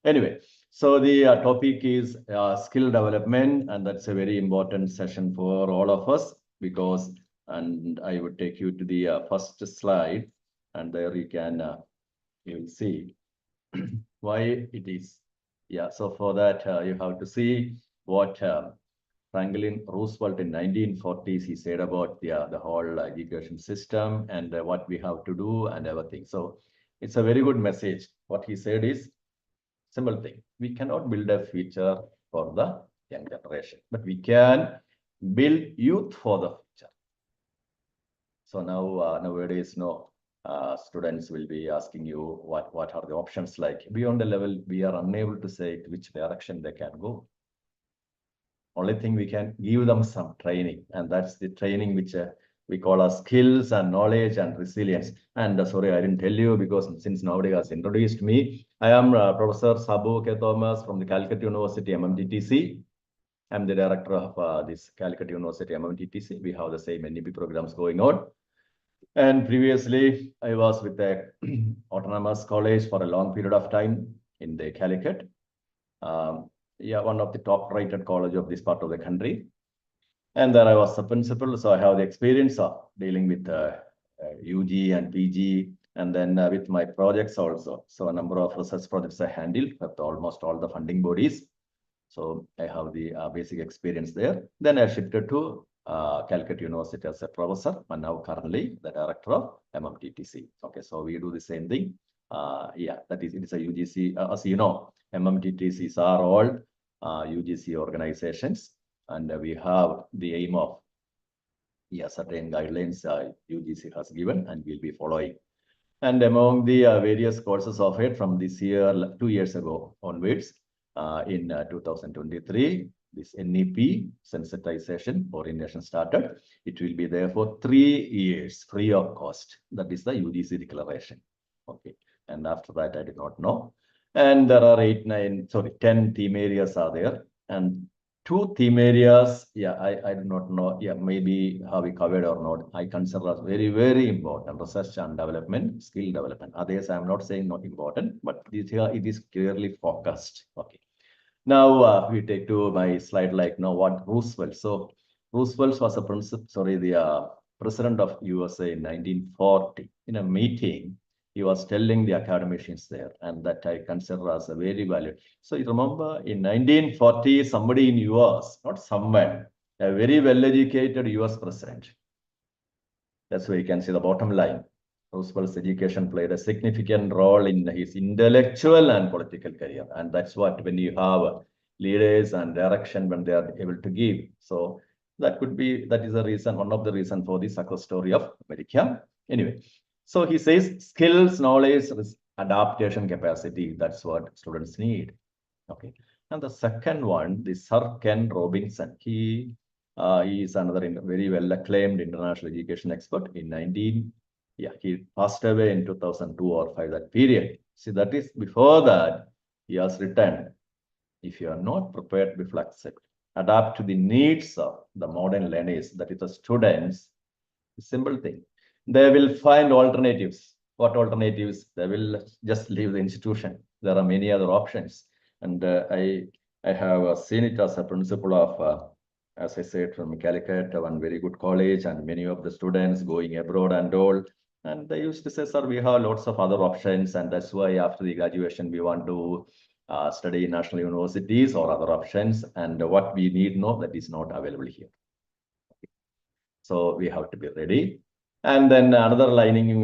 Anyway, so the topic is skill development, and that's a very important session for all of us because, and I would take you to the first slide, and there you can, you will see why it is. Yeah, so for that, you have to see what Franklin Roosevelt in 1940s, he said about the whole education system and what we have to do and everything. So it's a very good message. What he said is, simple thing. We cannot build a future for the young generation, but we can build youth for the future. So now nowadays, students will be asking you what are the options like. Beyond the level, we are unable to say which direction they can go. Only thing we can give them some training, and that's the training which we call as skills and knowledge and resilience. And sorry, I didn't tell you because since nobody has introduced me, I am Professor Sabu K. Thomas from the Calcutta University MMTTC. I'm the director of this Calcutta University MMTTC. We have the same NEP programs going on. And previously, I was with the autonomous college for a long period of time in the Calicut. Yeah, one of the top-rated college of this part of the country. And there I was a principal, so I have the experience of dealing with UG and PG, and then with my projects also. So a number of research projects I handled with almost all the funding bodies. So I have the basic experience there. Then I shifted to Calcutta University as a professor, and now currently the director of MMTTC. Okay, so we do the same thing. Yeah, that is, it is a UGC. As you know, MMTTCs are all UGC organizations, and we have the aim of certain guidelines UGC has given, and we'll be following. And among the various courses offered from this year, 2 years ago onwards, in 2023, this NEP sensitization orientation started. It will be there for 3 years, free of cost. That is the UGC declaration. Okay, and after that, I did not know. And there are 10 theme areas are there, and 2 theme areas. Yeah, I do not know. Yeah, maybe how we covered or not. I consider as very, very important: research and development, skill development. Others, I am not saying not important, but this here it is clearly focused. Okay. Now we take to my slide like now what Roosevelt. So Roosevelt was a president of USA in 1940. In a meeting, he was telling the academicians there, and that I consider as a very valuable. So you remember in 1940, somebody in US, not someone, a very well-educated US president. That's where you can see the bottom line. Roosevelt's education played a significant role in his intellectual and political career. And that's what, when you have leaders and direction, when they are able to give. So that is the reason, one of the reasons for the success story of America. Anyway, so he says skills, knowledge, adaptation capacity. That's what students need. Okay. And the second one, the Sir Ken Robinson. He is another very well-acclaimed international education expert. He passed away in 2002 or 5, that period. See, that is before that, he has written, if you are not prepared to be flexible, adapt to the needs of the modern learners, that is the students, simple thing. They will find alternatives. What alternatives? They will just leave the institution. There are many other options. And I have seen it as a principle of, as I said, from Calicut, one very good college, and many of the students going abroad and all. And they used to say, sir, we have lots of other options, and that's why after the graduation, we want to study in national universities or other options. And what we need now, that is not available here. So we have to be ready. And then another lining,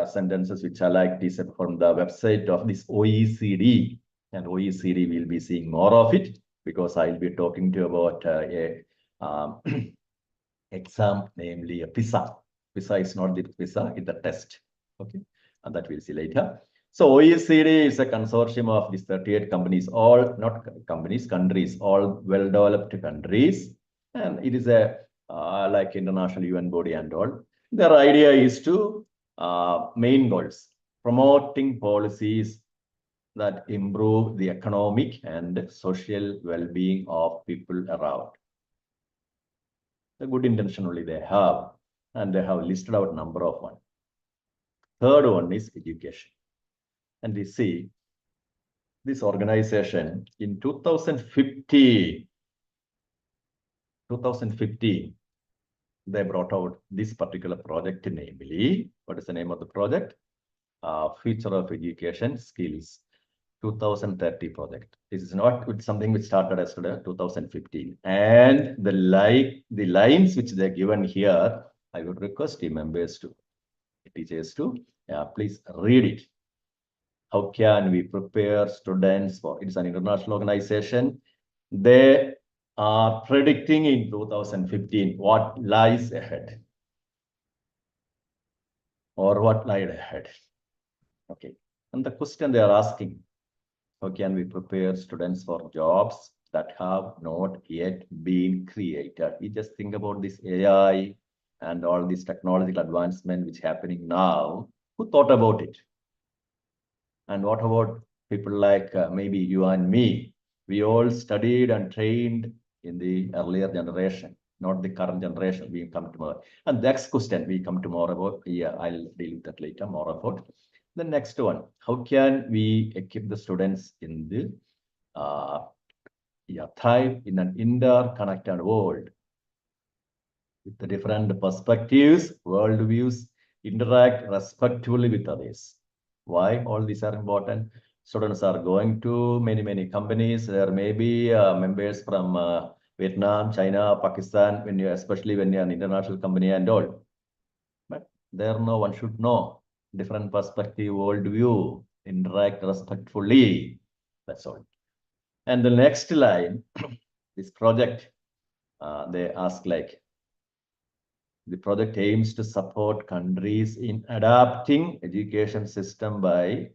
sentences which I like is from the website of this OECD. And OECD, will be seeing more of it because I'll be talking to you about exam, namely a PISA. PISA is not the PISA, it's the test. Okay, and that we'll see later. So OECD is a consortium of these 38 companies, all not companies, countries, all well-developed countries. And it is a like international UN body and all. Their idea is to main goals, promoting policies that improve the economic and social well-being of people around. The good intention only they have, and they have listed out a number of one. Third one is education. And we see this organization in 2015, they brought out this particular project, namely, what is the name of the project? Future of Education Skills 2030 project. This is not something which started yesterday, 2015. And the lines which they're given here, I would request team members to, teachers to, please read it. How can we prepare students for, it's an international organization. They are predicting in 2015 what lies ahead or what lied ahead. Okay. And the question they are asking, how can we prepare students for jobs that have not yet been created? We just think about this AI and all this technological advancement which is happening now. Who thought about it? And what about people like maybe you and me? We all studied and trained in the earlier generation, not the current generation. We come tomorrow. And next question we come tomorrow about, I'll deal with that later, more about. The next one, how can we equip the students in the thrive in an interconnected world with the different perspectives, worldviews, interact respectfully with others. Why all these are important? Students are going to many companies. There may be members from Vietnam, China, Pakistan, especially when you're an international company and all. But there no one should know different perspective, worldview, interact respectfully. That's all. And the next line, this project, they ask like, the project aims to support countries in adapting education system by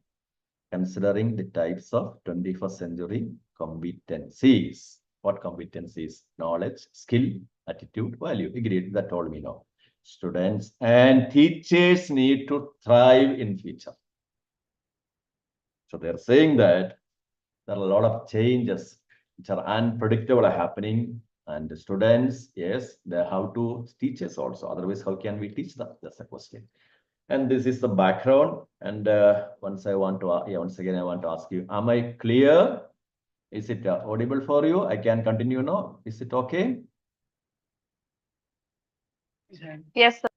considering the types of 21st century competencies. What competencies? Knowledge, skill, attitude, value. Agreed, that all we know. Students and teachers need to thrive in future. So they're saying that there are a lot of changes which are unpredictable happening, and the students, yes, they have to teach us also. Otherwise, how can we teach them? That's the question. And this is the background. And once again, I want to ask you, am I clear? Is it audible for you? I can continue now. Is it okay? Yes, sir.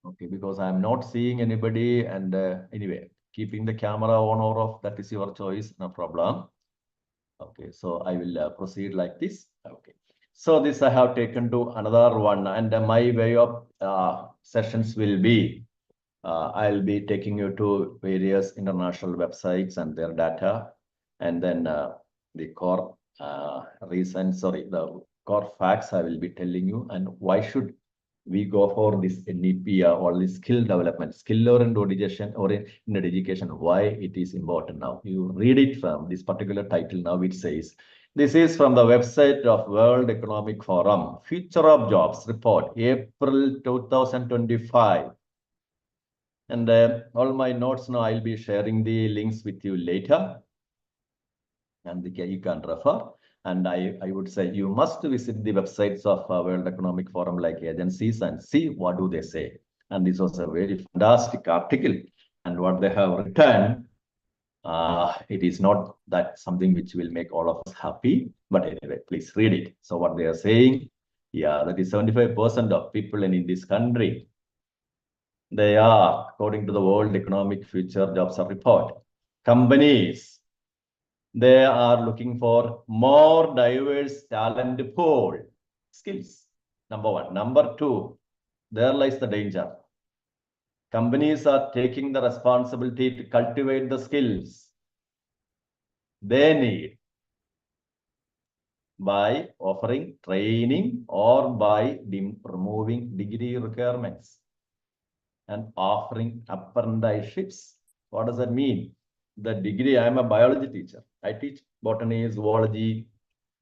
Okay, because I'm not seeing anybody. And anyway, keeping the camera on or off, that is your choice, no problem. Okay, so I will proceed like this. Okay, so this I have taken to another one, and my way of sessions will be, I'll be taking you to various international websites and their data, and then the core the core facts I will be telling you, and why should we go for this NEP or this skill development, skill-oriented education or in education, why it is important now. You read it from this particular title now, which says, this is from the website of World Economic Forum, Future of Jobs Report, April 2025. And all my notes now, I'll be sharing the links with you later. And you can refer. And I would say you must visit the websites of World Economic Forum like agencies and see what do they say. And this was a very fantastic article. And what they have written, it is not that something which will make all of us happy. But anyway, please read it. So what they are saying, that is 75% of people in this country, they are, according to the World Economic Future Jobs Report, companies, they are looking for more diverse talent pool, skills, number one. Number two, there lies the danger. Companies are taking the responsibility to cultivate the skills they need by offering training or by removing degree requirements and offering apprenticeships. What does that mean? The degree, I am a biology teacher. I teach botany, zoology,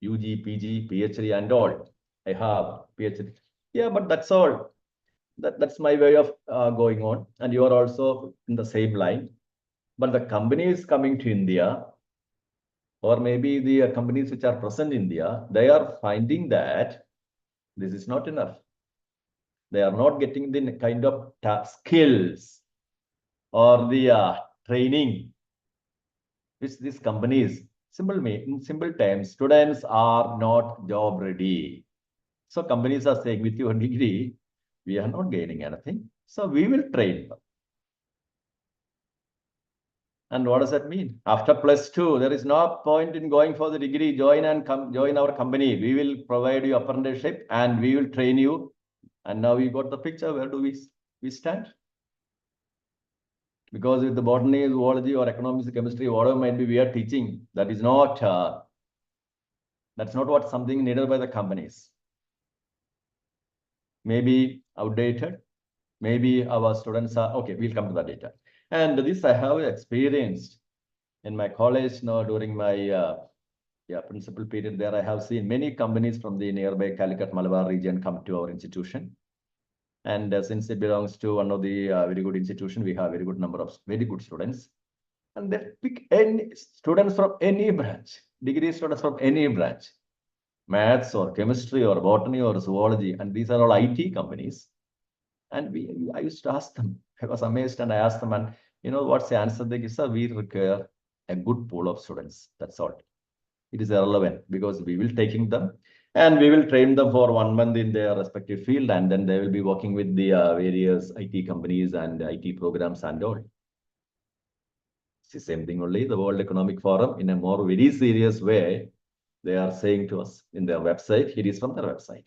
UG, PG, PhD and all. I have PhD. Yeah, but that's all. That's my way of going on. And you are also in the same line. But the companies coming to India, or maybe the companies which are present in India, they are finding that this is not enough. They are not getting the kind of skills or the training which these companies, in simple terms, students are not job ready. So companies are saying, with your degree, we are not gaining anything. So we will train them. And what does that mean? After +2, there is no point in going for the degree. Join our company. We will provide you apprenticeship and we will train you. And now we got the picture. Where do we stand? Because if the botany, zoology, or economics, chemistry, whatever might be, we are teaching, that is not that's not what something needed by the companies. Maybe outdated. Maybe our students are okay. We'll come to the data. And this I have experienced in my college now during my principal period there. I have seen many companies from the nearby Calicut Malabar region come to our institution. And since it belongs to one of the very good institution, we have very good number of very good students. And they pick any students from any branch, degree students from any branch, maths or chemistry or botany or zoology. And these are all IT companies. And I used to ask them, I was amazed, and I asked them, and you know what's the answer they give? Sir, we require a good pool of students. That's all. It is irrelevant because we will taking them and we will train them for 1 month in their respective field, and then they will be working with the various IT companies and IT programs and all. It's the same thing only. The World Economic Forum, in a more very serious way, they are saying to us in their website. It is from their website.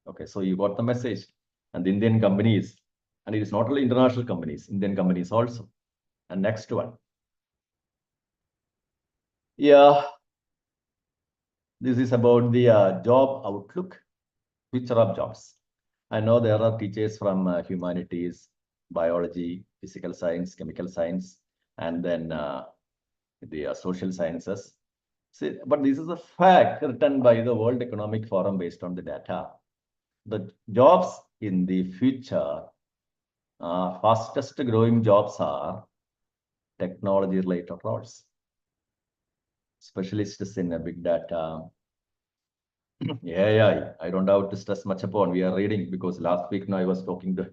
Okay, so you got the message. And the Indian companies, and it is not only international companies, Indian companies also. And next one. Yeah, this is about the job outlook, future of jobs. I know there are teachers from humanities, biology, physical science, chemical science, and then the social sciences. See, but this is a fact written by the World Economic Forum based on the data. The jobs in the future, fastest growing jobs are technology related roles. Specialists in big data, AI, I don't have to stress much upon. We are reading because last week now I was talking to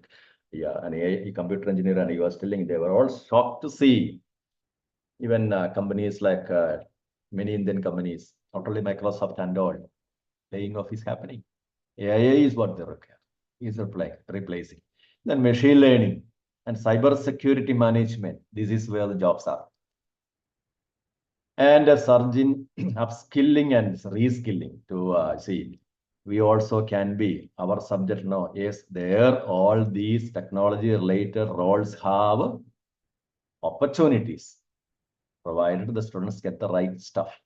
an AI computer engineer, and he was telling they were all shocked to see even companies like many Indian companies, not only Microsoft and all, laying off is happening. AI is what they require, is replacing. Then machine learning and cyber security management. This is where the jobs are. And a surge in upskilling and reskilling to see. We also can be, our subject now is there, all these technology related roles have opportunities, provided the students get the right stuff.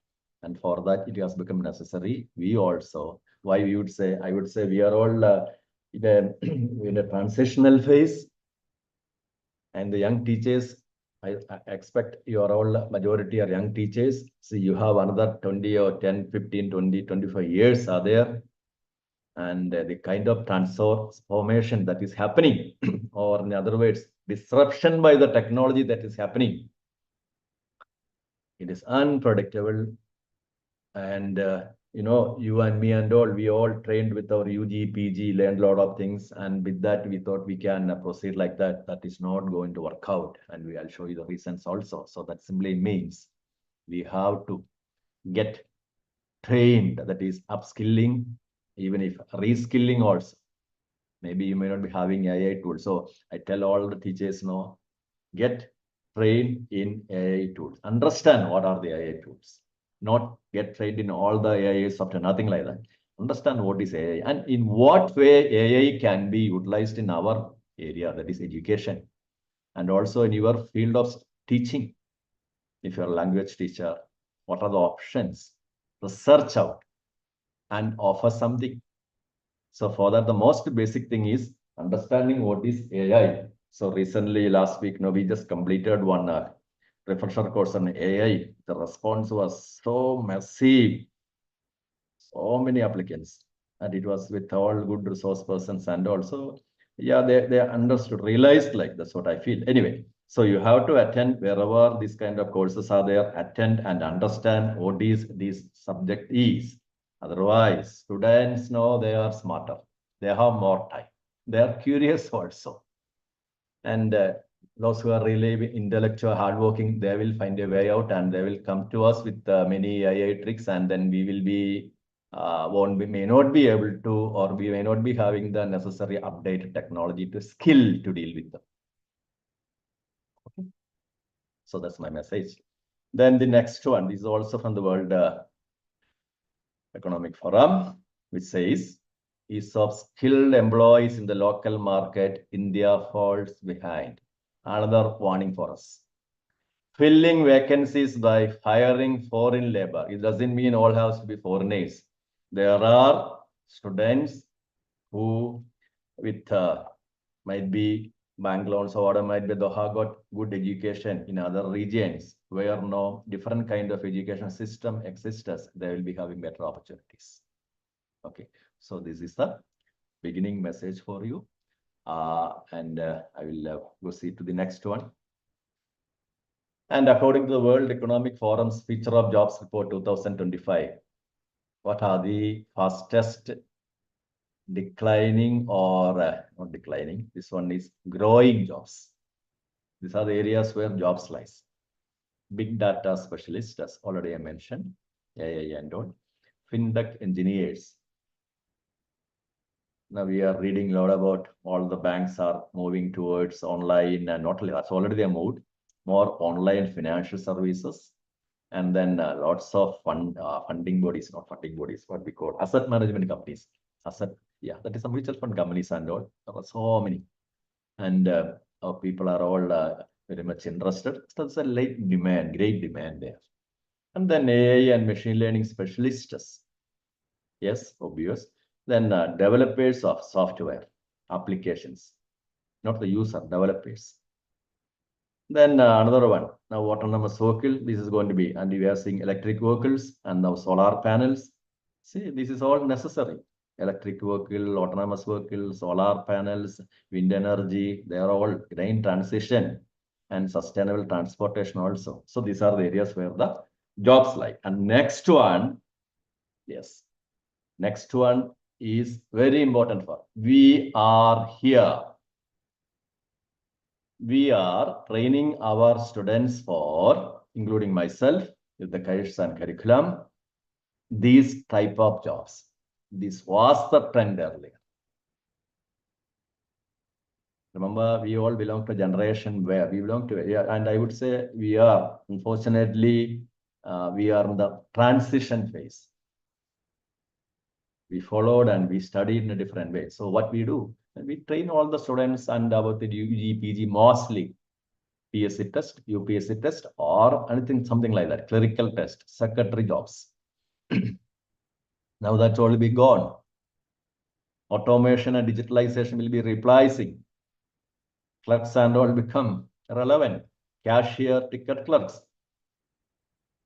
And for that, it has become necessary. We also, why we would say, I would say we are all in a transitional phase. And the young teachers, I expect you are all majority are young teachers. So you have another 20 or 10, 15, 20, 25 years are there. And the kind of transformation that is happening, or in other words, disruption by the technology that is happening, it is unpredictable. And you know, you and me and all, we all trained with our UG, PG, learned a lot of things. And with that, we thought we can proceed like that. That is not going to work out. And I'll show you the reasons also. So that simply means we have to get trained, that is upskilling, even if reskilling also. Maybe you may not be having AI tools. So I tell all the teachers now, get trained in AI tools. Understand what are the AI tools. Not get trained in all the AI software, nothing like that. Understand what is AI and in what way AI can be utilized in our area, that is education, and also in your field of teaching. If you're a language teacher, what are the options? Research out and offer something. So for that, the most basic thing is understanding what is AI. So recently, last week, we just completed one refresher course on AI. The response was so massive, so many applicants, and it was with all good resource persons, and also, yeah, they understood, realized, like that's what I feel. Anyway, so you have to attend wherever these kind of courses are there, attend and understand what is this subject is. Otherwise, students know they are smarter, they have more time, they are curious also. And those who are really intellectual, hardworking, they will find a way out and they will come to us with many AI tricks, and then we will be may not be able to, or we may not be having the necessary updated technology to skill to deal with them. Okay. So that's my message. Then the next one, this is also from the World Economic Forum, which says, ease of skilled employees in the local market, India falls behind. Another warning for us. Filling vacancies by hiring foreign labor. It doesn't mean all have to be foreigners. There are students who with might be bank loans or whatever might be, they have got good education in other regions where no different kind of education system exists. They will be having better opportunities. Okay, so this is the beginning message for you. And I will go see to the next one. And according to the World Economic Forum's Future of Jobs Report 2025, what are the fastest declining or not declining? This one is growing jobs. These are the areas where jobs lies. Big data specialists, as already I mentioned, AI and all. FinTech engineers. Now we are reading a lot about all the banks are moving towards online, and not only that's already they moved more online financial services, and then lots of funding bodies, not funding bodies, what we call asset management companies. That is some mutual fund companies and all. There are so many, and our people are all very much interested. So that's a great demand there. And then AI and machine learning specialists. Yes, obvious. Then developers of software applications, not the user, developers. Then another one, now autonomous vehicle, this is going to be, and we are seeing electric vehicles and now solar panels. See, this is all necessary. Electric vehicle, autonomous vehicle, solar panels, wind energy, they are all green transition and sustainable transportation also. So these are the areas where the jobs lie. And next one, yes, next one is very important for, we are here. We are training our students for, including myself, with the careers and curriculum, these type of jobs. This was the trend earlier. Remember, we all belong to a generation where we belong to, and I would say we are, unfortunately, we are in the transition phase. We followed and we studied in a different way. So what we do, we train all the students and about the UG, PG, mostly PSC test, UPSC test, or anything, something like that, clerical test, secretary jobs. Now that's all be gone. Automation and digitalization will be replacing. Clerks and all become relevant. Cashier, ticket clerks.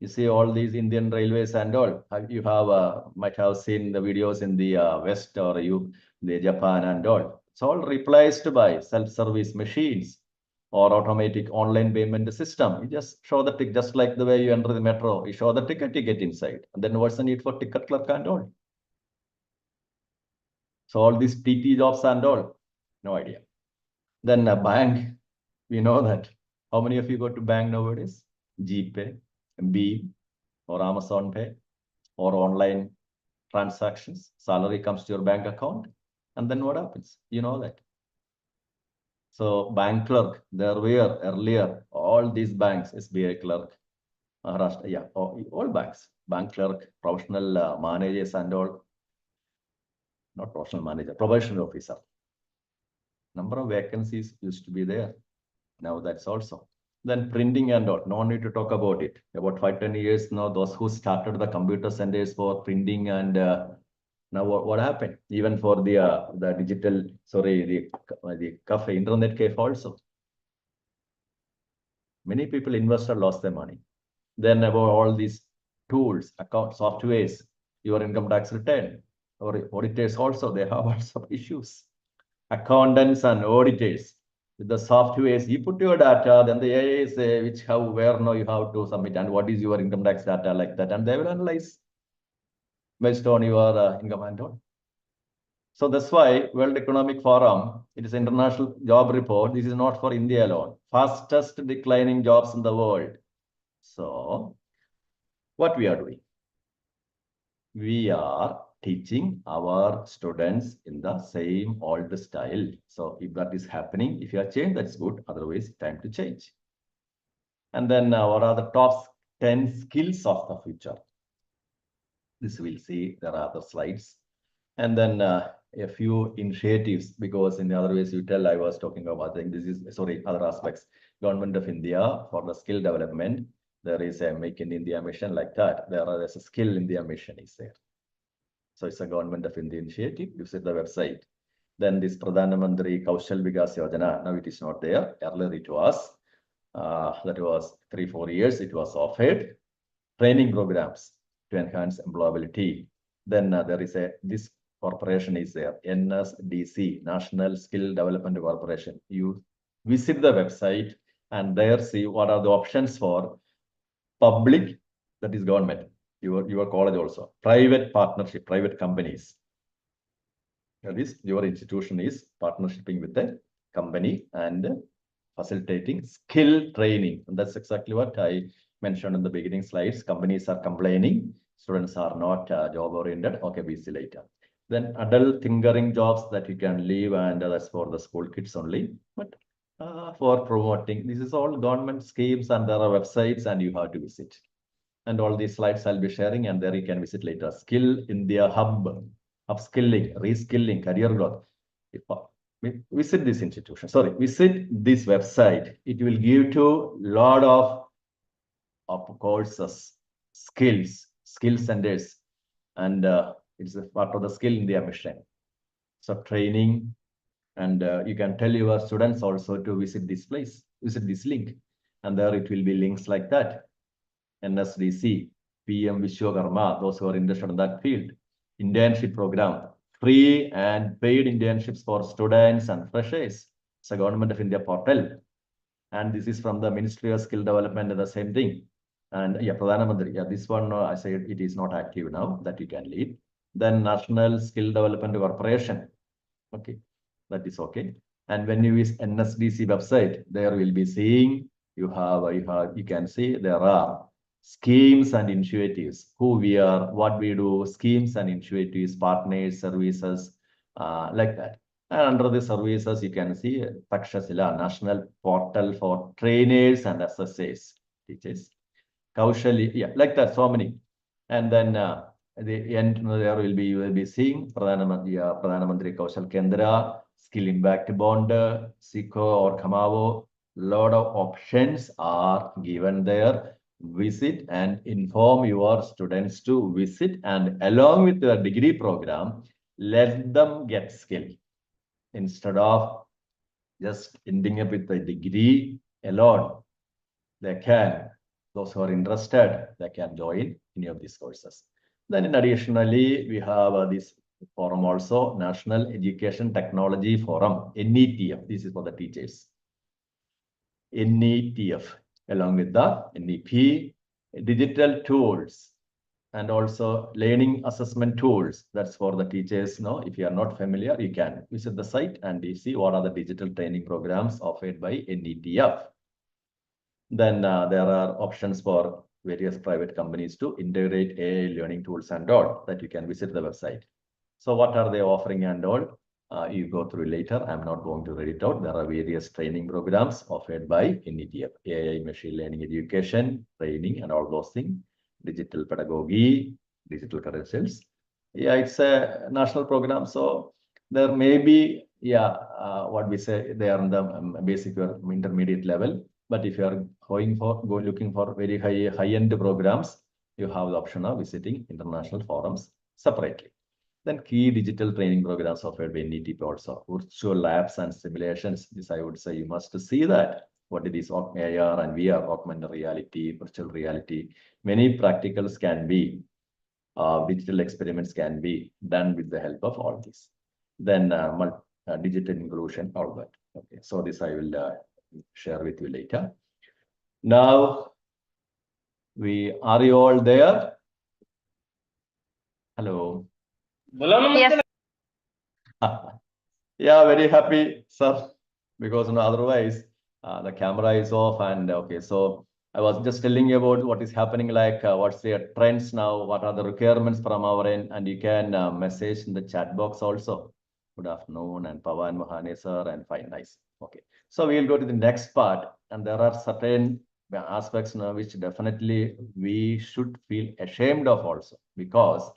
You see all these Indian railways and all. You have might have seen the videos in the West or the Japan and all. It's all replaced by self-service machines or automatic online payment system. You just show the ticket, just like the way you enter the metro. You show the ticket, you get inside. And then what's the need for ticket clerk and all? So all these TT jobs and all, no idea. Then a bank, we know that. How many of you go to bank nowadays? GPay, Beam, or Amazon Pay, or online transactions. Salary comes to your bank account, and then what happens? You know that. So bank clerk, there were earlier all these banks, SBI clerk, Maharashtra, yeah, all banks, bank clerk, professional managers and all. Not professional manager, probation officer. Number of vacancies used to be there. Now that's also. Then printing and all, no need to talk about it. About 5-10 years now, those who started the computer centers for printing and now what happened? Even for the digital, sorry, the cafe, internet cafe also. Many people investor lost their money. Then about all these tools, account softwares, your income tax return, or auditors also, they have also issues. Accountants and auditors, with the softwares, you put your data, then the AI say where now you have to submit and what is your income tax data like that, and they will analyze based on your income and all. So that's why World Economic Forum, it is international job report. This is not for India alone. Fastest declining jobs in the world. So what we are doing? We are teaching our students in the same old style. So if that is happening, if you are changed, that's good. Otherwise, time to change. And then what are the top 10 skills of the future? This we'll see. There are other slides. And then a few initiatives, because in the other ways you tell I was talking about, I think this is, sorry, other aspects. Government of India for the skill development. There is a Make in India mission like that. There's a Skill India mission is there. So it's a Government of India initiative. You see the website. Then this Pradhan Mantri Kaushal Vikas Yojana. Now it is not there. Earlier it was. That was 3-4 years. It was offered. Training programs to enhance employability. Then there is this corporation is there. NSDC, National Skill Development Corporation. You visit the website and there see what are the options for public, that is government, your college also, private partnership, private companies. That is, your institution is partnershiping with the company and facilitating skill training. And that's exactly what I mentioned in the beginning slides. Companies are complaining, students are not job oriented. Okay, we see later. Then adult tinkering jobs that you can leave, and that's for the school kids only. But for promoting, this is all government schemes, and there are websites, and you have to visit. And all these slides I'll be sharing, and there you can visit later. Skill India Hub, upskilling, reskilling, career growth. Visit this institution. Sorry, visit this website. It will give to lot of courses, skill centers, and it's a part of the Skill India mission. So training, and you can tell your students also to visit this place, visit this link, and there it will be links like that. NSDC, PM Vishwakarma, those who are interested in that field. Internship program, free and paid internships for students and freshers. It's a Government of India portal. And this is from the Ministry of Skill Development, the same thing. And yeah, Pradhan Mantri, yeah, this one I said it is not active now, that you can leave. Then National Skill Development Corporation. Okay, that is okay. And when you use NSDC website, there will be seeing you can see there are schemes and initiatives, who we are, what we do, schemes and initiatives, partners, services, like that. And under the services, you can see Takshashila, National Portal for Trainers and Assessors, teachers. Kaushali, yeah, like that, so many. And then the end, there you will be seeing Pradhan Mantri Kaushal Kendra, Skill Impact Bond, SICO or Kamavo. Lot of options are given there. Visit and inform your students to visit, and along with the degree program, let them get skill instead of just ending up with the degree alone. They can, those who are interested, they can join any of these courses. Then additionally, we have this forum also, National Education Technology Forum, NETF. This is for the teachers. NETF, along with the NEP, digital tools, and also learning assessment tools. That's for the teachers. Now, if you are not familiar, you can visit the site and you see what are the digital training programs offered by NETF. Then there are options for various private companies to integrate AI learning tools and all, that you can visit the website. So what are they offering and all? You go through later. I'm not going to read it out. There are various training programs offered by NETF, AI, machine learning education, training, and all those things. Digital pedagogy, digital credentials. Yeah, it's a national program. So there may be, what we say, they are on the basic or intermediate level. But if you are looking for very high-end programs, you have the option of visiting international forums separately. Then key digital training programs offered by NEP also, virtual labs and simulations. This I would say you must see that. What it is AR and VR, augmented reality, virtual reality. Many practicals can be, digital experiments can be done with the help of all this. Then digital inclusion, all that. Okay, so this I will share with you later. Now, are you all there? Hello. Yes. Yeah, very happy, sir, because otherwise the camera is off and okay. So I was just telling you about what is happening, like what's the trends now, what are the requirements from our end, and you can message in the chat box also. Good afternoon, and Pawan Mohane, sir, and fine, nice. Okay, so we'll go to the next part, and there are certain aspects now which definitely we should feel ashamed of also, because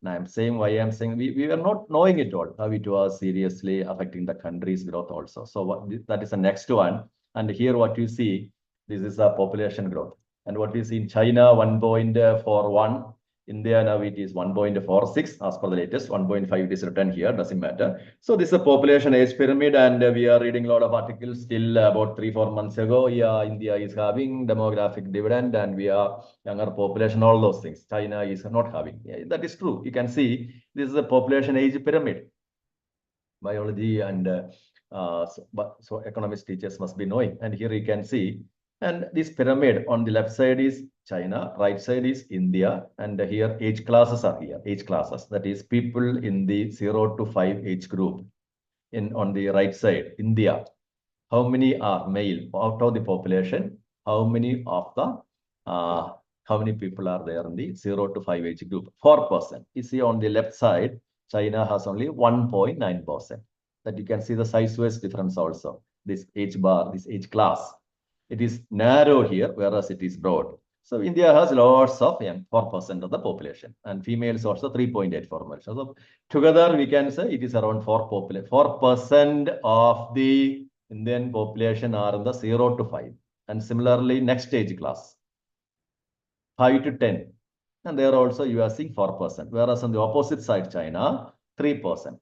and I'm saying why I'm saying we were not knowing it all, how it was seriously affecting the country's growth also. So that is the next one. And here what you see, this is a population growth. And what we see in China, 1.41. India now it is 1.46 as per the latest, 1.5 it is written here, doesn't matter. So this is a population age pyramid, and we are reading a lot of articles still about 3-4 months ago. Yeah, India is having demographic dividend and we are younger population, all those things. China is not having. Yeah, that is true. You can see this is a population age pyramid. Biology and so economics teachers must be knowing. And here you can see, and this pyramid on the left side is China, right side is India, and here age classes are here, age classes. That is people in the 0 to 5 age group. On the right side, India. How many are male out of the population? How many of the how many people are there in the 0 to 5 age group? 4%. You see on the left side, China has only 1.9%. That you can see the size-wise difference also. This age bar, this age class. It is narrow here, whereas it is broad. So India has lots of 4% of the population, and females also 3.84%. So together we can say it is around 4% of the Indian population are in the 0 to 5. And similarly, next age class, 5 to 10. And there also you are seeing 4%. Whereas on the opposite side, China, 3%.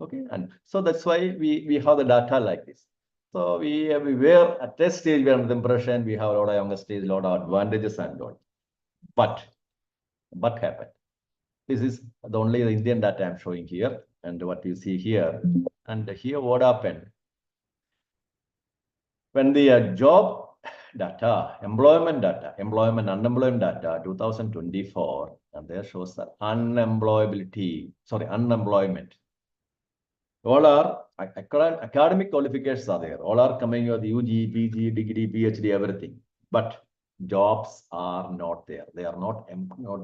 Okay. And so that's why we have the data like this. So we were at this stage, we are under the impression we have a lot of younger stage, a lot of advantages and all. But what happened? This is the only the Indian data I'm showing here. And what you see here. And here what happened? When the job data, employment, unemployment data, 2024, and there shows that unemployment. All are academic qualifications are there. All are coming with UG, PG, degree, PhD, everything. But jobs are not there. They are not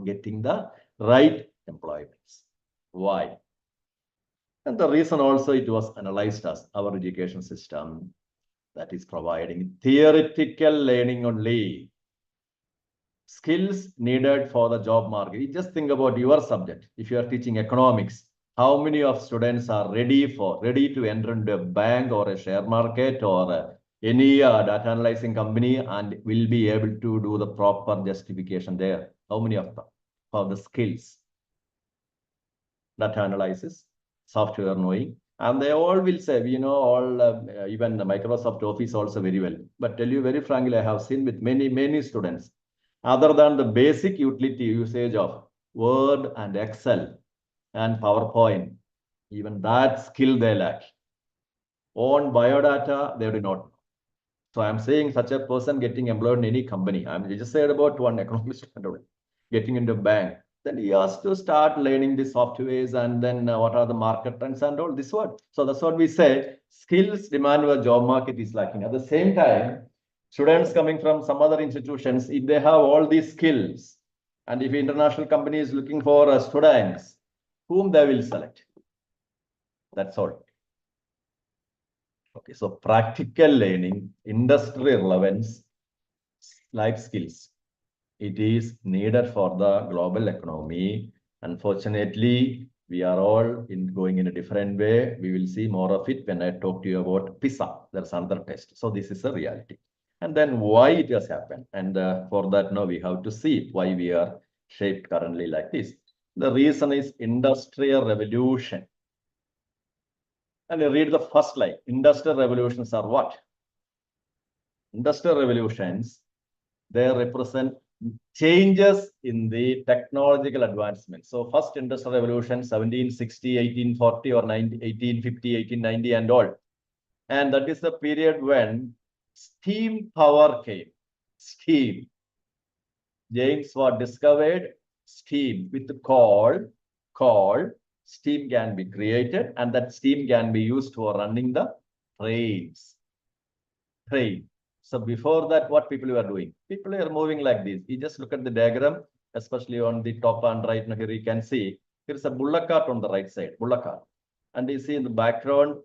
getting the right employments. Why? And the reason also it was analyzed as our education system that is providing theoretical learning only. Skills needed for the job market. You just think about your subject. If you are teaching economics, how many of students are ready to enter into a bank or a share market or any data analyzing company and will be able to do the proper justification there? How many of them for the skills? Data analysis, software knowing, and they all will say, you know, all even the Microsoft Office also very well. But tell you very frankly, I have seen with many students, other than the basic utility usage of Word and Excel and PowerPoint, even that skill they lack. On biodata, they do not. So I'm saying such a person getting employed in any company. I just said about one economist getting into a bank. Then he has to start learning the softwares and then what are the market trends and all this one. So that's what we say. Skills demand for job market is lacking. At the same time, students coming from some other institutions, if they have all these skills, and if international company is looking for students, whom they will select? That's all. Okay, so practical learning, industry relevance, life skills. It is needed for the global economy. Unfortunately, we are all going in a different way. We will see more of it when I talk to you about PISA. There's another test. So this is a reality. And then why it has happened. And for that, now we have to see why we are shaped currently like this. The reason is industrial revolution. And you read the first line. Industrial revolutions are what? Industrial revolutions, they represent changes in the technological advancement. So first industrial revolution, 1760, 1840 or 1850, 1890 and all. And that is the period when steam power came. Steam. James Watt discovered steam with coal steam can be created, and that steam can be used for running the trains. So before that, what people were doing? People were moving like this. You just look at the diagram, especially on the top and right now here you can see, here's a bullock cart on the right side, bullock cart. And you see in the background,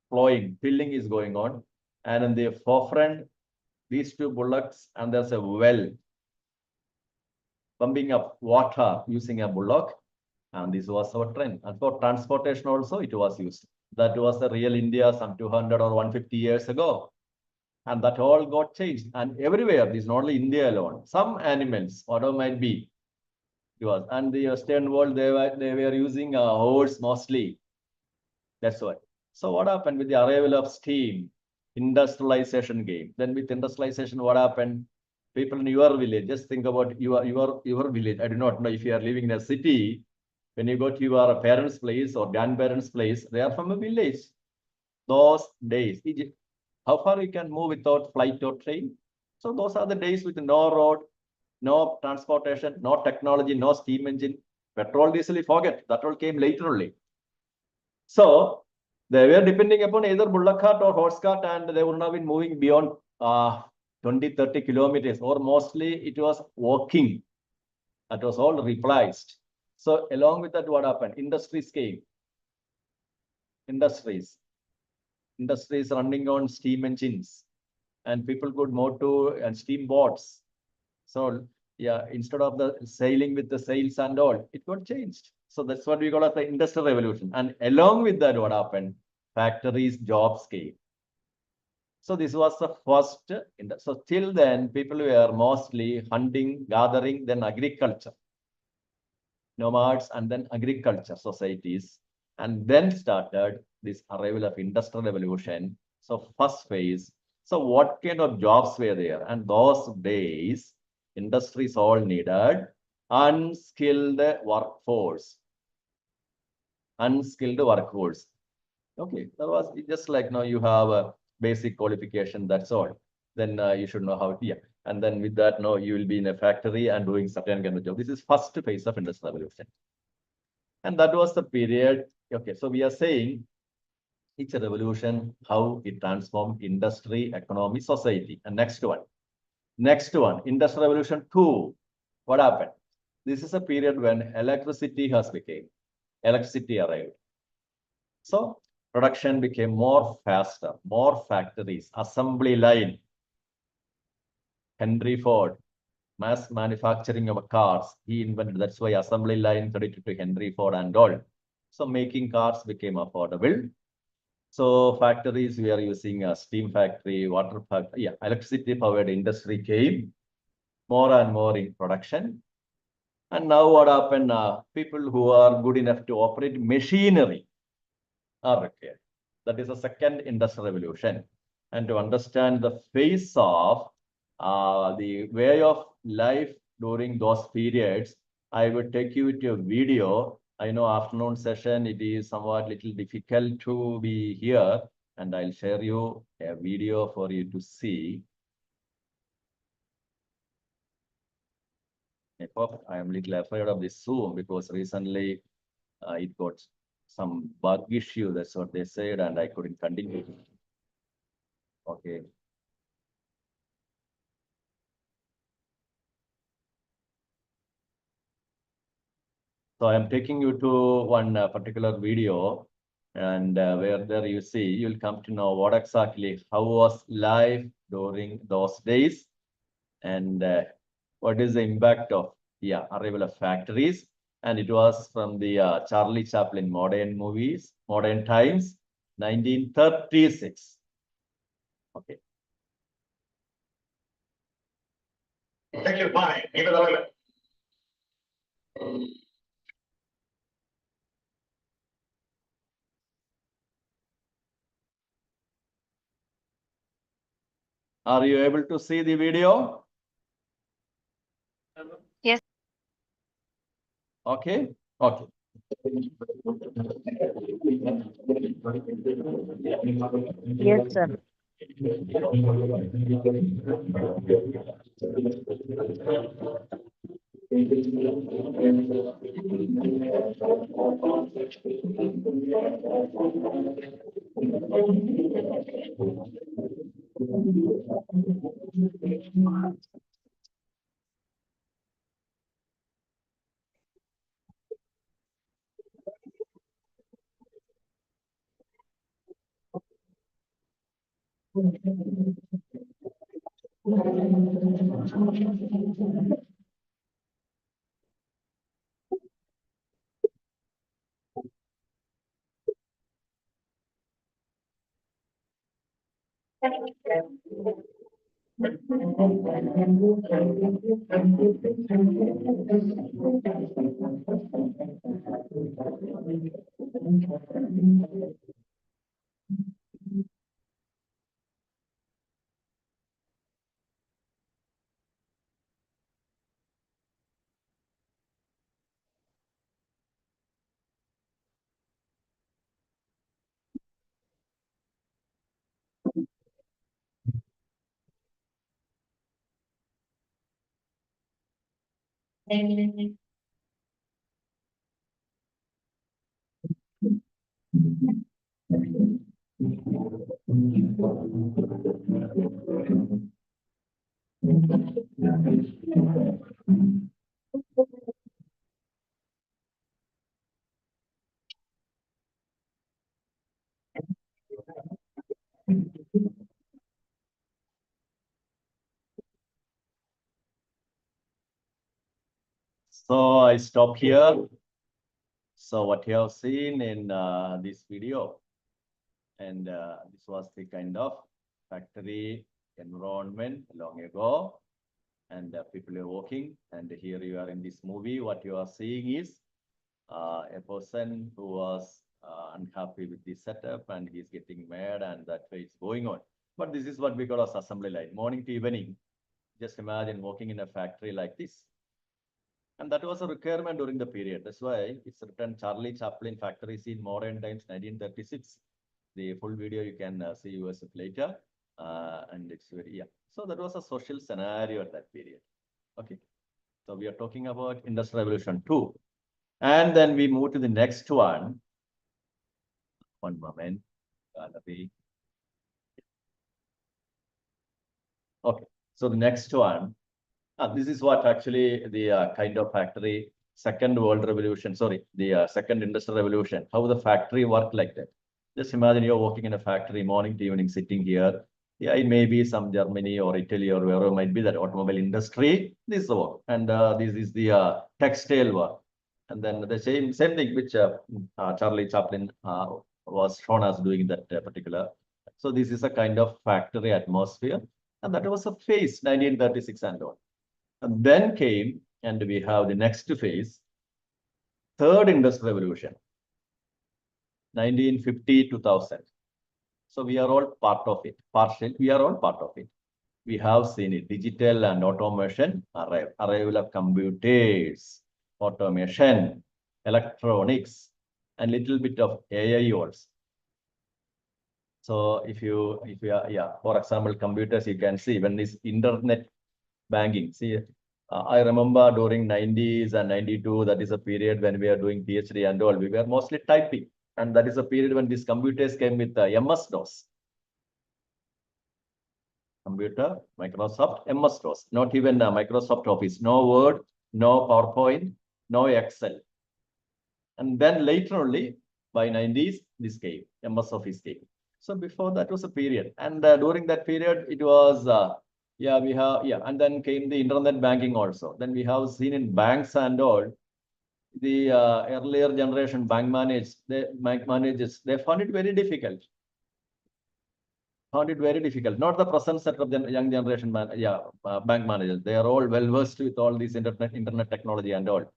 filling is going on. And in the forefront, these two bullocks, and there's a well pumping up water using a bullock. And this was our trend. And for transportation also, it was used. That was the real India some 200 or 150 years ago. And that all got changed. And everywhere, this is not only India alone. Some animals, whatever might be, it was. And the Western world, they were using a horse mostly. That's why. So what happened with the arrival of steam? Industrialization came. Then with industrialization, what happened? People in your village, just think about your village. I do not know if you are living in a city. When you go to your parents' place or grandparents' place, they are from a village. Those days, how far you can move without flight or train? So those are the days with no road, no transportation, no technology, no steam engine. Petrol, diesel, forget. That all came later only. So they were depending upon either bullock cart or horse cart, and they would not have been moving beyond 20, 30 kilometers, or mostly it was walking. That was all replaced. So along with that, what happened? Industries came. Industries running on steam engines, and people could move to steam boats. So yeah, instead of the sailing with the sails and all, it got changed. So that's what we call as the industrial revolution. And along with that, what happened? Factories, jobs came. So this was the first. So till then, people were mostly hunting, gathering, then agriculture, nomads, and then agriculture societies. And then started this arrival of industrial revolution. So first phase. So what kind of jobs were there? And those days, industries all needed unskilled workforce. Unskilled workforce. Okay, that was just like now you have a basic qualification, that's all. Then you should know how, yeah. And then with that, no, you will be in a factory and doing certain kind of job. This is first phase of industrial revolution. And that was the period. Okay, so we are saying it's a revolution, how it transformed industry, economy, society. And next one, industrial revolution 2. What happened? This is a period when electricity arrived. So production became more faster, more factories, assembly line. Henry Ford, mass manufacturing of cars, he invented, that's why assembly line credited to Henry Ford and all. So making cars became affordable. So factories, we are using a steam factory, water factory, yeah, electricity powered industry came more and more in production. And now what happened? People who are good enough to operate machinery are required. That is the second industrial revolution. And to understand the phase of the way of life during those periods, I would take you to a video. I know afternoon session, it is somewhat little difficult to be here, and I'll share you a video for you to see. I am little afraid of this Zoom because recently it got some bug issue. That's what they said, and I couldn't continue. Okay. So I'm taking you to one particular video, and where there you see, you'll come to know what exactly, how was life during those days, and what is the impact of, arrival of factories. And it was from the Charlie Chaplin modern movies, modern times, 1936. Okay. Take your time. Are you able to see the video? Yes. Okay. Okay. Yes, sir. So I stop here. So what you have seen in this video, and this was the kind of factory environment long ago, and people are working. And here you are in this movie. What you are seeing is a person who was unhappy with the setup, and he's getting mad, and that way it's going on. But this is what we call as assembly line, morning to evening. Just imagine working in a factory like this. And that was a requirement during the period. That's why it's written Charlie Chaplin factory scene modern times 1936. The full video you can see yourself later. And it's very, yeah. So that was a social scenario at that period. Okay. So we are talking about Industrial Revolution 2. And then we move to the next one. One moment. Okay. So the next one. This is what actually the kind of factory, second world revolution, sorry, the second industrial revolution, how the factory worked like that. Just imagine you're working in a factory morning to evening, sitting here. Yeah, it may be some Germany or Italy or wherever might be that automobile industry. This is the work. And this is the textile work. And then the same thing which Charlie Chaplin was shown as doing that particular. So this is a kind of factory atmosphere. And that was a phase, 1936 and on. And then came, and we have the next phase, third industrial revolution, 1950 2000. So we are all part of it, partial, we are all part of it. We have seen it, digital and automation arrival of computers, automation, electronics, and little bit of AI also. So if you are, yeah, for example, computers, you can see when this internet banking, see, I remember during 90s and 92, that is a period when we are doing PhD and all, we were mostly typing. And that is a period when these computers came with MS-DOS. Computer, Microsoft, MS-DOS, not even Microsoft Office, no Word, no PowerPoint, no Excel. And then later only, by 90s, this came, MS Office came. So before that was a period. And during that period, it was yeah, we have, yeah, and then came the internet banking also. Then we have seen in banks and all, the earlier generation bank managers, they found it very difficult. Found it very difficult. Not the present set of the young generation, bank managers. They are all well versed with all this internet technology and all.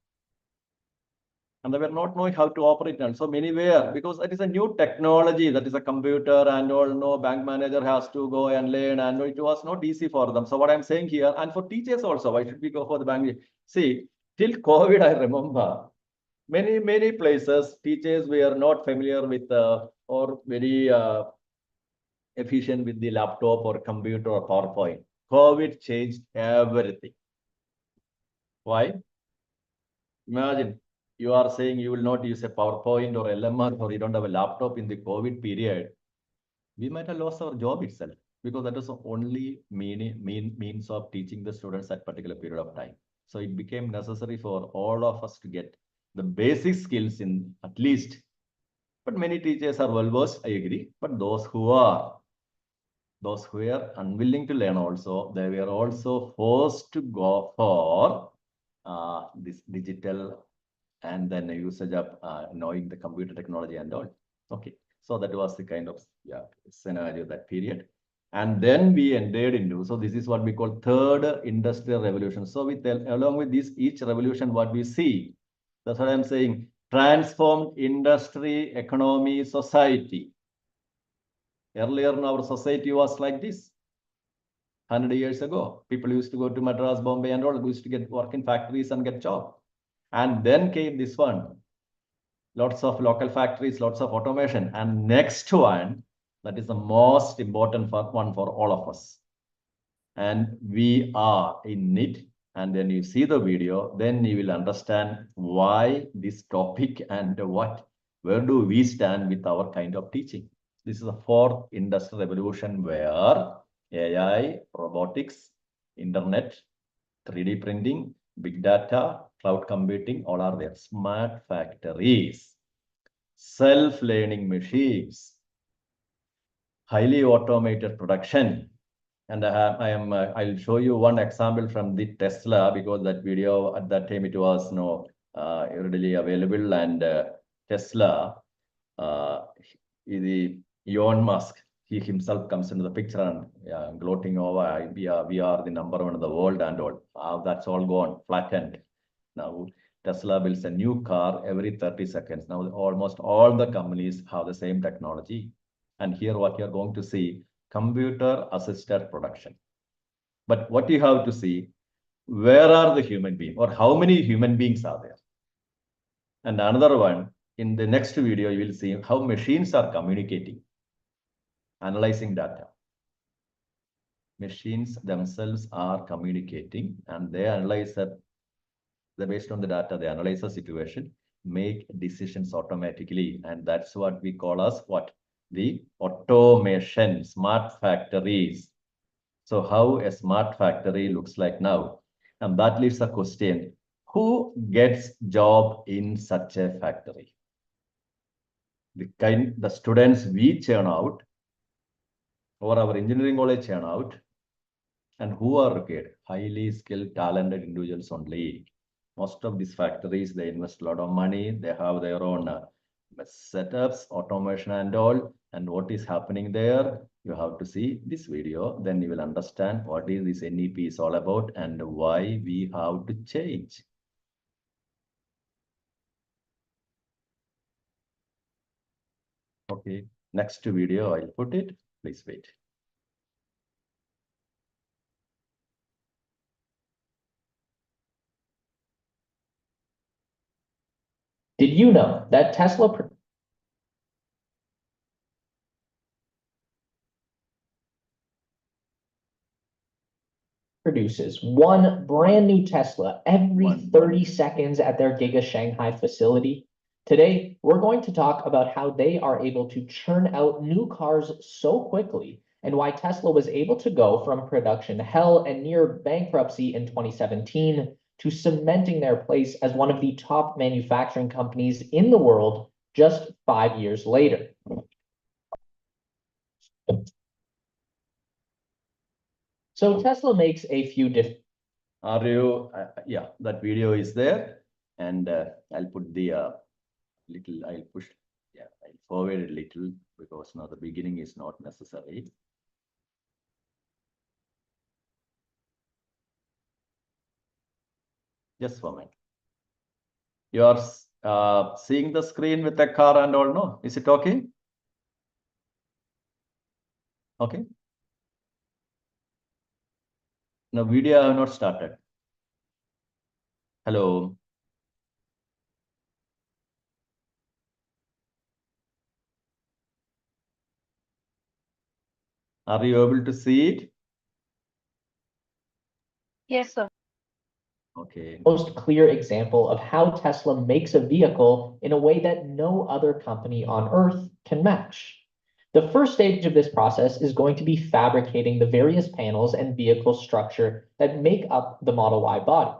And they were not knowing how to operate. And so many were, because it is a new technology, that is a computer, and all, no bank manager has to go and learn, and it was not easy for them. So what I'm saying here, and for teachers also, why should we go for the bank? See, till COVID, I remember many places, teachers were not familiar with or very efficient with the laptop or computer or PowerPoint. COVID changed everything. Why? Imagine you are saying you will not use a PowerPoint or LMR or you don't have a laptop in the COVID period. We might have lost our job itself because that is the only means of teaching the students that particular period of time. So it became necessary for all of us to get the basic skills in at least. But many teachers are well versed, I agree. But those who were unwilling to learn also, they were also forced to go for this digital and then the usage of knowing the computer technology and all. Okay, so that was the kind of scenario that period. And then we entered into, so this is what we call third industrial revolution. So with along with this, each revolution, what we see, that's what I'm saying, transformed industry, economy, society. Earlier in our society was like this. 100 years ago, people used to go to Madras, Bombay, and all, used to get work in factories and get job. And then came this one, lots of local factories, lots of automation. And next one, that is the most important one for all of us. And we are in it. And then you see the video, then you will understand why this topic and where do we stand with our kind of teaching. This is the fourth industrial revolution where AI, robotics, internet, 3D printing, big data, cloud computing, all are there. Smart factories, self-learning machines, highly automated production. And I'll show you one example from the Tesla, because that video at that time it was readily available. And Tesla, Elon Musk, he himself comes into the picture and gloating over, we are the number one in the world and all. That's all gone, flattened. Now, Tesla builds a new car every 30 seconds. Now, almost all the companies have the same technology. And here what you're going to see, computer-assisted production. But what you have to see, where are the human beings or how many human beings are there? And another one, in the next video, you will see how machines are communicating, analyzing data. Machines themselves are communicating and they analyze that. Based on the data, they analyze the situation, make decisions automatically. And that's what we call as the automation, smart factories. So how a smart factory looks like now. And that leaves a question, who gets job in such a factory? The students we churn out, or our engineering college churn out, and who are required? Highly skilled, talented individuals only. Most of these factories, they invest a lot of money. They have their own setups, automation and all. And what is happening there? You have to see this video. Then you will understand what is this NEP is all about and why we have to change. Okay, next video I'll put it. Please wait. Did you know that Tesla produces one brand new Tesla every 30 seconds at their Giga Shanghai facility? Today, we're going to talk about how they are able to churn out new cars so quickly and why Tesla was able to go from production hell and near bankruptcy in 2017 to cementing their place as one of the top manufacturing companies in the world just 5 years later. So Tesla makes a few different. Yeah, that video is there, and I'll put the I'll forward a little because now the beginning is not necessary. Just for a minute. You are seeing the screen with the car and all, no? Is it okay? Okay. Now video I have not started. Hello. Are you able to see it? Yes, sir. Okay. Most clear example of how Tesla makes a vehicle in a way that no other company on Earth can match. The first stage of this process is going to be fabricating the various panels and vehicle structure that make up the Model Y body.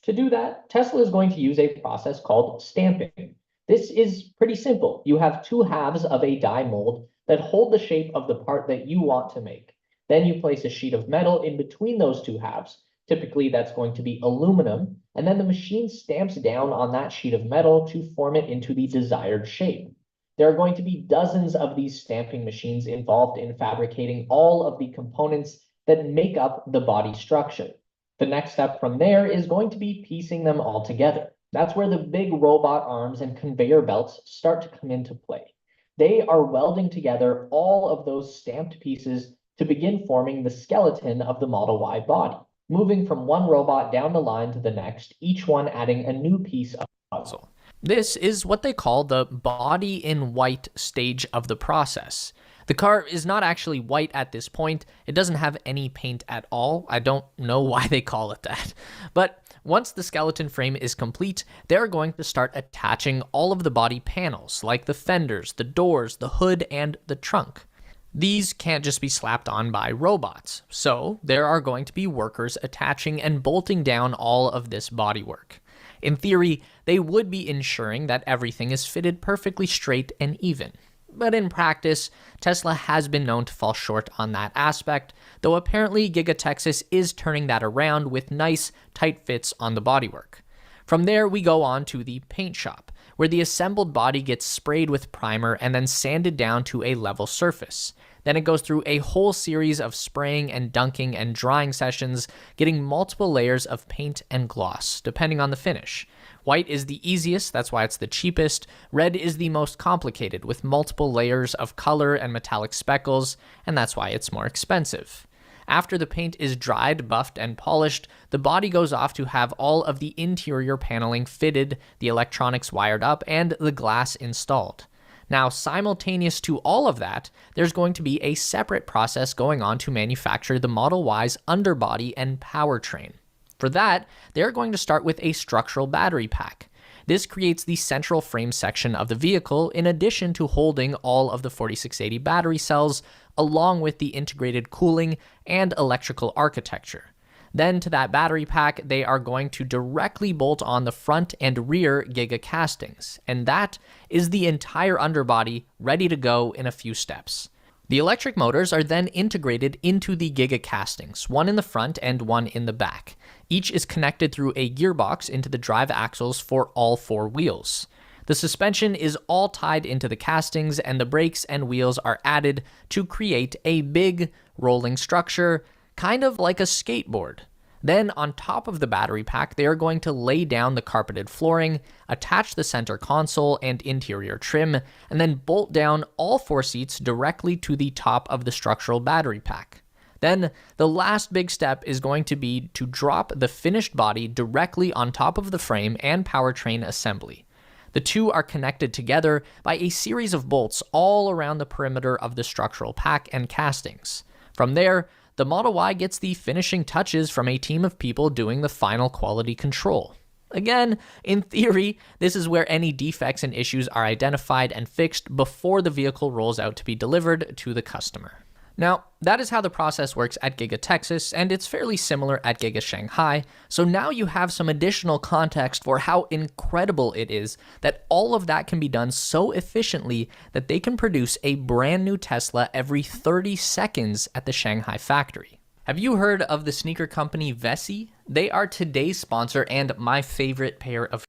To do that, Tesla is going to use a process called stamping. This is pretty simple. You have two halves of a die mold that hold the shape of the part that you want to make. Then you place a sheet of metal in between those two halves. Typically, that's going to be aluminum, and then the machine stamps down on that sheet of metal to form it into the desired shape. There are going to be dozens of these stamping machines involved in fabricating all of the components that make up the body structure. The next step from there is going to be piecing them all together. That's where the big robot arms and conveyor belts start to come into play. They are welding together all of those stamped pieces to begin forming the skeleton of the Model Y body, moving from one robot down the line to the next, each one adding a new piece of puzzle. This is what they call the body in white stage of the process. The car is not actually white at this point. It doesn't have any paint at all. I don't know why they call it that. But once the skeleton frame is complete, they're going to start attaching all of the body panels, like the fenders, the doors, the hood, and the trunk. These can't just be slapped on by robots, so there are going to be workers attaching and bolting down all of this bodywork. In theory, they would be ensuring that everything is fitted perfectly straight and even. But in practice, Tesla has been known to fall short on that aspect, though apparently Giga Texas is turning that around with nice, tight fits on the bodywork. From there, we go on to the paint shop, where the assembled body gets sprayed with primer and then sanded down to a level surface. Then it goes through a whole series of spraying and dunking and drying sessions, getting multiple layers of paint and gloss, depending on the finish. White is the easiest, that's why it's the cheapest. Red is the most complicated, with multiple layers of color and metallic speckles, and that's why it's more expensive. After the paint is dried, buffed, and polished, the body goes off to have all of the interior paneling fitted, the electronics wired up, and the glass installed. Now, simultaneous to all of that, there's going to be a separate process going on to manufacture the Model Y's underbody and powertrain. For that, they're going to start with a structural battery pack. This creates the central frame section of the vehicle in addition to holding all of the 4680 battery cells, along with the integrated cooling and electrical architecture. Then to that battery pack, they are going to directly bolt on the front and rear Giga castings, and that is the entire underbody ready to go in a few steps. The electric motors are then integrated into the Giga castings, one in the front and one in the back. Each is connected through a gearbox into the drive axles for all four wheels. The suspension is all tied into the castings, and the brakes and wheels are added to create a big rolling structure, kind of like a skateboard. Then, on top of the battery pack, they are going to lay down the carpeted flooring, attach the center console and interior trim, and then bolt down all four seats directly to the top of the structural battery pack. Then, the last big step is going to be to drop the finished body directly on top of the frame and powertrain assembly. The two are connected together by a series of bolts all around the perimeter of the structural pack and castings. From there, the Model Y gets the finishing touches from a team of people doing the final quality control. Again, in theory, this is where any defects and issues are identified and fixed before the vehicle rolls out to be delivered to the customer. Now, that is how the process works at Giga Texas, and it's fairly similar at Giga Shanghai, so now you have some additional context for how incredible it is that all of that can be done so efficiently that they can produce a brand new Tesla every 30 seconds at the Shanghai factory. Have you heard of the sneaker company Vessi? They are today's sponsor and my favorite pair of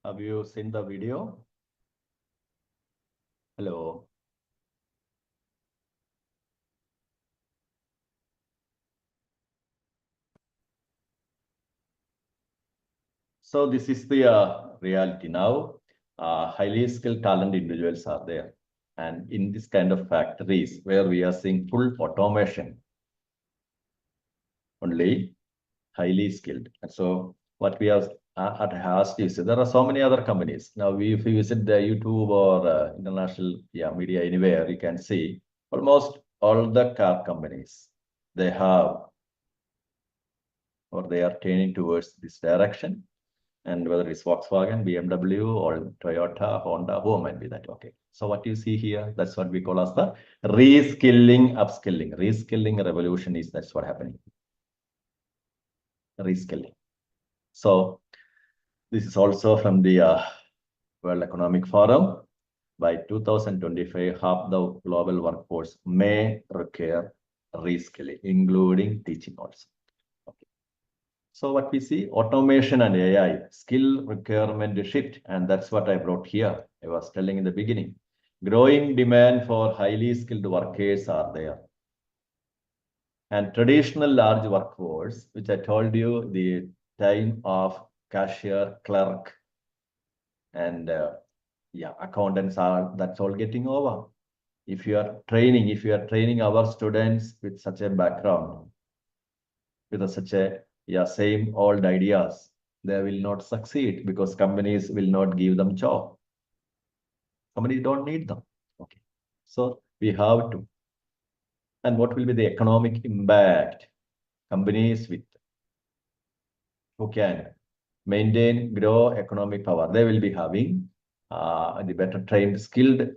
Have you seen the video? Hello. So this is the reality now. Highly skilled, talented individuals are there. And in this kind of factories where we are seeing full automation, only highly skilled. And so what we have asked is, there are so many other companies. Now, if you visit the YouTube or international media anywhere, you can see almost all the car companies, they have, or they are turning towards this direction. And whether it's Volkswagen, BMW, or Toyota, Honda, who might be that, okay. So what you see here, that's what we call as the reskilling, upskilling. Reskilling revolution is, that's what happening. Reskilling. So this is also from the World Economic Forum. By 2025, half the global workforce may require reskilling, including teaching also. Okay. So what we see, automation and AI, skill requirement shift, and that's what I brought here. I was telling in the beginning. Growing demand for highly skilled workers are there. And traditional large workforce, which I told you, the time of cashier, clerk, and accountants that's all getting over. If you are training our students with such a background, with such a same old ideas, they will not succeed because companies will not give them job. Companies don't need them. Okay. So we have to. And what will be the economic impact? Companies who can maintain, grow economic power, they will be having the better trained, skilled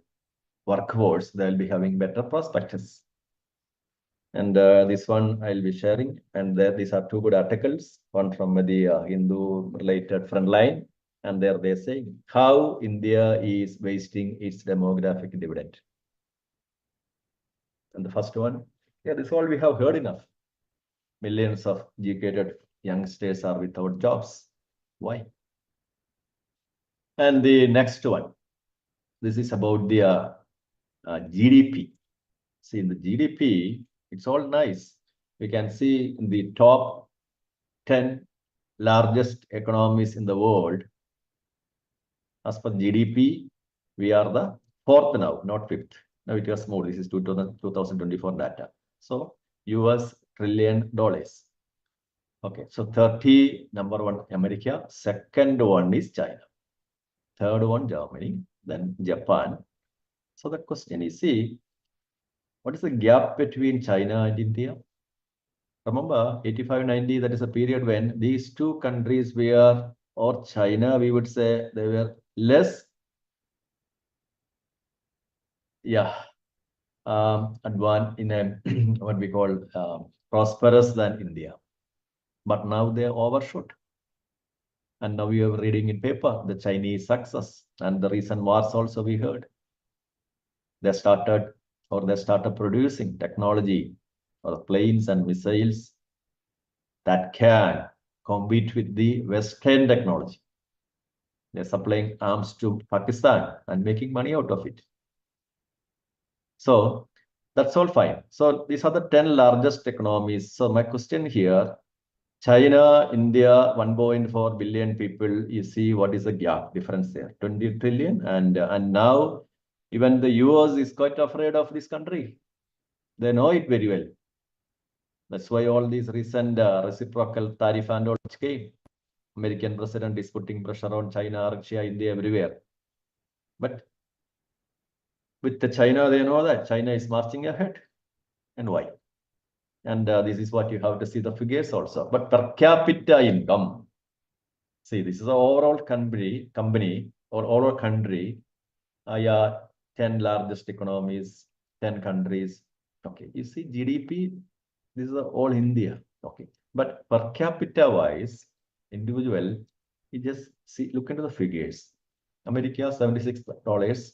workforce. They will be having better prospects. And this one I'll be sharing. And these are two good articles. One from the Hindu-related Frontline, and there they say how India is wasting its demographic dividend. And the first one, this all we have heard enough. Millions of educated youngsters are without jobs. Why? And the next one, this is about the GDP. See, in the GDP, it's all nice. We can see in the top 10 largest economies in the world. As per GDP, we are the fourth now, not fifth. Now it was more. This is 2024 data. So US $1 trillion. Okay, so 30, number one, America. Second one is China. Third one, Germany. Then Japan. So the question is, see, what is the gap between China and India? Remember, 85-90, that is a period when these two countries were, or China, we would say, they were less advanced in a what we call prosperous than India. But now they are overshot. And now we are reading in paper the Chinese success and the recent wars also we heard. They started producing technology or planes and missiles that can compete with the Western technology. They're supplying arms to Pakistan and making money out of it. So that's all fine. So these are the 10 largest economies. So my question here, China, India, 1.4 billion people, you see what is the gap difference there? 20 trillion. And now even the US is quite afraid of this country. They know it very well. That's why all these recent reciprocal tariff and all came. American president is putting pressure on China, Russia, India, everywhere. But with the China, they know that China is marching ahead. And why? And this is what you have to see the figures also. But per capita income, see, this is the overall company or overall country. 10 largest economies, 10 countries. Okay, you see GDP, this is all India. Okay, but per capita wise, individual, you just see, look into the figures. America, $76,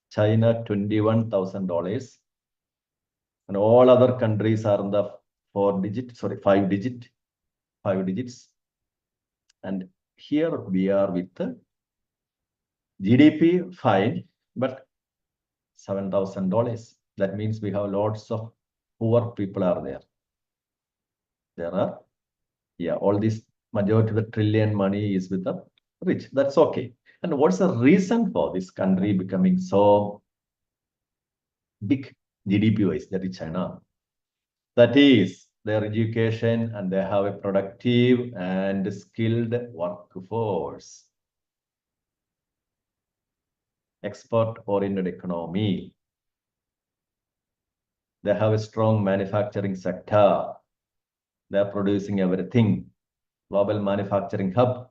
China, $21,000. And all other countries are in the 5 digits. And here we are with the GDP fine, but $7,000. That means we have lots of poor people are there. There are, all this majority of the trillion money is with the rich. That's okay. And what's the reason for this country becoming so big GDP wise? That is China. That is their education, and they have a productive and skilled workforce. Export-oriented economy. They have a strong manufacturing sector. They are producing everything. Global manufacturing hub.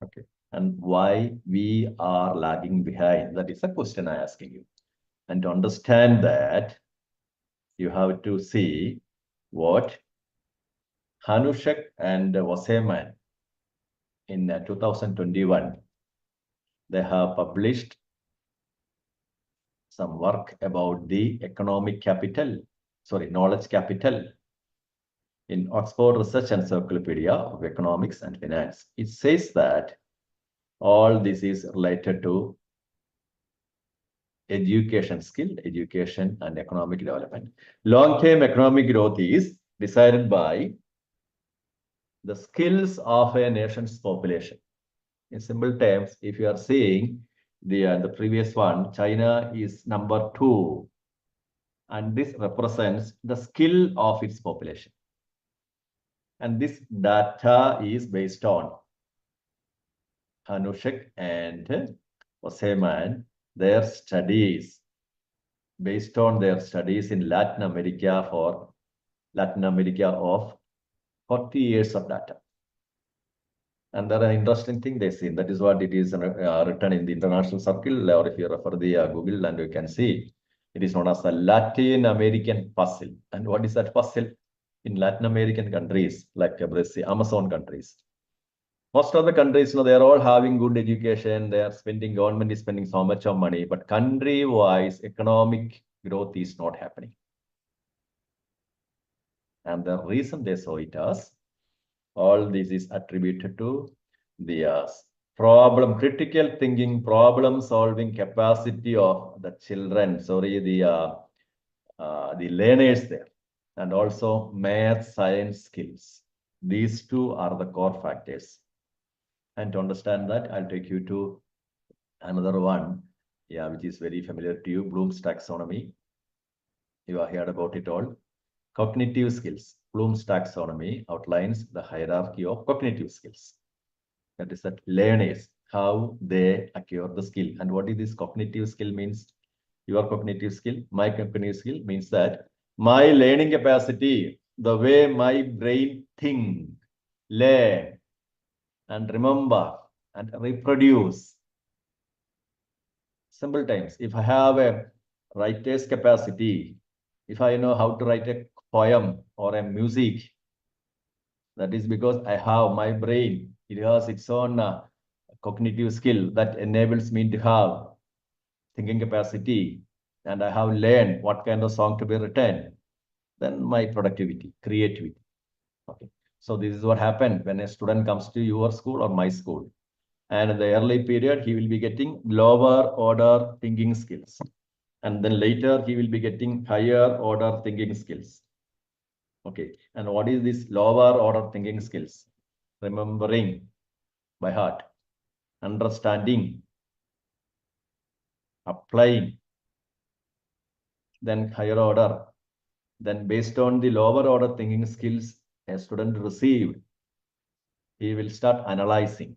Okay. And why we are lagging behind? That is a question I'm asking you. And to understand that, you have to see what Hanushek and Waseman in 2021, they have published some work about the economic capital, knowledge capital in Oxford Research Encyclopedia of Economics and Finance. It says that all this is related to education, skilled education and economic development. Long-term economic growth is decided by the skills of a nation's population. In simple terms, if you are seeing the previous one, China is number 2, and this represents the skill of its population. And this data is based on Hanushek and Oseman, their studies, based on their studies in Latin America of 40 years of data. And there are interesting thing they see. That is what it is written in the international circle, or if you refer the Google, and you can see it is known as the Latin American puzzle. And what is that puzzle? In Latin American countries like Brazil, Amazon countries, most of the countries, they are all having good education. They are spending, government is spending so much of money, but country-wise economic growth is not happening. And the reason they saw it as, all this is attributed to the critical thinking, problem-solving capacity of the children. The learners there, and also math, science skills. These two are the core factors. And to understand that, I'll take you to another one, which is very familiar to you, Bloom's taxonomy. You have heard about it all. Cognitive skills. Bloom's taxonomy outlines the hierarchy of cognitive skills. That is that learners, how they acquire the skill. And what is this cognitive skill means? Your cognitive skill, my cognitive skill means that my learning capacity, the way my brain think, learn, and remember, and reproduce. Simple times, if I have a writer's capacity, if I know how to write a poem or a music, that is because I have my brain. It has its own cognitive skill that enables me to have thinking capacity, and I have learned what kind of song to be written. Then my productivity, creativity. Okay. So this is what happened when a student comes to your school or my school. And in the early period, he will be getting lower order thinking skills. And then later, he will be getting higher order thinking skills. Okay. And what is this lower order thinking skills? Remembering by heart, understanding, applying, then higher order. Then based on the lower order thinking skills a student received, he will start analyzing.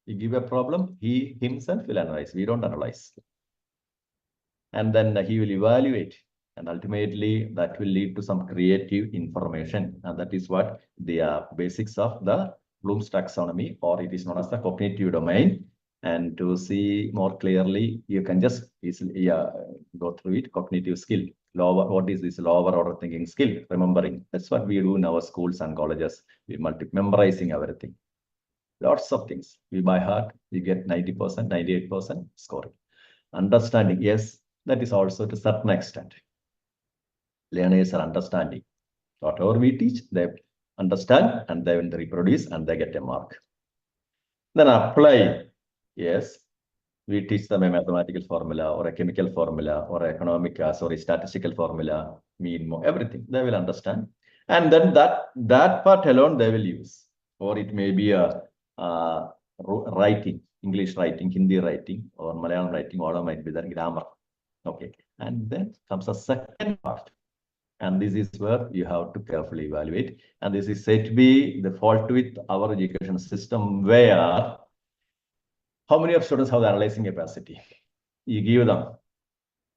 You give a problem, he himself will analyze. We don't analyze. And then he will evaluate. And ultimately, that will lead to some creative information. And that is what the basics of the Bloom's taxonomy, or it is known as the cognitive domain. And to see more clearly, you can just easily go through it. Cognitive skill. What is this lower order thinking skill? Remembering. That's what we do in our schools and colleges. We memorizing everything. Lots of things. We by heart, we get 90%, 98% scoring. Understanding, yes, that is also to a certain extent. Learners are understanding. Whatever we teach, they understand and they will reproduce and they get a mark. Then apply. Yes, we teach them a mathematical formula or a chemical formula or economic, statistical formula, mean, everything. They will understand. And then that part alone they will use. Or it may be a writing, English writing, Hindi writing, or Malayalam writing, all might be the grammar. Okay. And then comes a second part. And this is where you have to carefully evaluate. And this is said to be the fault with our education system, where how many of students have the analyzing capacity? You give them.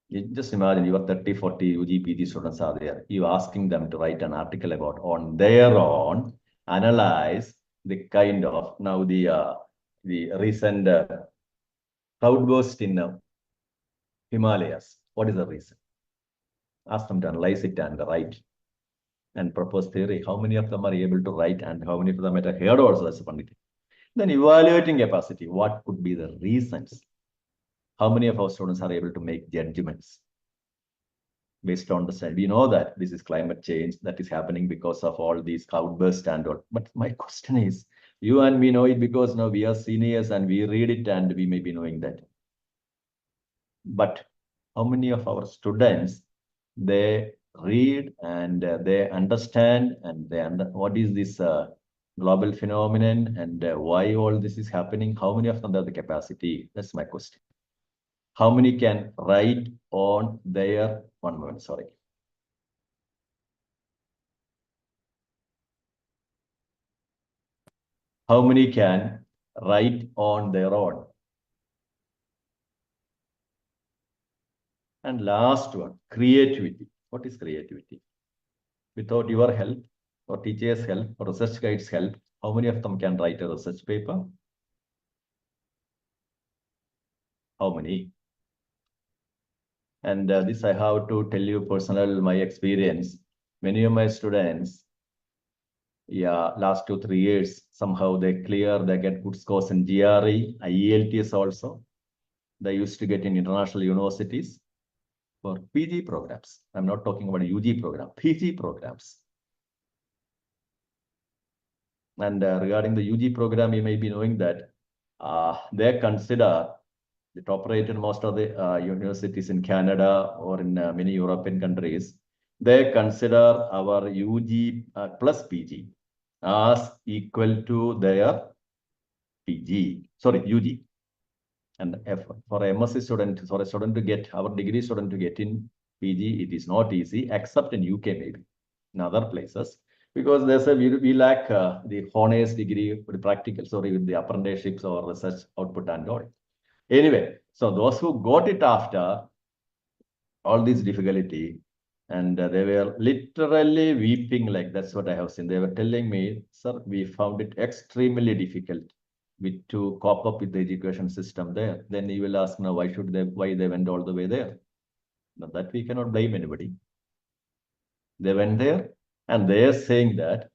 You just imagine you are 30, 40 UG, PG students are there. You asking them to write an article about on their own, analyze the kind of now the recent cloudburst in Himalayas. What is the reason? Ask them to analyze it and write and propose theory. How many of them are able to write and how many of them are heard also? That's one thing. Then evaluating capacity. What could be the reasons? How many of our students are able to make judgments based on the study? We know that this is climate change that is happening because of all these cloudbursts and all. But my question is, you and me know it because now we are seniors and we read it and we may be knowing that. But how many of our students, they read and they understand and what is this global phenomenon and why all this is happening? How many of them have the capacity? That's my question. How many can write on their, one moment, sorry. How many can write on their own? And last one, creativity. What is creativity? Without your help or teachers' help or research guides' help, how many of them can write a research paper? How many? And this I have to tell you personal, my experience. Many of my students, last 2-3 years, somehow they get good scores in GRE, IELTS also. They used to get in international universities for PG programs. I'm not talking about a UG program, PG programs. And regarding the UG program, you may be knowing that they consider the top rated most of the universities in Canada or in many European countries, they consider our UG plus PG as equal to their PG, sorry, UG. And for a MSc student, for a student to get, our degree student to get in PG, it is not easy, except in UK maybe, in other places. Because they say we lack the honors degree with practical, sorry, with the apprenticeships or research output and all. Anyway, so those who got it after all this difficulty, and they were literally weeping, like that's what I have seen. They were telling me, sir, we found it extremely difficult to cope up with the education system there. Then you will ask now, why they went all the way there? Now that we cannot blame anybody. They went there and they are saying that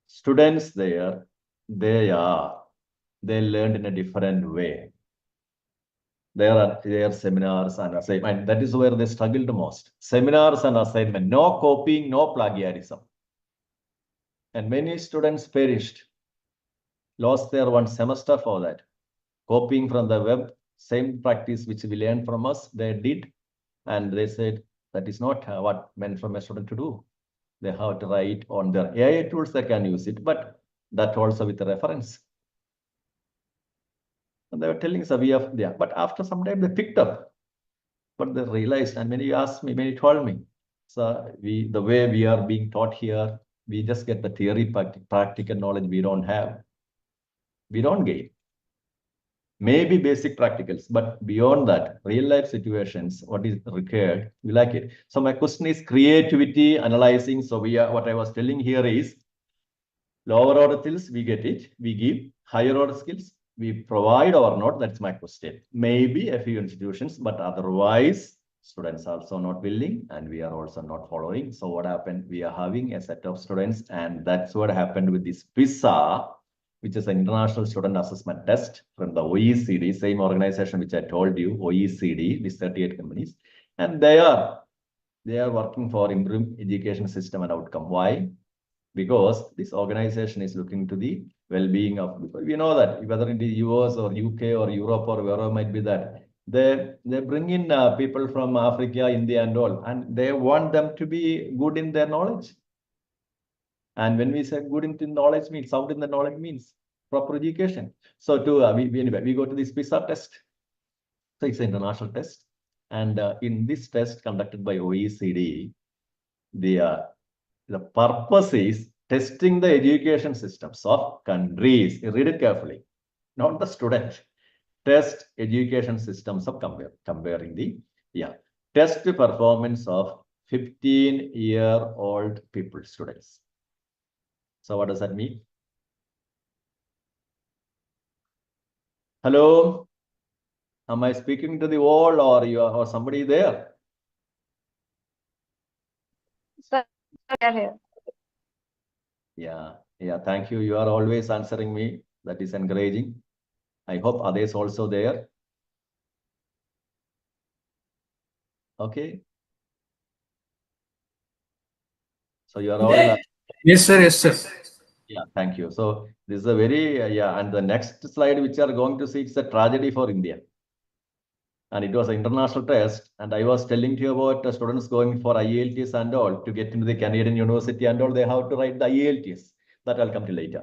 students there, they learned in a different way. There are seminars and assignment. That is where they struggled the most. Seminars and assignment, no copying, no plagiarism. And many students perished, lost their one semester for that. Copying from the web, same practice which we learned from us, they did. And they said, that is not what meant from a student to do. They have to write on their AI tools, they can use it, but that also with a reference. And they were telling us, but after some time they picked up, but they realized, and many asked me, many told me, so the way we are being taught here, we just get the theory, practical knowledge we don't have. We don't gain. Maybe basic practicals, but beyond that, real life situations, what is required, we like it. So my question is creativity, analyzing. So what I was telling here is, lower order skills, we get it, we give. Higher order skills, we provide or not, that's my question. Maybe a few institutions, but otherwise, students are also not willing and we are also not following. So what happened? We are having a set of students, and that's what happened with this PISA, which is an international student assessment test from the OECD, same organization which I told you, OECD, these 38 companies. And they are working for improving education system and outcome. Why? Because this organization is looking to the well-being of people. We know that whether it is US or UK or Europe or wherever might be that, they bring in people from Africa, India and all, and they want them to be good in their knowledge. And when we say good in the knowledge means, sound in the knowledge means proper education. So anyway, we go to this PISA test. So it's an international test. And in this test conducted by OECD, the purpose is testing the education systems of countries. Read it carefully, not the student. Test education systems of comparing the test performance of 15-year-old people, students. So what does that mean? Hello, am I speaking to the wall or you or somebody there? Sir, we are here. Yeah, thank you. You are always answering me. That is encouraging. I hope others also there. Okay. So you are all. Yes, sir. Yes, sir. Yeah, thank you. So this is a very, and the next slide which you are going to see, it's a tragedy for India. And it was an international test. And I was telling to you about students going for IELTS and all to get into the Canadian university and all, they have to write the IELTS. That I'll come to later.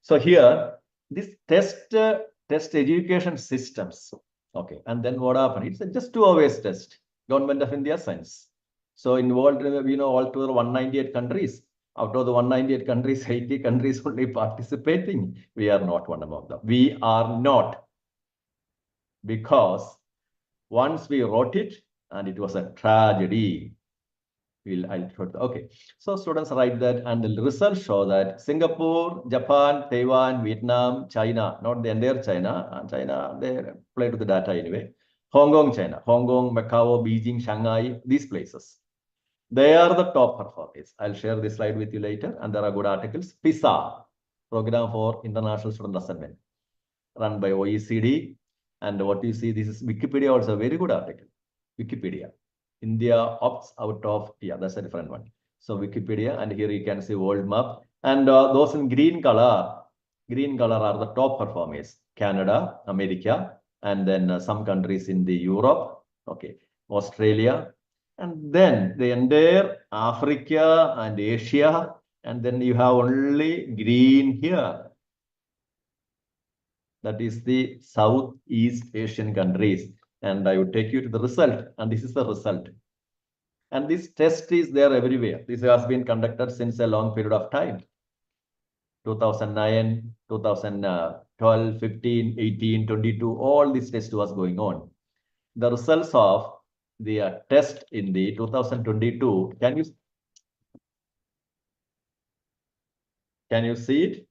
So here, this test education systems. Okay, and then what happened? It's just 2 hours test. Government of India sends. So involved, altogether 198 countries. Out of the 198 countries, 80 countries only participating. We are not one among them. We are not. Because once we wrote it, and it was a tragedy. Okay, so students write that, and the results show that Singapore, Japan, Taiwan, Vietnam, China, not the entire China, they play to the data anyway. Hong Kong, China, Hong Kong, Macau, Beijing, Shanghai, these places. They are the top performers. I'll share this slide with you later, and there are good articles. PISA, Program for International Student Assessment, run by OECD. And what you see, this is Wikipedia, also a very good article. Wikipedia. India opts out of, that's a different one. So Wikipedia, and here you can see world map. And those in green color are the top performers. Canada, America, and then some countries in the Europe, okay, Australia, and then the entire Africa and Asia, and then you have only green here. That is the Southeast Asian countries. And I would take you to the result, and this is the result. And this test is there everywhere. This has been conducted since a long period of time. 2009, 2012, 15, 18, 22, all this test was going on. The results of the test in the 2022, can you see it?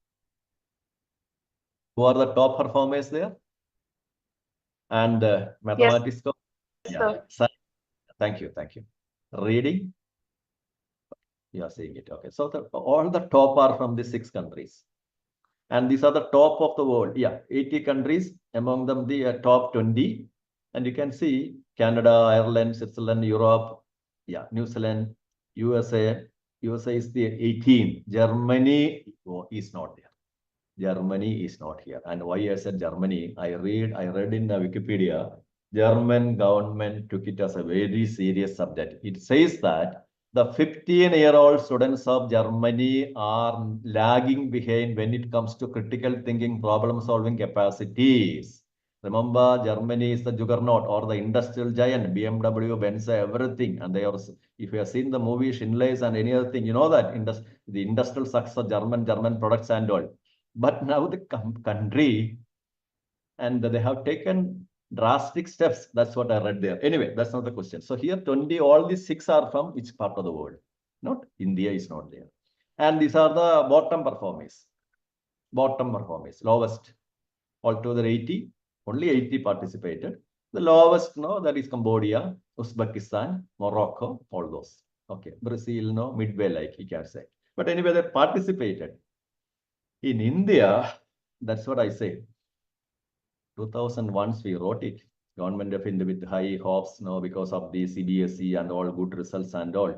Who are the top performers there? And mathematics. Sir. Thank you. Reading. You are seeing it. Okay. So all the top are from the 6 countries. And these are the top of the world. 80 countries, among them the top 20. And you can see Canada, Ireland, Switzerland, Europe, New Zealand, USA. USA is the 18. Germany is not there. Germany is not here. And why I said Germany? I read in Wikipedia, German government took it as a very serious subject. It says that the 15-year-old students of Germany are lagging behind when it comes to critical thinking, problem-solving capacities. Remember, Germany is the juggernaut or the industrial giant, BMW, Benz, everything. And they are, if you have seen the movie Schindler's and any other thing, you know that the industrial success of German products and all. But now the country, and they have taken drastic steps. That's what I read there. Anyway, that's not the question. So here 20, all these 6 are from which part of the world? Not India is not there. And these are the bottom performers. Lowest. Altogether 80, only 80 participated. The lowest, that is Cambodia, Uzbekistan, Morocco, all those. Okay, Brazil, midway, like you can say. But anyway, they participated. In India, that's what I say. 2001, we wrote it. Government of India with high hopes, because of the CBSE and all good results and all.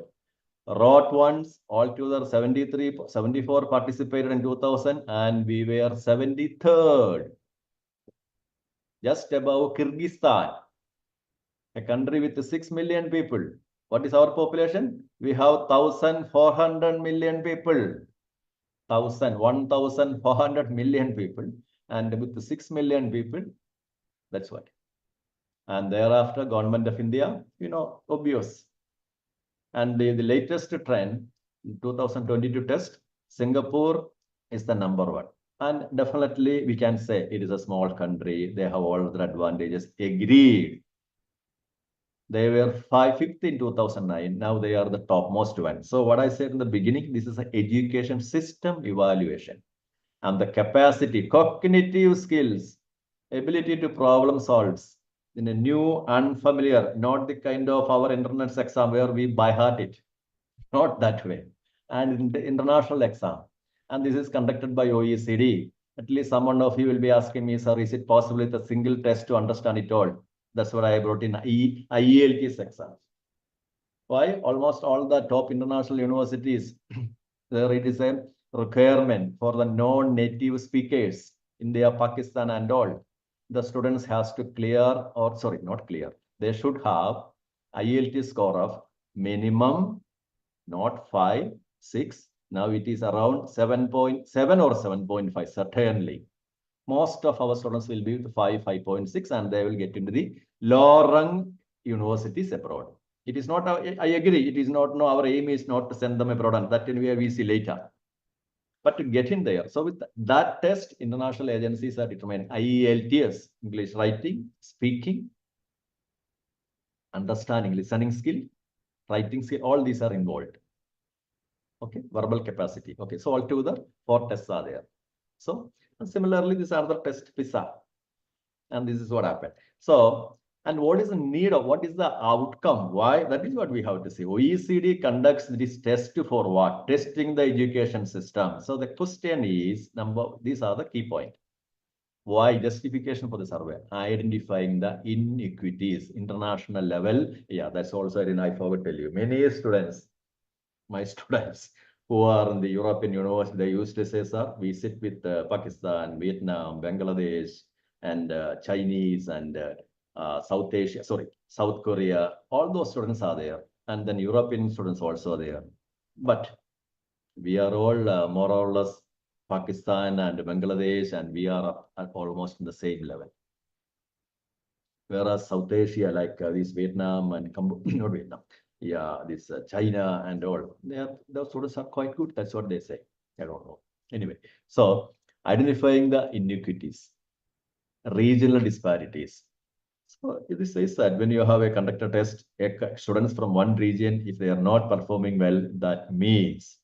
Wrote once, altogether 74 participated in 2000, and we were 73rd. Just above Kyrgyzstan, a country with 6 million people. What is our population? We have 1,400 million people. 1,400 million people, and with 6 million people, that's what. And thereafter, Government of India, obvious. And the latest trend, 2022 test, Singapore is the number one. And definitely we can say it is a small country. They have all the advantages. Agreed. They were fifth in 2009. Now they are the topmost one. So what I said in the beginning, this is an education system evaluation. And the capacity, cognitive skills, ability to problem solve in a new, unfamiliar, not the kind of our entrance exam where we by heart it. Not that way. And in the international exam. And this is conducted by OECD. At least someone of you will be asking me, sir, is it possible with a single test to understand it all? That's what I brought in IELTS exam. Why? Almost all the top international universities, there it is a requirement for the non-native speakers, India, Pakistan, and all. The students has to clear, or sorry, not clear. They should have IELTS score of minimum, not 5, 6. Now it is around 7.7 or 7.5, certainly. Most of our students will be with 5, 5.6, and they will get into the low-rung universities abroad. It is not, I agree, it is not, no, our aim is not to send them abroad, and that anyway we see later. But to get in there. So with that test, international agencies are determined IELTS, English writing, speaking, understanding, listening skill, writing skill, all these are involved. Okay, verbal capacity. Okay, so altogether 4 tests are there. So similarly, these are the test PISA. And this is what happened. So, and what is the need of, what is the outcome? Why? That is what we have to see. OECD conducts this test for what? Testing the education system. So the question is, these are the key points. Why? Justification for the survey. Identifying the inequities, international level. Yeah, that's also, I forgot to tell you. Many students, my students who are in the European university, they used to say, sir, we sit with Pakistan, Vietnam, Bangladesh, and Chinese, and South Asia, sorry, South Korea. All those students are there. And then European students also are there. But we are all more or less Pakistan and Bangladesh, and we are at almost in the same level. Whereas South Asia, like this Vietnam and Cambodia, not Vietnam, yeah, this China and all, those students are quite good. That's what they say. I don't know. Anyway, so identifying the inequities, regional disparities. So this says that when you have a conductor test, students from one region, if they are not performing well, that means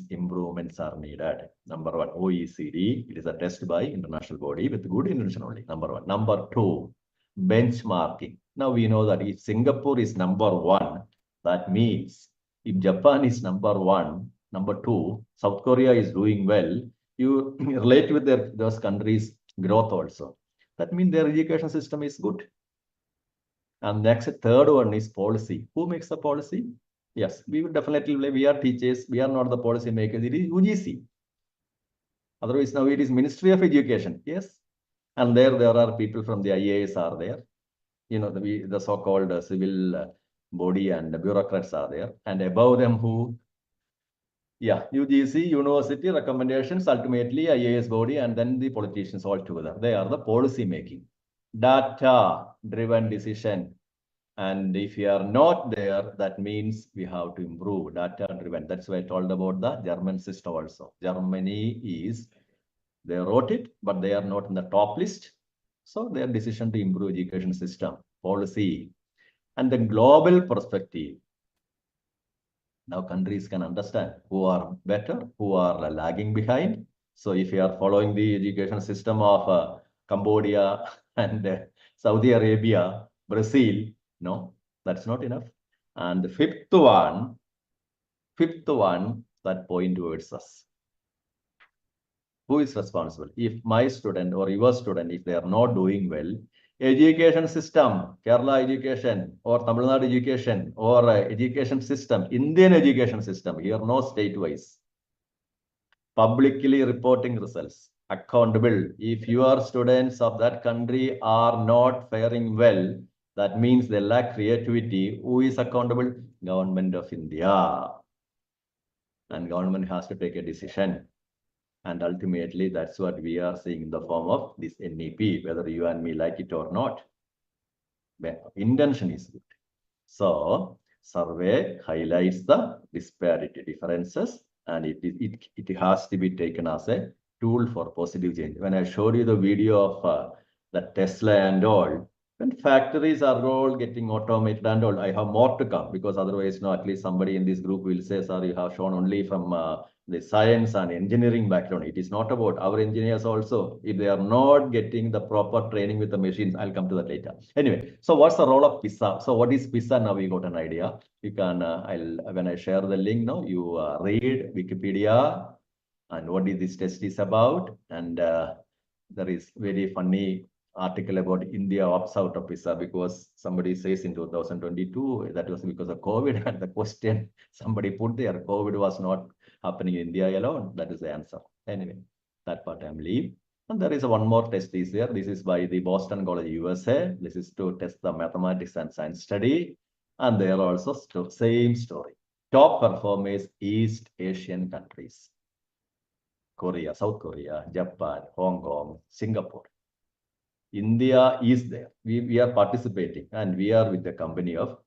improvements are needed. Number one, OECD, it is a test by international body with good intention only. Number one. Number two, benchmarking. Now we know that if Singapore is number one, that means if Japan is number one, number two, South Korea is doing well, you relate with those countries' growth also. That means their education system is good. And next, third one is policy. Who makes the policy? Yes, we will definitely, we are teachers, we are not the policy makers, it is UGC. Otherwise, now it is Ministry of Education. Yes. And there are people from the IAS are there. You know, the so-called civil body and the bureaucrats are there. And above them who? Yeah, UGC, university recommendations, ultimately IAS body, and then the politicians all together. They are the policy making. Data-driven decision. And if you are not there, that means we have to improve data-driven. That's why I told about the German system also. Germany is, they wrote it, but they are not in the top list. So their decision to improve education system, policy, and the global perspective. Now countries can understand who are better, who are lagging behind. So if you are following the education system of Cambodia and Saudi Arabia, Brazil, no, that's not enough. And the fifth one, that point towards us. Who is responsible? If my student or your student, if they are not doing well, education system, Kerala education or Tamil Nadu education or education system, Indian education system, here no state-wise. Publicly reporting results, accountable. If your students of that country are not faring well, that means they lack creativity. Who is accountable? Government of India. And government has to take a decision. And ultimately, that's what we are seeing in the form of this NEP, whether you and me like it or not. But intention is good. So survey highlights the disparity differences, and it has to be taken as a tool for positive change. When I showed you the video of the Tesla and all, when factories are all getting automated and all, I have more to come, because otherwise, no, at least somebody in this group will say, sir, you have shown only from the science and engineering background. It is not about our engineers also. If they are not getting the proper training with the machines, I'll come to that later. Anyway, so what's the role of PISA? So what is PISA? Now we got an idea. You can, when I share the link now, you read Wikipedia and what is this test is about. And there is very funny article about India opts out of PISA because somebody says in 2022 that was because of COVID, and the question somebody put there, COVID was not happening in India alone. That is the answer. Anyway, that part I'm leave. And there is one more test is there. This is by the Boston College, USA. This is to test the mathematics and science study. And they are also same story. Top performers, East Asian countries. Korea, South Korea, Japan, Hong Kong, Singapore. India is there. We are participating, and we are with the company of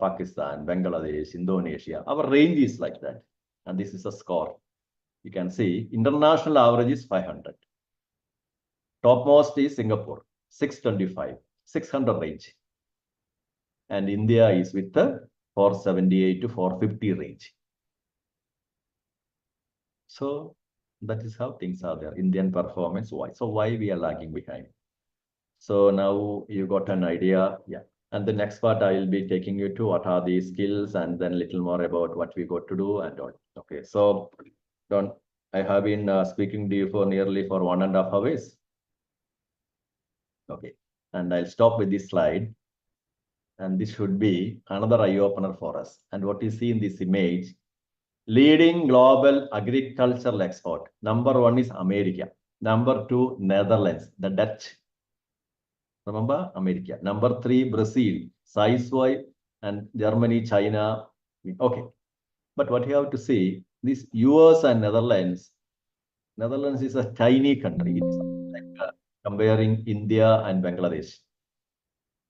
Pakistan, Bangladesh, Indonesia. Our range is like that. And this is a score. You can see international average is 500. Topmost is Singapore, 625, 600 range. And India is with the 478 to 450 range. So that is how things are there. Indian performance, why? So why we are lagging behind? So now you got an idea. Yeah. And the next part, I will be taking you to what are these skills, and then a little more about what we got to do and all. Okay. So I have been speaking to you for nearly 1.5 hours. Okay. And I'll stop with this slide. And this should be another eye opener for us. And what you see in this image, leading global agricultural export. Number 1 is America. Number 2, Netherlands, the Dutch. Remember, America. Number 3, Brazil, size-wise, and Germany, China. Okay. But what you have to see, this US and Netherlands is a tiny country. It's like comparing India and Bangladesh.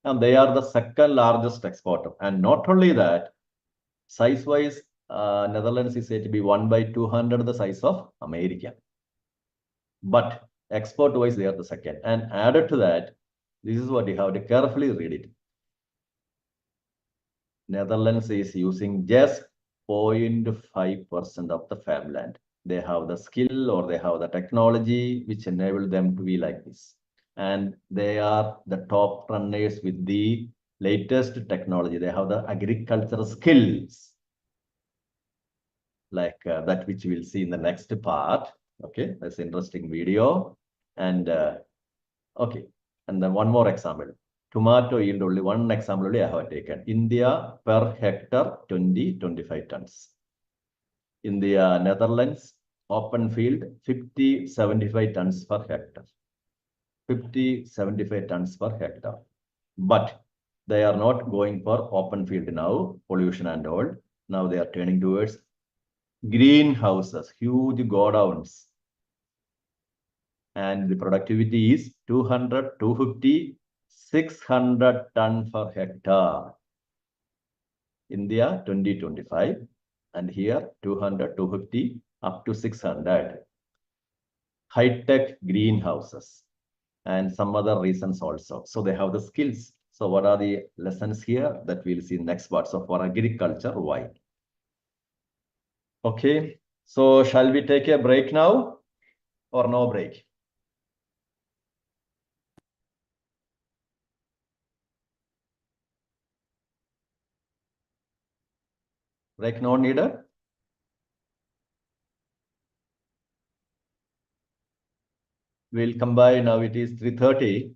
And they are the second largest exporter. And not only that, size-wise, Netherlands is said to be 1/200 the size of America. But export-wise, they are the second. And added to that, this is what you have to carefully read it. Netherlands is using just 0.5% of the farmland. They have the skill or they have the technology which enable them to be like this. And they are the top runners with the latest technology. They have the agricultural skills like that which we'll see in the next part. Okay, that's an interesting video. And okay, and then one more example. Tomato yield, only one example only I have taken. India per hectare 20-25 tons. In the Netherlands, open field 50-75 tons per hectare. 50-75 tons per hectare. But they are not going for open field now, pollution and all. Now they are turning towards greenhouses, huge godowns. And the productivity is 200, 250, 600 ton per hectare. India 20-25, and here 200, 250, up to 600. High-tech greenhouses and some other reasons also. So they have the skills. So what are the lessons here that we'll see in next part? So for agriculture, why? Okay, so shall we take a break now or no break? Break no needed? We'll come by, now it is 3:30.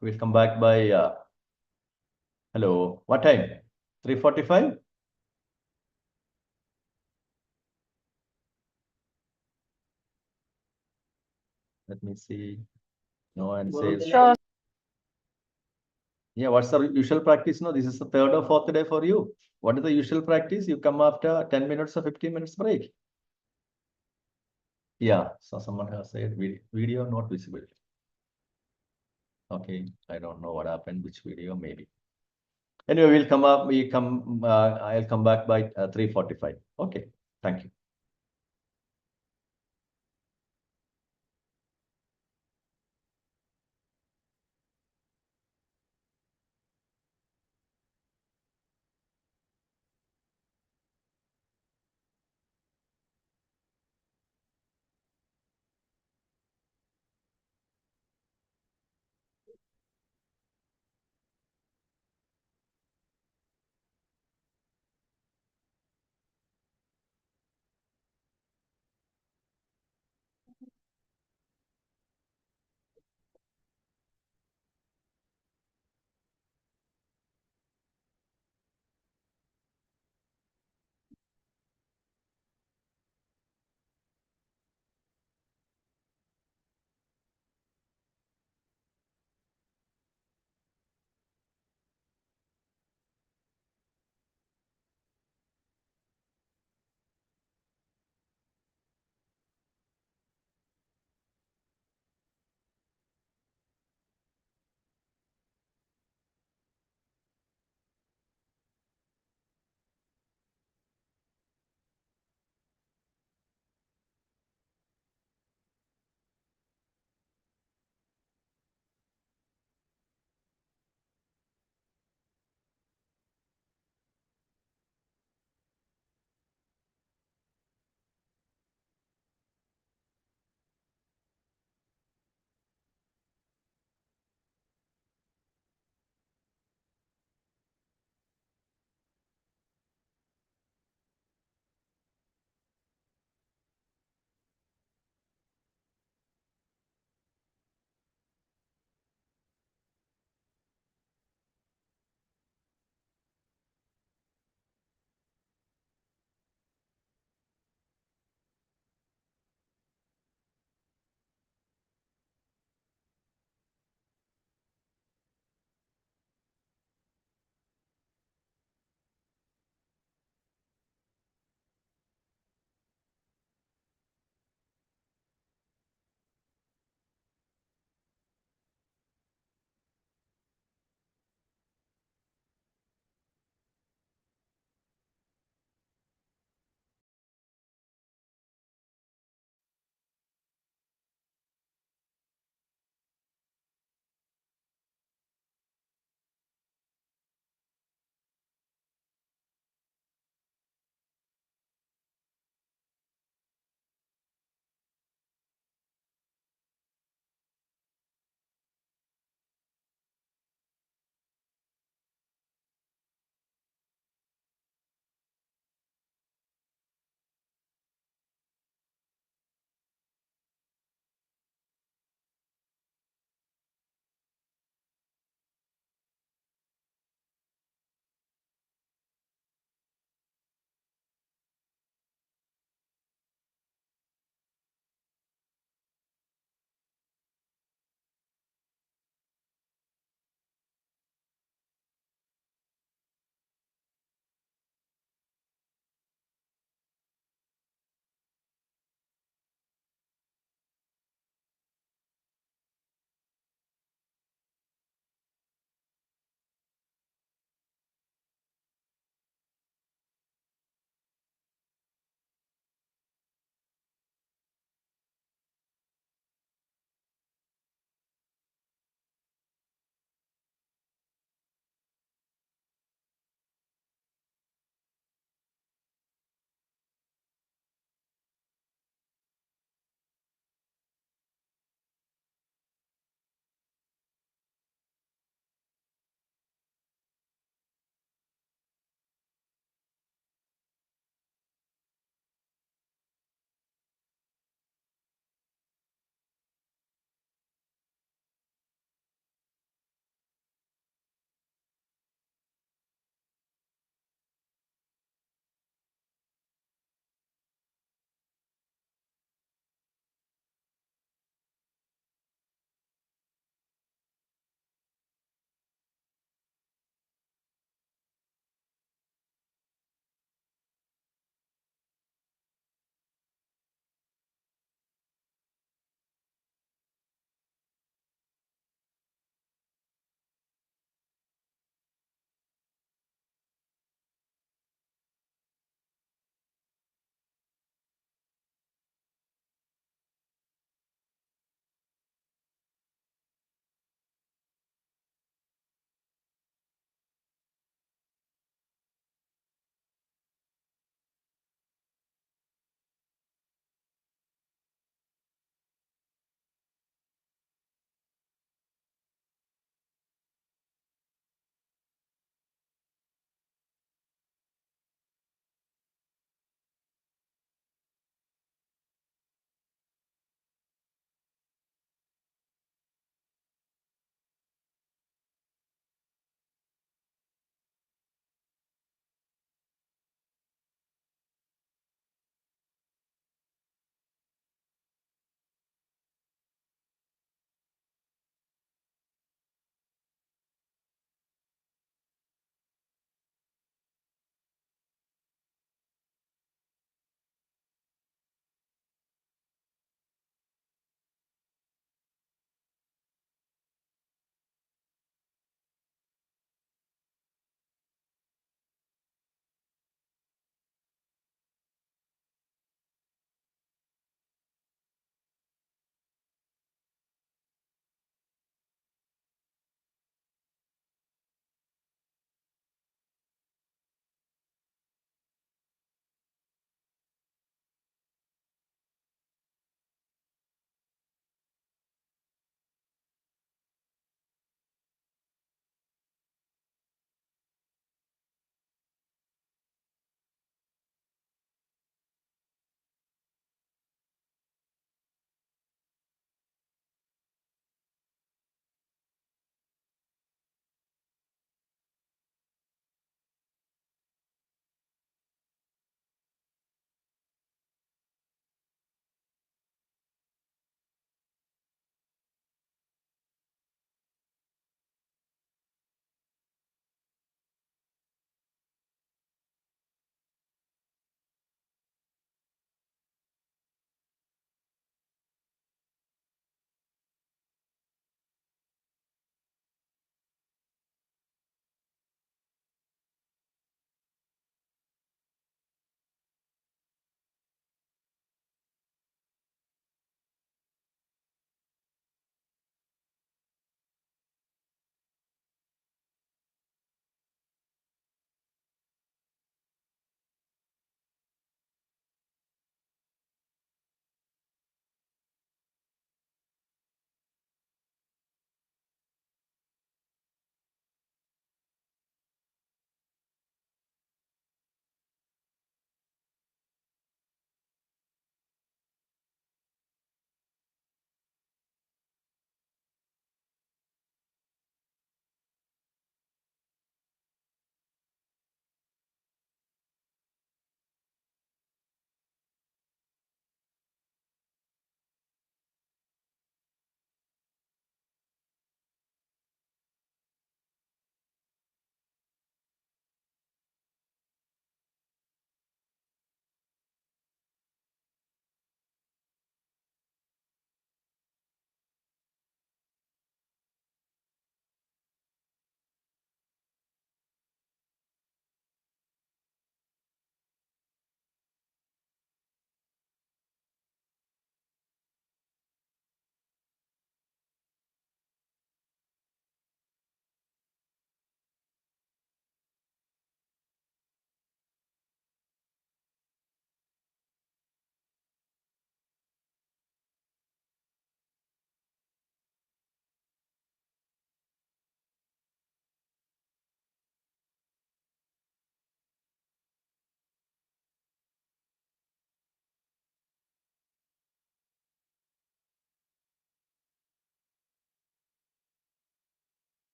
We'll come back by, hello, what time? 3:45? Let me see. No one says. Sure. Yeah, what's the usual practice? No, this is the 3rd or 4th day for you. What is the usual practice? You come after 10 minutes or 15 minutes break. Yeah, so someone has said video not visible. Okay, I don't know what happened, which video maybe. Anyway, I'll come back by 3:45. Okay, thank you.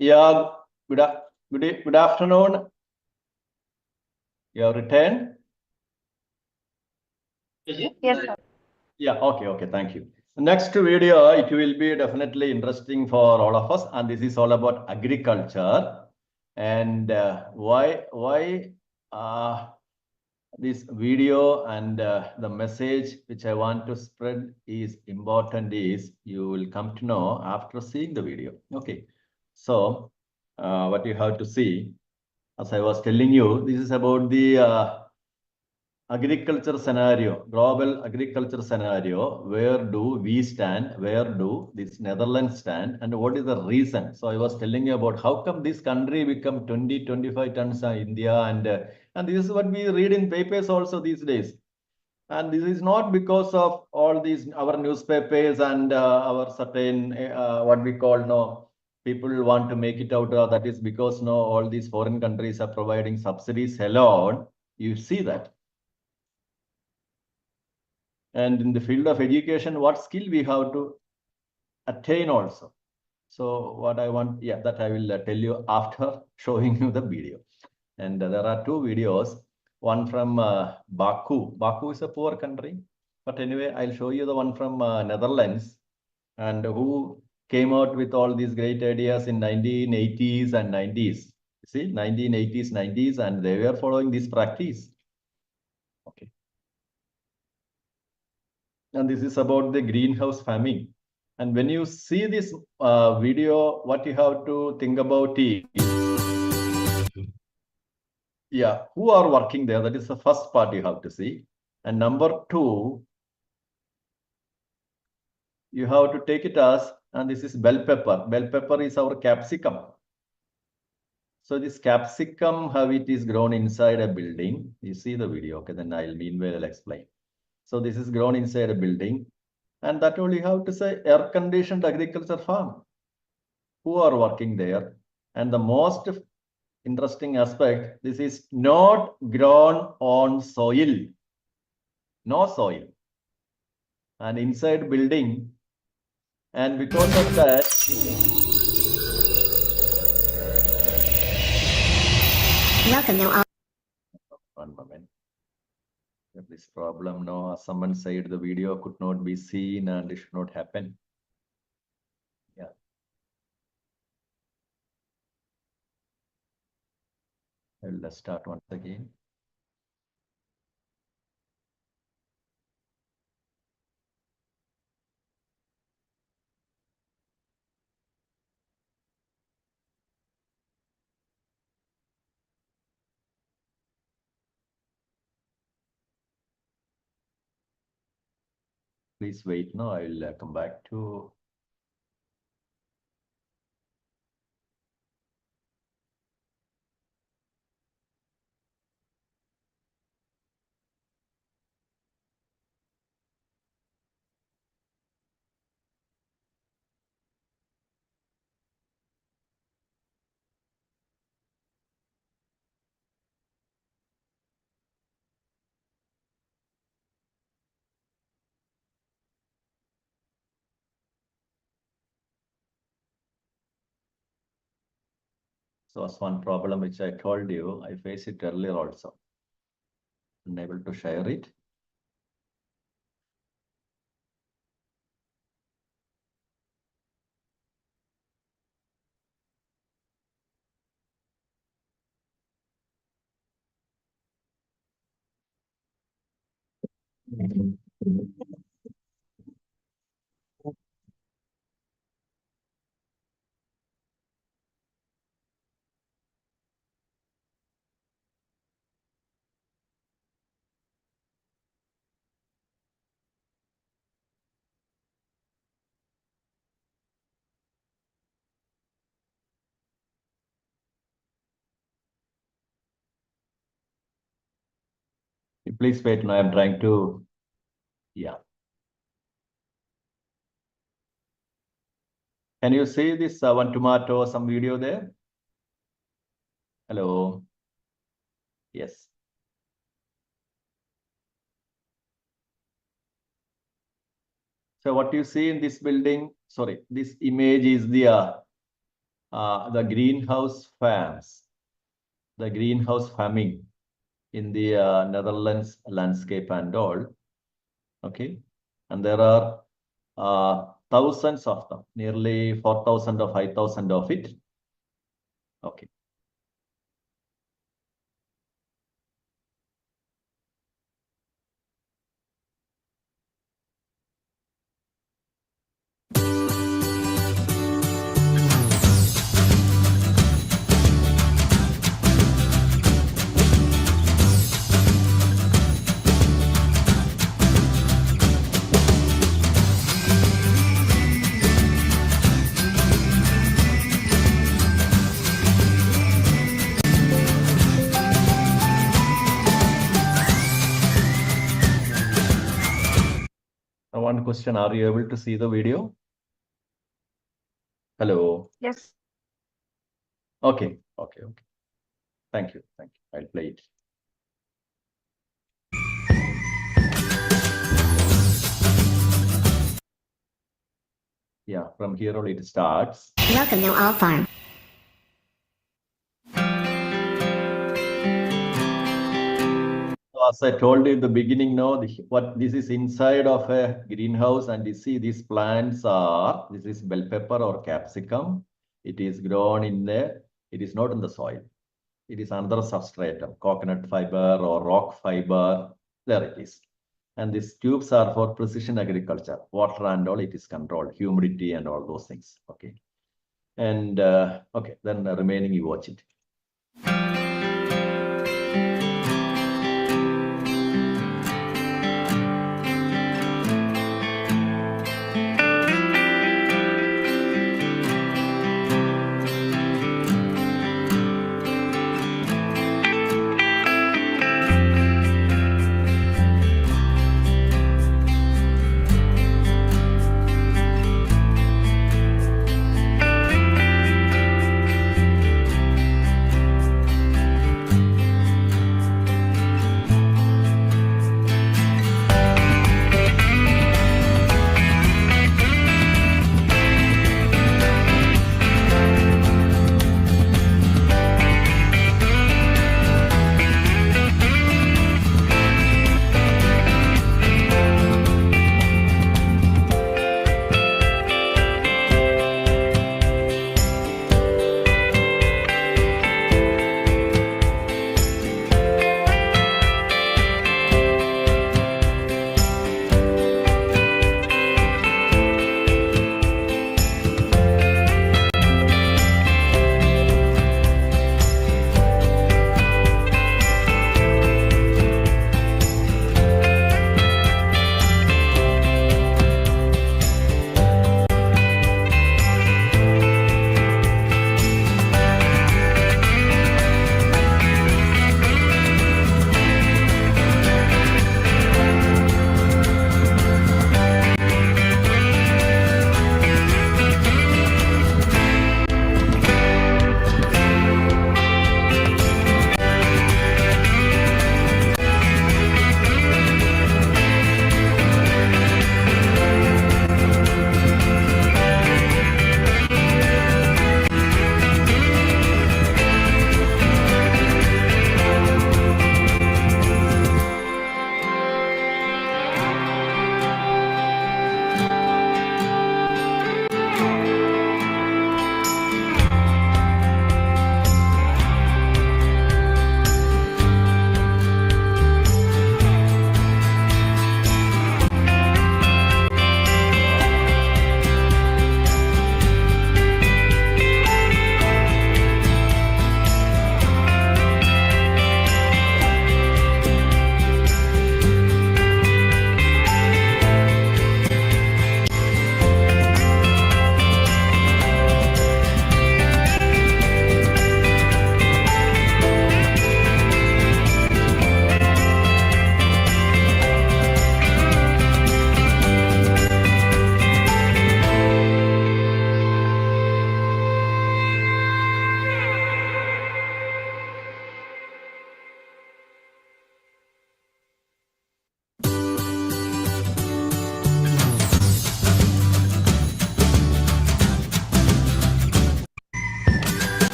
Yeah, good afternoon. You have returned? Yes, sir. Yeah, okay, thank you. Next video, it will be definitely interesting for all of us, and this is all about agriculture. And why this video and the message which I want to spread is important is you will come to know after seeing the video. Okay, so what you have to see, as I was telling you, this is about the agriculture scenario, global agriculture scenario. Where do we stand? Where do this Netherlands stand? And what is the reason? So I was telling you about how come this country become 20-25 tons India, and this is what we read in papers also these days. And this is not because of all these our newspapers and our certain what we call people want to make it out. That is because all these foreign countries are providing subsidies alone. You see that. And in the field of education, what skill we have to attain also. So what I want, that I will tell you after showing you the video. And there are two videos, one from Baku. Baku is a poor country, but anyway, I'll show you the one from Netherlands, and who came out with all these great ideas in 1980s and 90s. See, 1980s, 90s, and they were following this practice. Okay. And this is about the greenhouse farming. And when you see this video, what you have to think about is, who are working there? That is the first part you have to see. And number two, you have to take it as, and this is bell pepper. Bell pepper is our capsicum. So this capsicum, how it is grown inside a building. You see the video, okay? Then I'll explain. So this is grown inside a building. And that only have to say air-conditioned agriculture farm. Who are working there? And the most interesting aspect, this is not grown on soil. No soil. And inside building. And because of that, Welcome now. one moment. This problem, someone said the video could not be seen and it should not happen. Yeah. Let's start once again. Please wait. No, I will come back to. So was one problem which I told you, I faced it earlier also. Unable to share it. Please wait. Now I'm trying to. Yeah. Can you see this one tomato, some video there? Hello. Yes. So what you see in this building, sorry, this image is the the greenhouse farms, the greenhouse farming in the Netherlands landscape and all. Okay, and there are thousands of them, nearly 4,000 or 5,000 of it. Okay. One question, are you able to see the video? Hello. Yes. Okay. Thank you. I'll play it. Yeah, from here on it starts. Welcome to All Farm. As I told you in the beginning, no, what this is inside of a greenhouse, and you see these plants are, this is bell pepper or capsicum. It is grown in there. It is not in the soil. It is another substratum, coconut fiber or rock fiber. There it is. And these tubes are for precision agriculture, water and all. It is controlled, humidity and all those things. Okay. And okay, then the remaining you watch it.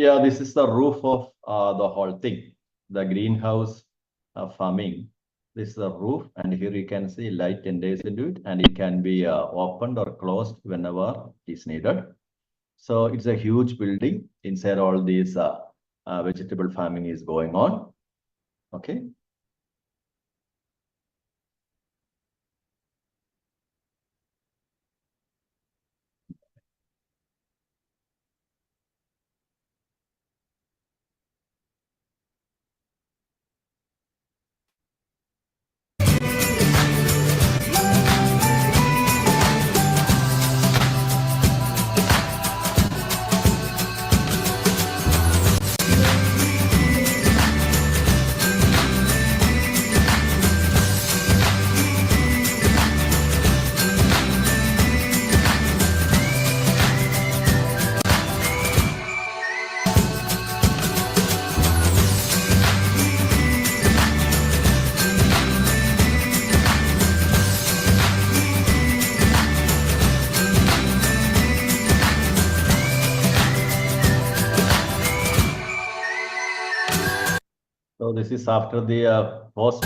Yeah, this is the roof of the whole thing, the greenhouse farming. This is the roof, and here you can see light enters into it, and it can be opened or closed whenever is needed. So it's a huge building. Inside all these vegetable farming is going on. Okay. So this is after the post.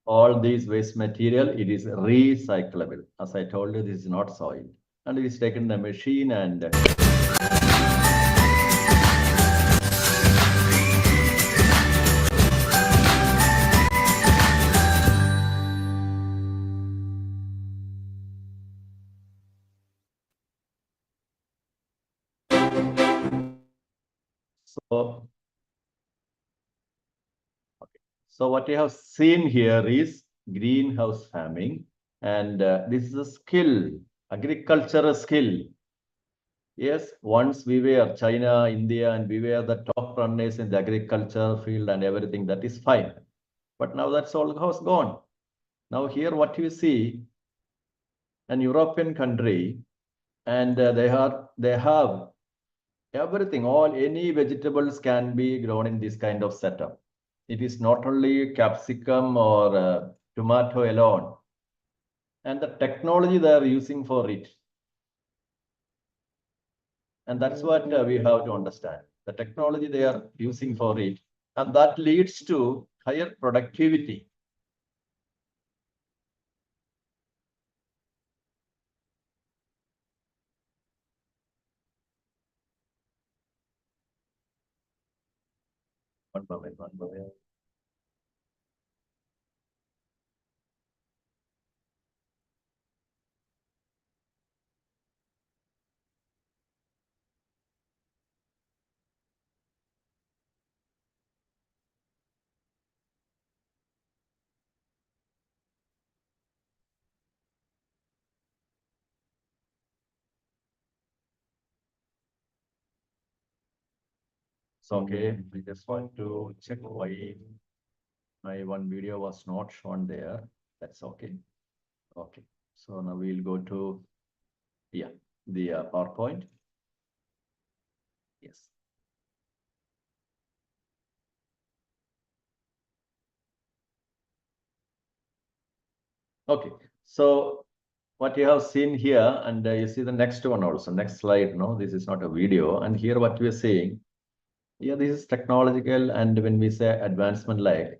All these waste material, it is recyclable. As I told you, this is not soil. And it is taken in the machine and so, okay. So what you have seen here is greenhouse farming, and this is a skill, agricultural skill. Yes, once we were China, India, and we were the top runners in the agriculture field and everything, that is fine. But now that's all has gone. Now here what you see, an European country, and they have everything, any vegetables can be grown in this kind of setup. It is not only capsicum or tomato alone, and the technology they are using for it. And that's what we have to understand. The technology they are using for it, and that leads to higher productivity. One moment, one moment. So, okay, I just want to check why my one video was not shown there. That's okay. Okay, so now we'll go to, yeah, the PowerPoint. Yes. Okay, so what you have seen here, and you see the next one also, next slide, no, this is not a video. And here what we are saying, yeah, this is technological, and when we say advancement like,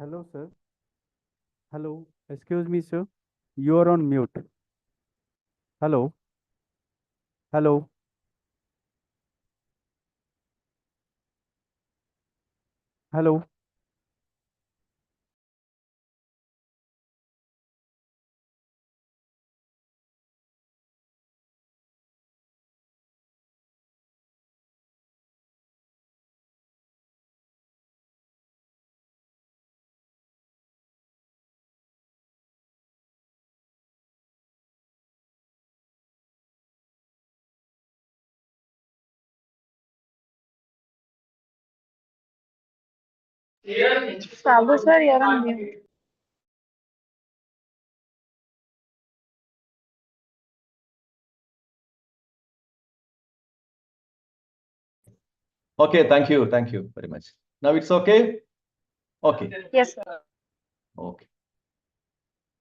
Hello, sir. Hello. Excuse me, sir. You are on mute. Hello. Hello. Hello. Sabu sir, you're on mute. Okay, thank you very much. Now it's okay? Okay, Yes, sir. okay.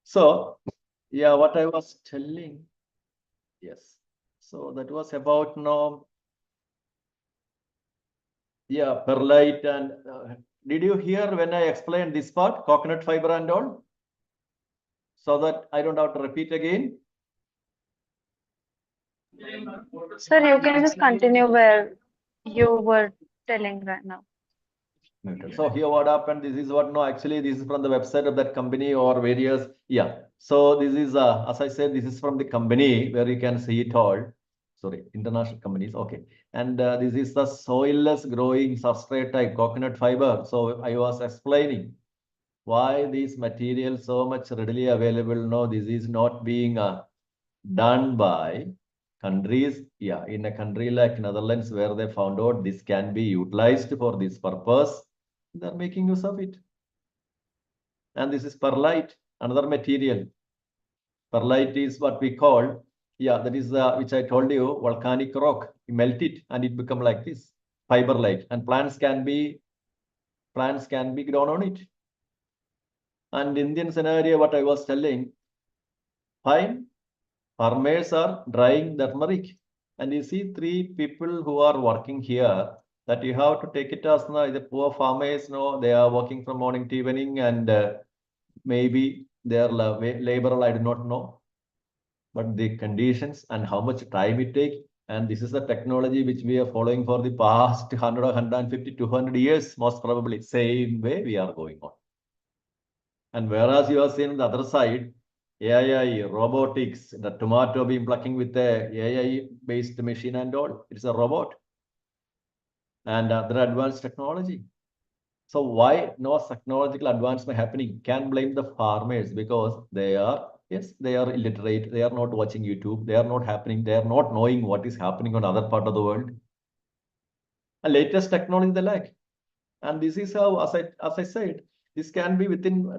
So, yeah, what I was telling, yes. So that was about yeah, perlite and did you hear when I explained this part, coconut fiber and all? So that I don't have to repeat again. Sir, you can just continue where you were telling right now. So here what happened, this is what, no, actually this is from the website of that company or various, yeah. So this is, as I said, this is from the company where you can see it all. Sorry, international companies, okay. And this is the soilless growing substrate type coconut fiber. So I was explaining why these materials so much readily available. No, this is not being done by countries, yeah, in a country like Netherlands where they found out this can be utilized for this purpose. They're making use of it. And this is perlite, another material. Perlite is what we call, yeah, that is which I told you, volcanic rock. You melt it and it become like this, fiber-like. And plants can be grown on it. And Indian scenario, what I was telling, fine, farmers are drying turmeric. And you see 3 people who are working here, that you have to take it as the poor farmers, no, they are working from morning to evening and maybe their labor, I do not know, but the conditions and how much time it takes. And this is the technology which we are following for the past 100 or 150, 200 years, most probably same way we are going on. And whereas you are seeing the other side, AI, robotics, the tomato being plucking with the AI-based machine and all, it's a robot. And other advanced technology. So why no technological advancement happening? Can blame the farmers because they are, yes, they are illiterate. They are not watching YouTube. They are not happening. They are not knowing what is happening on other part of the world. And latest technology they lack. And this is how, as I said, this can be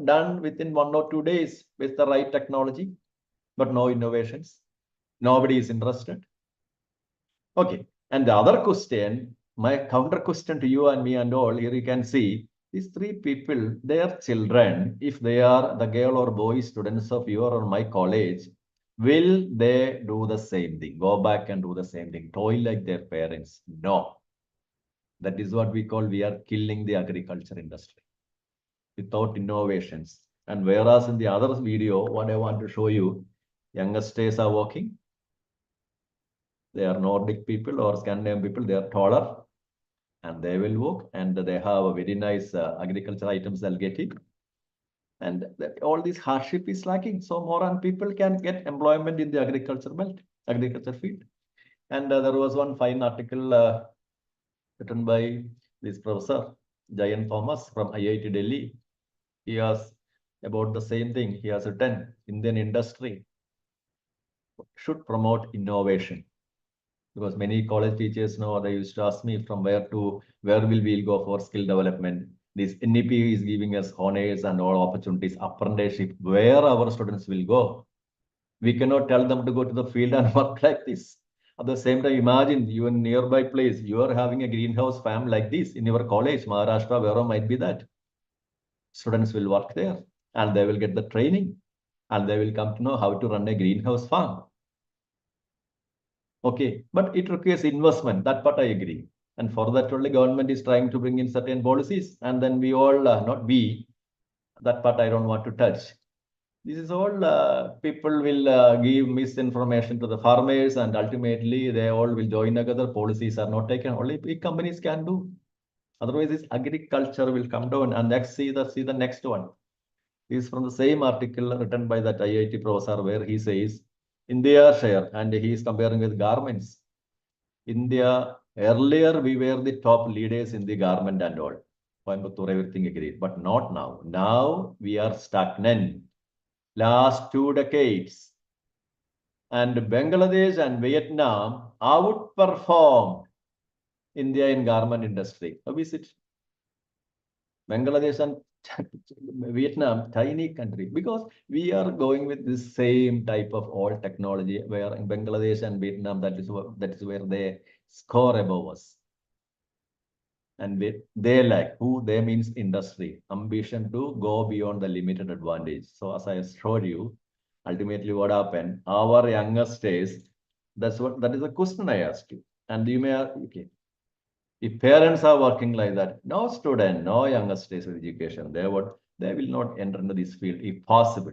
done within 1 or 2 days with the right technology, but no innovations. Nobody is interested. Okay. And the other question, my counter question to you and me and all, here you can see these 3 people, their children, if they are the girl or boy students of your or my college, will they do the same thing? Go back and do the same thing, toil like their parents? No. That is what we call, we are killing the agriculture industry without innovations. And whereas in the other video, what I want to show you, youngsters are working. They are Nordic people or Scandinavian people, they are taller and they will work and they have a very nice agriculture items, they'll get it. And all this hardship is lacking. So more and people can get employment in the agriculture belt, agriculture field. And there was one fine article written by this professor, Jayan Thomas from IIT Delhi. He has about the same thing. He has written, Indian industry should promote innovation. Because many college teachers know, they used to ask me from where will we go for skill development. This NEP is giving us honors and all opportunities, apprenticeship, where our students will go. We cannot tell them to go to the field and work like this. At the same time, imagine you in nearby place, you are having a greenhouse farm like this in your college, Maharashtra, wherever might be that. Students will work there and they will get the training and they will come to know how to run a greenhouse farm. Okay, but it requires investment. That part I agree. And for that only government is trying to bring in certain policies. And then we all, not we, That part I don't want to touch. This is all people will give misinformation to the farmers, and ultimately they all will join together. Policies are not taken. Only big companies can do. Otherwise, this agriculture will come down. And next, see the next one. This is from the same article written by that IIT professor, where he says India share, and he is comparing with garments. India, earlier we were the top leaders in the garment and all. Coimbatore, everything agreed, but not now. Now we are stagnant. Last 2 decades. And Bangladesh and Vietnam outperformed India in garment industry. How is it? Bangladesh and Vietnam, tiny country, because we are going with the same type of old technology, where in Bangladesh and Vietnam, that is where they score above us. And they lack, who they means industry, ambition to go beyond the limited advantage. So as I showed you, ultimately what happened, our youngest days, that is a question I asked you. And you may, okay, if parents are working like that, no student, no youngest days of education, they will not enter into this field if possible.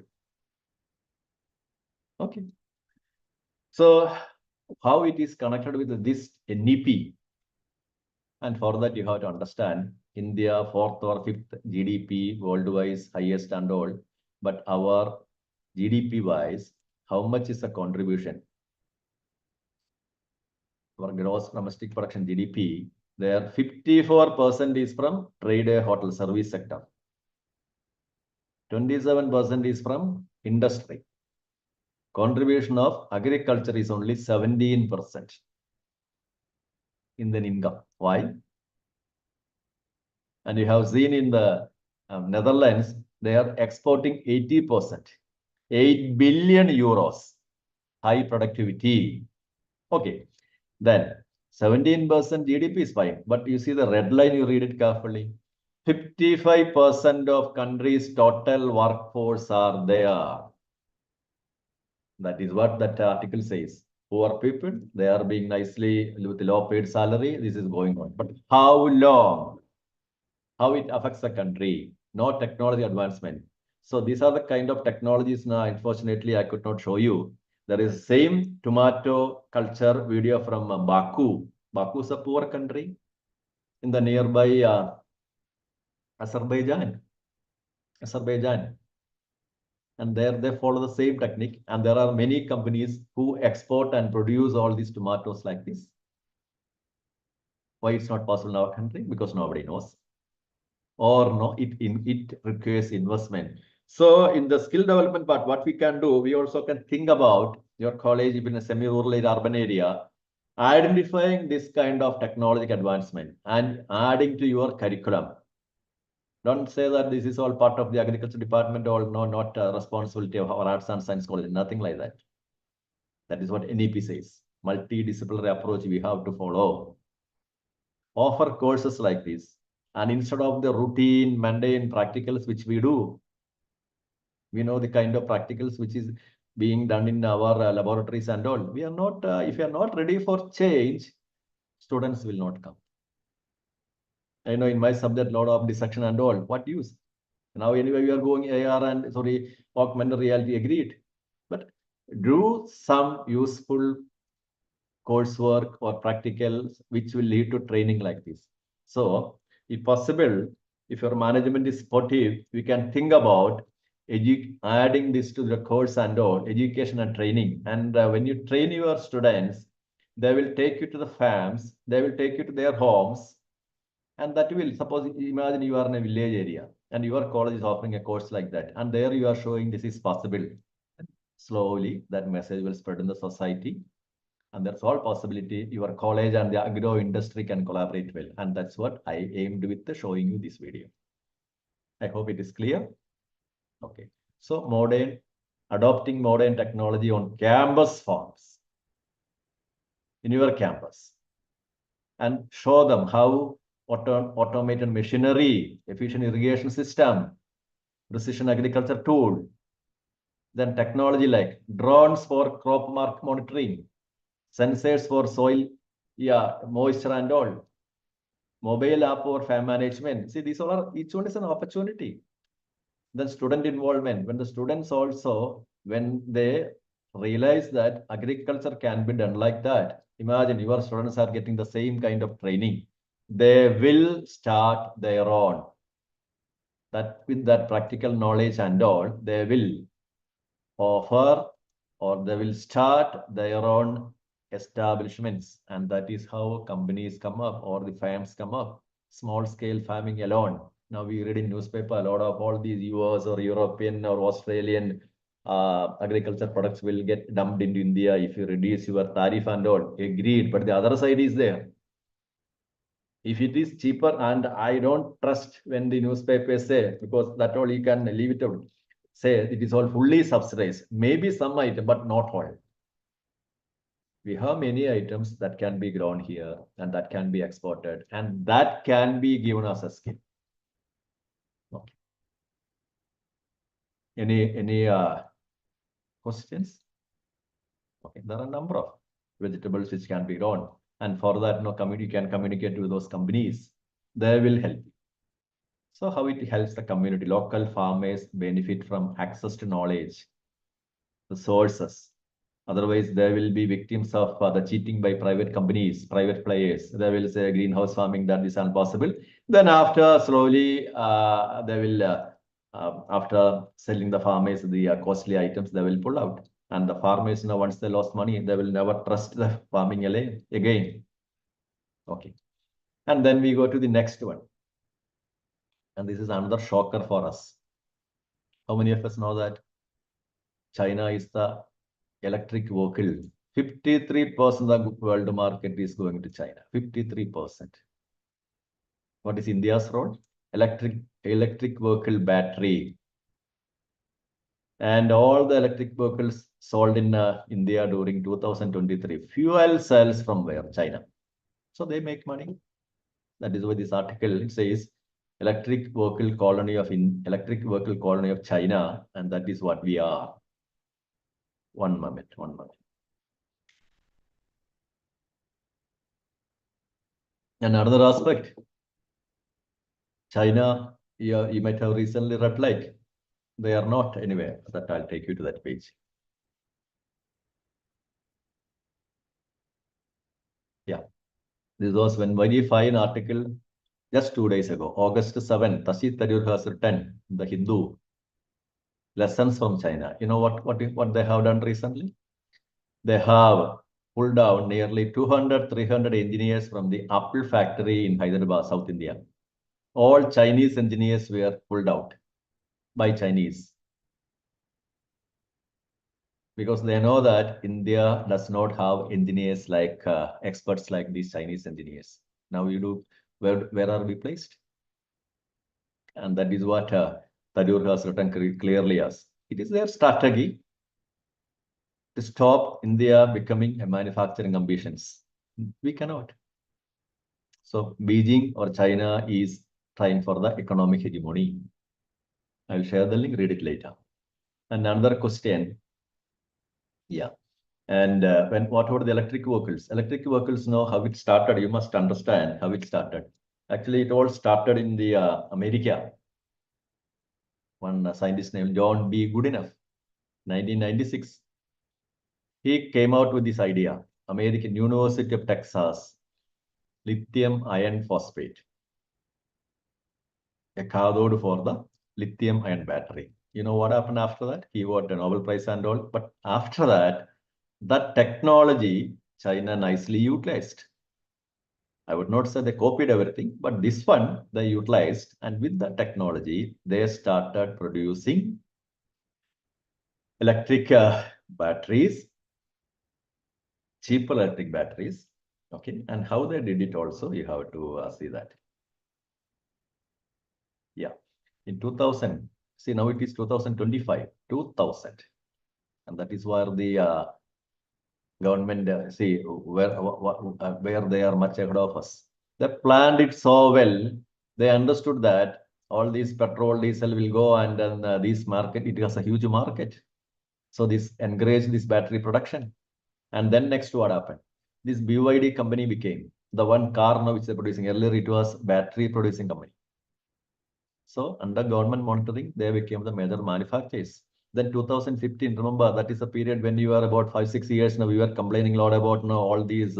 Okay. So how it is connected with this NEP? And for that, you have to understand India 4th or 5th GDP worldwide, highest and all. But our GDP wise, how much is the contribution? Our gross domestic production GDP, there 54% is from trade, hotel, service sector. 27% is from industry. Contribution of agriculture is only 17% in the income. Why? And you have seen in the Netherlands, they are exporting 80%, 8 billion euros, high productivity. Okay, then 17% GDP is fine, but you see the red line, you read it carefully. 55% of country's total workforce are there. That is what that article says. Poor people, they are being nicely with low paid salary. This is going on. But how long? How it affects the country? No technology advancement. So these are the kind of technologies now, unfortunately, I could not show you. There is same tomato culture video from Baku. Baku is a poor country in the nearby Azerbaijan. And there they follow the same technique. And there are many companies who export and produce all these tomatoes like this. Why it's not possible in our country? Because nobody knows. Or no, it requires investment. So in the skill development part, what we can do, we also can think about your college, even in a semi-rural urban area, identifying this kind of technological advancement and adding to your curriculum. Don't say that this is all part of the agriculture department or no, not responsibility of our arts and science college, nothing like that. That is what NEP says. Multidisciplinary approach we have to follow. Offer courses like this. And instead of the routine, mundane practicals which we do, we know the kind of practicals which is being done in our laboratories and all. We are not, if you are not ready for change, students will not come. I know in my subject, lot of dissection and all. What use? Now anyway, we are going AR and augmented reality, agreed. But do some useful coursework or practicals which will lead to training like this. So if possible, if your management is supportive, we can think about adding this to the course and all, education and training. And when you train your students, they will take you to the farms, they will take you to their homes. And that will, suppose, imagine you are in a village area and your college is offering a course like that. And there you are showing this is possible. Slowly, that message will spread in the society. And that's all possibility. Your college and the agro industry can collaborate well. And that's what I aimed with showing you this video. I hope it is clear. Okay. So adopting modern technology on campus forms in your campus and show them how automated machinery, efficient irrigation system, precision agriculture tool, then technology like drones for crop mark monitoring, sensors for soil, moisture and all, mobile app for farm management. See, these all are, each one is an opportunity. Then student involvement, when the students also, when they realize that agriculture can be done like that, imagine your students are getting the same kind of training, they will start their own. That with that practical knowledge and all, they will offer or they will start their own establishments, and that is how companies come up or the farms come up. Small scale farming alone. Now we read in newspaper a lot of all these US or European or Australian agriculture products will get dumped into India if you reduce your tariff and all. Agreed, but the other side is there. If it is cheaper, and I don't trust when the newspapers say, because that all you can leave it out, say it is all fully subsidized. Maybe some item, but not all. We have many items that can be grown here and that can be exported, and that can be given as a skill. Okay. Any questions? Okay, there are a number of vegetables which can be grown, and for that, community can communicate with those companies. They will help you. So how it helps the community? Local farmers benefit from access to knowledge, the sources. Otherwise, they will be victims of the cheating by private companies, private players. They will say greenhouse farming, that is impossible. Then after slowly, they will, after selling the farmers the costly items, they will pull out. And the farmers, once they lost money, they will never trust the farming again. Okay. And then we go to the next one. And this is another shocker for us. How many of us know that China is the electric vehicle? 53% of the world market is going to China. 53%. What is India's role? Electric vehicle battery. And all the electric vehicles sold in India during 2023, fuel cells from where? China. So they make money. That is why this article, it says electric vehicle colony of China, and that is what we are. One moment. Another aspect, China, you might have recently read, like, they are not anywhere. That I'll take you to that page. Yeah, this was one very fine article just 2 days ago, August 7, Tashi Tarur has written in The Hindu, lessons from China. You know what they have done recently? They have pulled out nearly 200-300 engineers from the Apple factory in Hyderabad, South India. All Chinese engineers were pulled out by Chinese, because they know that India does not have engineers like experts like these Chinese engineers. Now you do, where are we placed? And that is what Tarur has written clearly as. It is their strategy to stop India becoming a manufacturing ambitions. We cannot. So Beijing or China is trying for the economic hegemony. I'll share the link, read it later. And another question. Yeah. And what about the electric vehicles? Electric vehicles, know how it started. You must understand how it started. Actually, it all started in the America. One scientist named John B. Goodenough, 1996. He came out with this idea, American University of Texas, lithium iron phosphate, a cathode for the lithium ion battery. You know what happened after that? He got a Nobel Prize and all. But after that, that technology, China nicely utilized. I would not say they copied everything, but this one they utilized. And with the technology, they started producing electric batteries, cheaper electric batteries. Okay. And how they did it also, you have to see that. Yeah. In 2000, see now it is 2025, 2000. And that is where the government, see where they are much ahead of us. They planned it so well. They understood that all these petrol, diesel will go, and then this market, it has a huge market. So this encouraged this battery production. And then next, what happened? This BYD company became the one car now which they're producing. Earlier, it was battery producing company. So under government monitoring, they became the major manufacturers. Then 2015, remember, that is a period when you are about 5-6 years now, we were complaining a lot about all these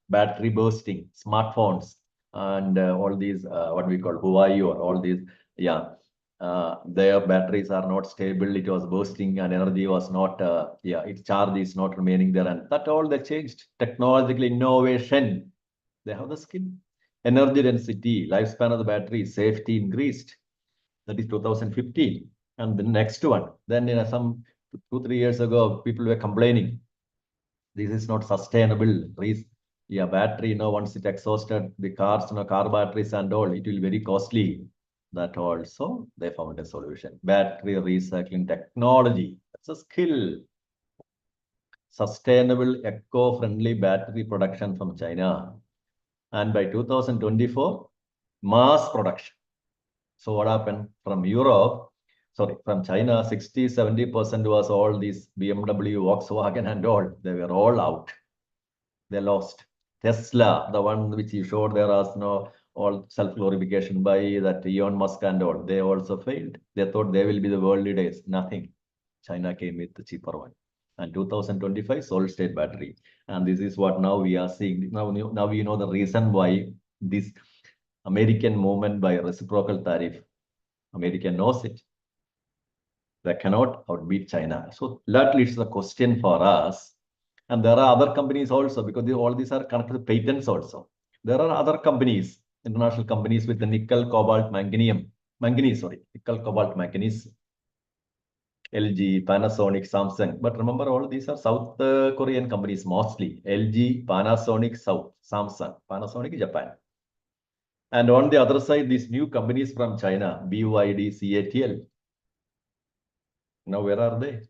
battery bursting, smartphones, and all these, what we call Huawei or all these, their batteries are not stable. It was bursting and energy was not, its charge is not remaining there. And that all they changed. Technological innovation. They have the skill. Energy density, lifespan of the battery, safety increased. That is 2015. And the next one, then some 2-3 years ago, people were complaining. This is not sustainable. Battery, once it exhausted, the cars, car batteries and all, it will be very costly. That also, they found a solution. Battery recycling technology, that's a skill. Sustainable, eco-friendly battery production from China. And by 2024, mass production. So what happened from from China, 60-70% was all these BMW, Volkswagen and all. They were all out. They lost. Tesla, the one which you showed there as all self-glorification by that Elon Musk and all, they also failed. They thought they will be the world leaders. Nothing. China came with the cheaper one. And 2025, solid-state battery. And this is what now we are seeing. Now we know the reason why this American movement by reciprocal tariff. America knows it. They cannot outbeat China. So that leads to the question for us. And there are other companies also, because all these are connected to patents also. There are other companies, international companies with the nickel, cobalt, manganese, nickel, cobalt, manganese, LG, Panasonic, Samsung. But remember, all these are South Korean companies mostly. LG, Panasonic, Samsung, Panasonic, Japan. And on the other side, these new companies from China, BYD, CATL. Now, where are they?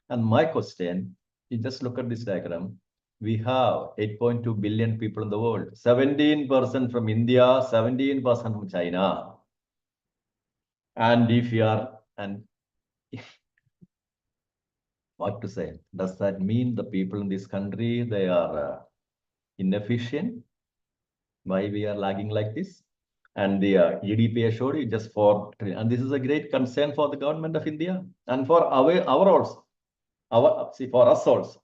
And my question, you just look at this diagram. We have 8.2 billion people in the world, 17% from India, 17% from China. And if you are, what to say, does that mean the people in this country, they are inefficient? Why we are lagging like this? And the GDP I showed you just 4 trillion. And this is a great concern for the government of India and for our also. For us also.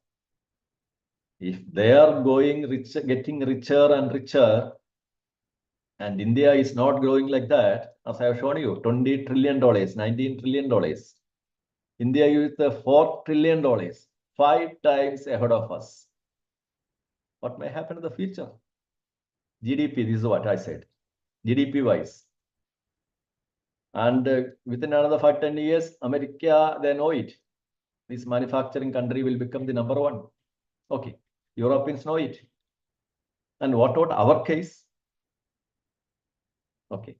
If they are going rich, getting richer and richer, and India is not growing like that, as I have shown you, $20 trillion, $19 trillion. India is $4 trillion, 5 times ahead of us. What may happen in the future? GDP, this is what I said. GDP wise. And within another 5-10 years, America, they know it. This manufacturing country will become the number 1. Okay. Europeans know it. And what about our case? Okay.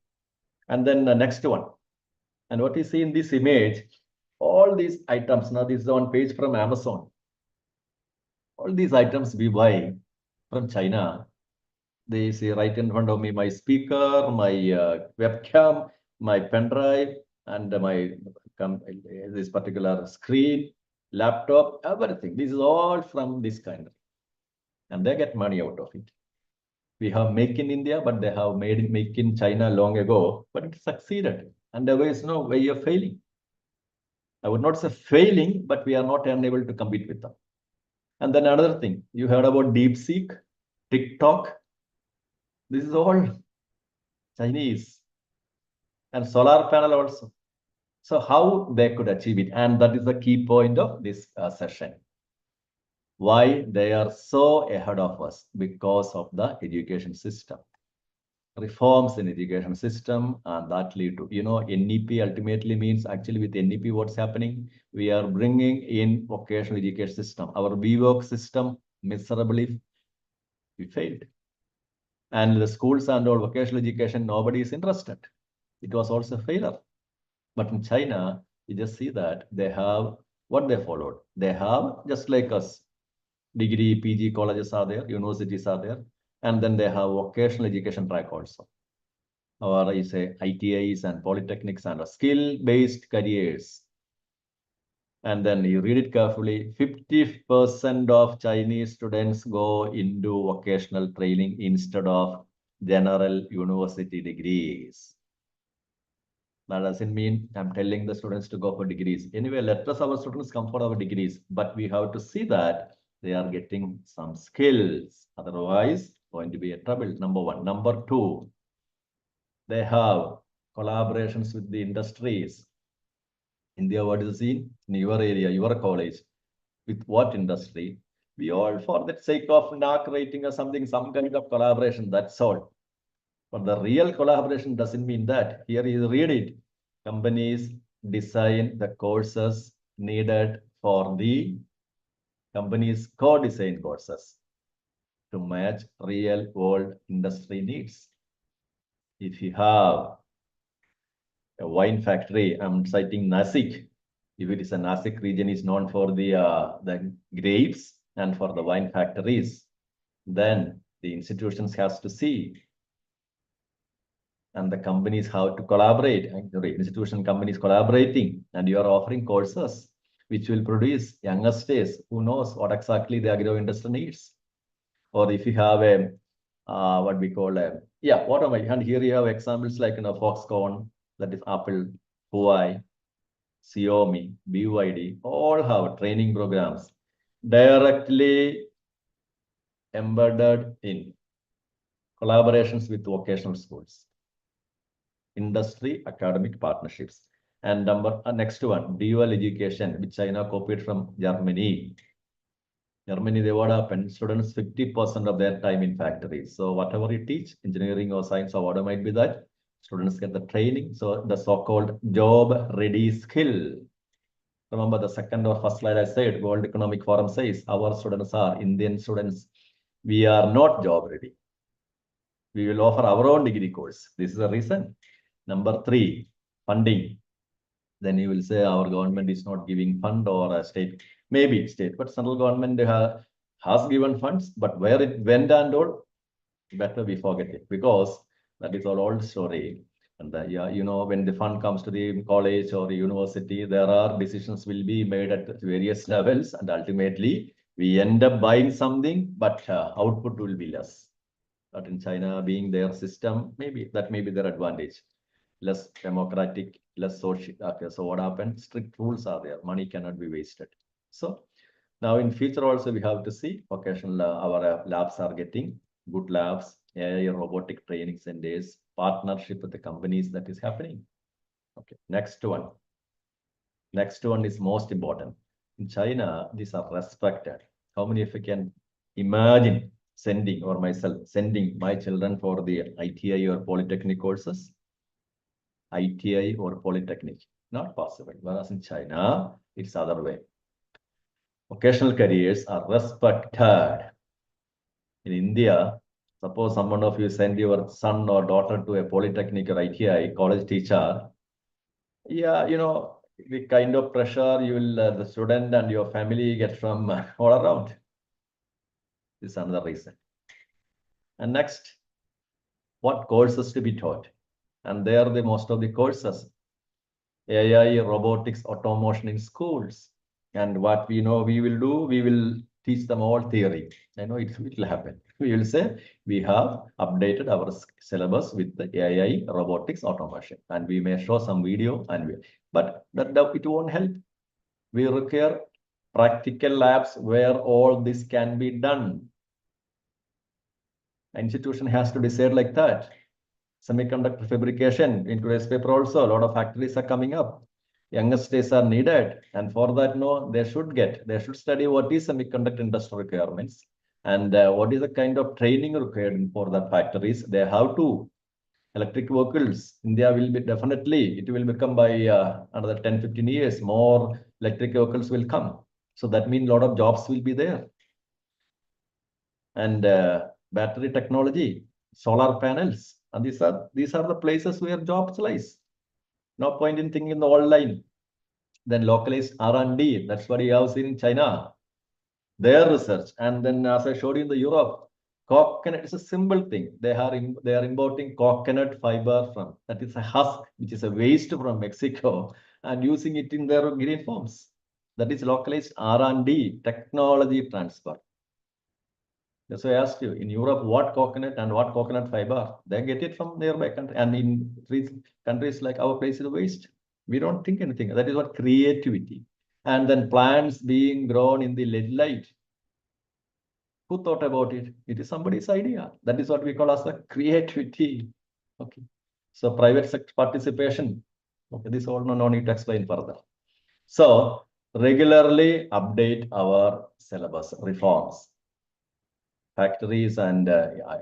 And then the next one. And what you see in this image, all these items, now this is on page from Amazon. All these items we buy from China. They see right in front of me my speaker, my webcam, my pen drive, and this particular screen, laptop, everything. This is all from this kind of. And they get money out of it. We have Make in India, but they have Make in China long ago, but it succeeded. And there is no way of failing. I would not say failing, but we are not unable to compete with them. And then another thing, you heard about DeepSeek, TikTok. This is all Chinese. And solar panel also. So how they could achieve it? And that is the key point of this session. Why they are so ahead of us? Because of the education system. Reforms in education system, and that lead to, NEP ultimately means, actually with NEP what's happening? We are bringing in vocational education system. Our VWOC system miserably, we failed. And the schools and all vocational education, nobody is interested. It was also a failure. But in China, you just see that they have what they followed. They have, just like us, degree, PG colleges are there, universities are there, and then they have vocational education track also. Or you say ITIs and polytechnics and skill-based careers. And then you read it carefully, 50% of Chinese students go into vocational training instead of general university degrees. That doesn't mean I'm telling the students to go for degrees. Anyway, let us our students come for our degrees, but we have to see that they are getting some skills. Otherwise, going to be a trouble. Number one. Number two, they have collaborations with the industries. India, what is the scene? In your area, your college, with what industry? We all, for the sake of NAC rating or something, some kind of collaboration, that's all. But the real collaboration doesn't mean that. Here you read it. Companies design the courses needed for the companies co-design courses to match real world industry needs. If you have a wine factory, I'm citing Nasik. If it is a Nasik region is known for the grapes and for the wine factories, then the institutions has to see, and the companies have to collaborate, and the institution companies collaborating, and you are offering courses which will produce youngsters who knows what exactly the agro industry needs. Or if you have a what we call a what am I? And here you have examples like Foxconn, that is Apple, Huawei, Xiaomi, BYD, all have training programs directly embedded in collaborations with vocational schools, industry academic partnerships. And next one, dual education, which China copied from Germany. Germany, they what happen? Students 50% of their time in factories. So whatever you teach, engineering or science or whatever might be that, students get the training. So the so-called job ready skill. Remember the second or first slide I said, World Economic Forum says our students are Indian students. We are not job ready. We will offer our own degree course. This is the reason. Number three, funding. Then you will say our government is not giving fund, or a state, maybe state, but central government has given funds, but where it went and all, better we forget it, because that is our old story. And when the fund comes to the college or the university, there are decisions will be made at various levels, and ultimately we end up buying something, but output will be less. But in China, being their system, maybe that may be their advantage. Less democratic, less social. Okay, so what happened? Strict rules are there. Money cannot be wasted. So now in future also we have to see vocational, our labs are getting good labs, AI robotic training centers, partnership with the companies, that is happening. Okay, next one. Next one is most important. In China, these are respected. How many of you can imagine sending, or myself sending my children for the ITI or polytechnic courses? ITI or polytechnic, not possible. Whereas in China, it's other way. Vocational careers are respected. In India, suppose someone of you send your son or daughter to a polytechnic or ITI college teacher, the kind of pressure you will, the student and your family get from all around. This is another reason. And next, what courses to be taught? And there the most of the courses, AI, robotics, automation in schools. And what we know we will do, we will teach them all theory. I know it will happen. We will say we have updated our syllabus with the AI, robotics, automation, and we may show some video, but it won't help. We require practical labs where all this can be done. Institution has to decide like that. Semiconductor fabrication, in today's paper also, a lot of factories are coming up. Youngsters are needed, and for that, they should study what is semiconductor industry requirements, and what is the kind of training required for the factories. They have to. Electric vehicles, India will be definitely, it will become by another 10-15 years, more electric vehicles will come. So that means a lot of jobs will be there. And battery technology, solar panels, and these are the places where jobs lies. No point in thinking the online. Then localized R&D, that's what you have seen in China. Their research, and then as I showed you in the Europe, coconut is a simple thing. They are importing coconut fiber from, that is a husk, which is a waste from Mexico, and using it in their green forms. That is localized R&D, technology transfer. That's why I asked you, in Europe, what coconut and what coconut fiber? They get it from nearby country. And in countries like our place is waste. We don't think anything. That is what creativity. And then plants being grown in the LED light. Who thought about it? It is somebody's idea. That is what we call as the creativity. Okay. So private sector participation. Okay, this all no need to explain further. So regularly update our syllabus reforms. Factories and